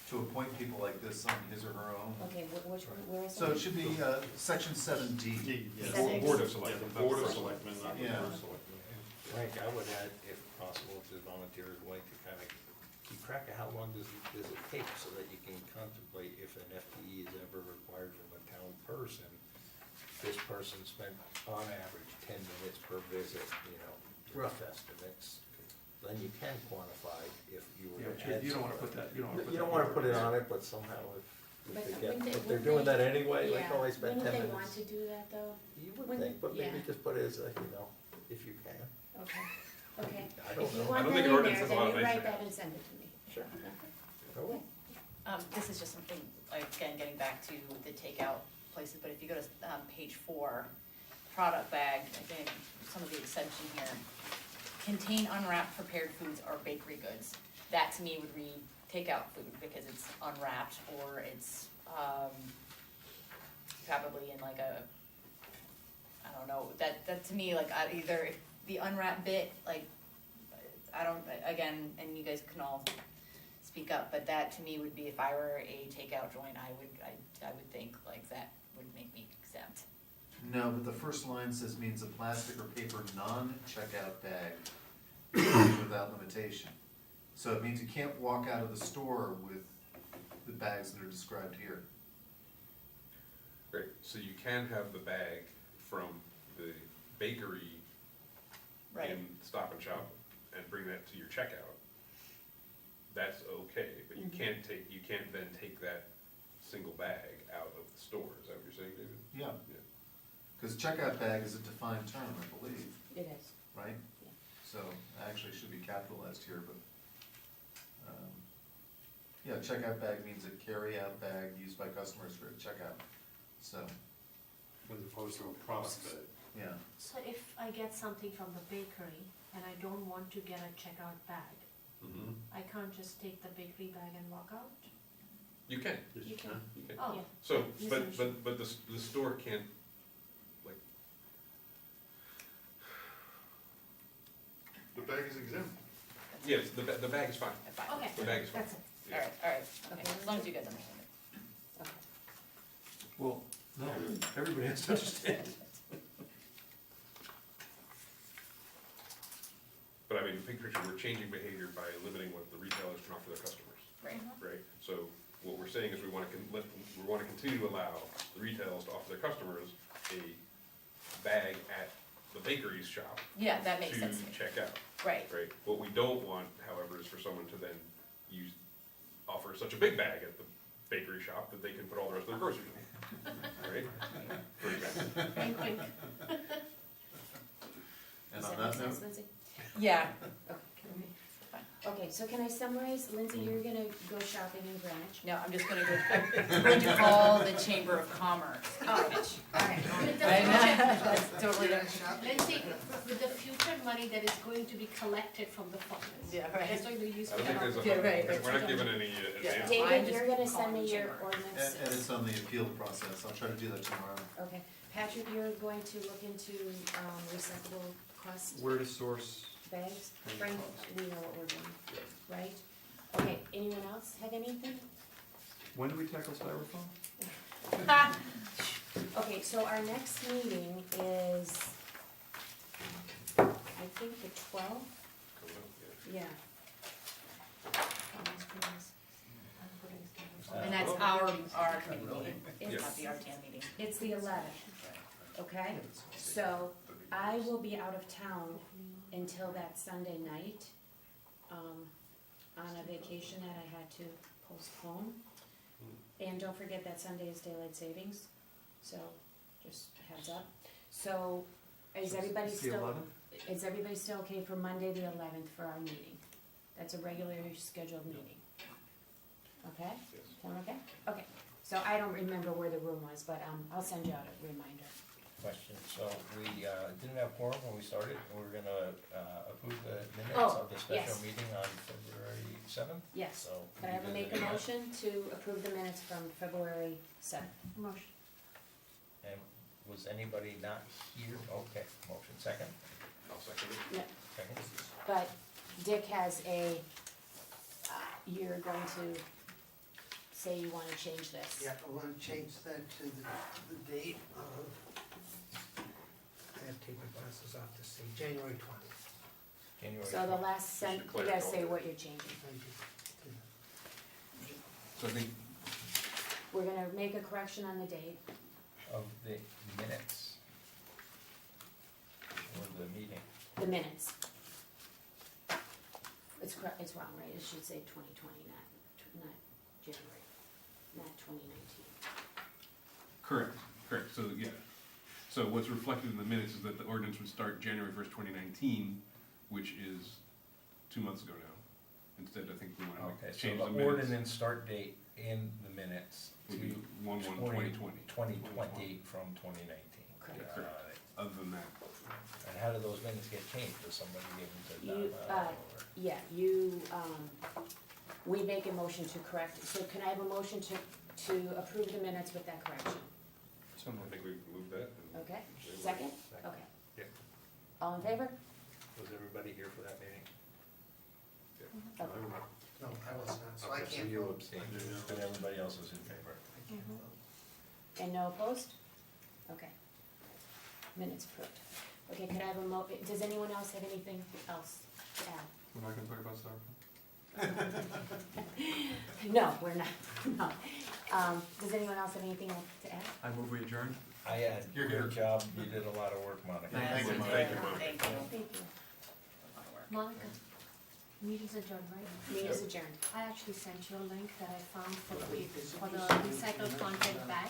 to appoint people like this on his or her own. Okay, which one, where is it? So it should be section 7D. yes. Seven. Board of Yeah, Selectmen. the board of selectmen, not the Yeah. board of selectmen. Frank, I would add, if possible, if the volunteer is willing to kind of keep track of how long does it take, so that you can contemplate if an FTE is ever required from a town person. This person spent on average 10 minutes per visit, rough estimates. Then you can quantify if you were Yeah, to but add. you don't wanna put that, you don't wanna put that. You don't wanna put it on it, but somehow if But they wouldn't get, they- if they're wouldn't doing they- that anyway, like, Yeah. oh, I spent 10 Wouldn't minutes. they want to do that though? You would Wouldn't- think, but maybe yeah. just put it as a, if you can. Okay, okay. I don't If you know. want I don't that think in an ordinance there, is a lot then you nicer. write that and send it to me. Sure. Okay. This is just something, like, again, getting back to the takeout places, but if you go to, page 4, product bag, again, some of the exception here, contain unwrapped prepared foods or bakery goods. That to me would read takeout food, because it's unwrapped, or it's, probably in like a, I don't know, that to me, like, either the unwrapped bit, like, I don't, again, and you guys can all speak up, but that to me would be, if I were a takeout joint, I would think like that would make me exempt. No, but the first line says means a plastic or paper non-checkout bag without limitation. So it means you can't walk out of the store with the bags that are described here. Great, so you can have the bag from the bakery Right. in Stop and Shop and bring that to your checkout. That's okay, but you can't then take that single bag out of the store, is that what you're saying, David? Yeah. Yeah. Because checkout bag is a defined term, I believe, It is. right? Yeah. So it actually should be capitalized here, but, yeah, checkout bag means a carry-out bag used by customers for checkout. So, As opposed to a product bag. yeah. So if I get something from the bakery and I don't want to get a checkout bag, Mm-hmm. I can't just take the bakery bag and walk out? You can, You can. you can. Oh, Yeah. So, Misunderstood. but the store can't, like, The bag is exempt. yes, the bag is fine. Fine. okay, The bag is fine. that's it. Yeah. All right, okay, as long as you guys understand it. Okay. Well, no, everybody has to understand. But I mean, the big picture, we're changing behavior by limiting what the retailers can offer their customers, Right. right? So what we're saying is we wanna continue to allow the retailers to offer their customers a bag at the bakery's shop Yeah, that makes sense to me. to check out, Right, right? What we don't want, however, is for someone to then offer such a big bag at the bakery shop that they can put all the rest of their groceries in, right? For example. Wink, wink. And Does on that make that note, sense, Lindsay? yeah, Okay, so can I summarize? Lindsay, you're gonna go shopping in Greenwich. no, I'm just gonna go, I'm going to call the Chamber of Commerce. Greenwich. With the I know, future, that's totally different. Lindsay, with the future money that is going to be collected from the funds. Yeah, right. That's going to be used I for don't think there's Yeah, a, right. we're not giving any Yeah. advance. I'm David, just you're gonna send calling me the your chamber. ordinance. and it's on the appeal process, I'll try to do that tomorrow. Okay, Patrick, you're going to look into, recyclable crust Where to source, bags? Frank, we know what we're doing, right? Okay, anyone else have anything? when do we tackle styrofoam? Okay, so our next meeting is, I think the 12th? Yeah. our committee meeting, It's- not the RTM meeting. It's the 11th, okay? So I will be out of town until that Sunday night, on a vacation that I had to postpone. And don't forget that Sunday is daylight savings, so just a heads up. So is everybody It's the still, 11th? is everybody still okay for Monday the 11th for our meeting? That's a regularly scheduled meeting. Okay? Yes. Sound okay? Okay, so I don't remember where the room was, but, I'll send you out a reminder. Question, so we, didn't have quorum when we started, and we're gonna, approve the minutes Oh, of the special yes. meeting on February seventh, Yes, so. could I have a make a motion to approve the minutes from February 7th? Motion. And was anybody not here? Okay, motion second, I'll second it. No, second. but Dick has a, you're going to say you wanna change this. Yeah, I wanna change that to the date of, I have to take my glasses off to see, January 20th. January. So the last sentence, you gotta say what you're changing. Thank you. So I think, We're gonna make a correction on the date. Of the minutes. Or the meeting. The minutes. It's wrong, right? It should say 2020, not January, not 2019. correct, so, yeah. So what's reflected in the minutes is that the ordinance would start January 1st, 2019, which is 2 months ago now. Instead, I think we want Okay, to so change the the minutes. ordinance start date in the minutes to Would be 1/1/2020. 2020 from 2019. Correct. Correct. Other than that, And how do those minutes get changed? Does somebody give them to You, Donna? or- Yeah, we make a motion to correct, so can I have a motion to approve the minutes with that correction? I think we've moved that. and- Okay, second? Second. Okay. Yeah. All in favor? Was everybody here for that meeting? Yeah. Okay. No, I was not, so I Okay, so can't you vote. abstained, but everybody else was in favor. I can't Mhm. vote. And no opposed? Okay. Minutes approved. Okay, could I have a does anyone else have anything else to add? We're not gonna talk about styrofoam? No, we're not, no. Does anyone else have anything else to add? I move we adjourn. I had, You're great good. job, you did a lot of work, Monica. Thank you, Yes, Mike. Thank you. Thank you. Monica, meeting's adjourned, right? Meeting is adjourned. I actually sent you a link that I found for the recycled content bag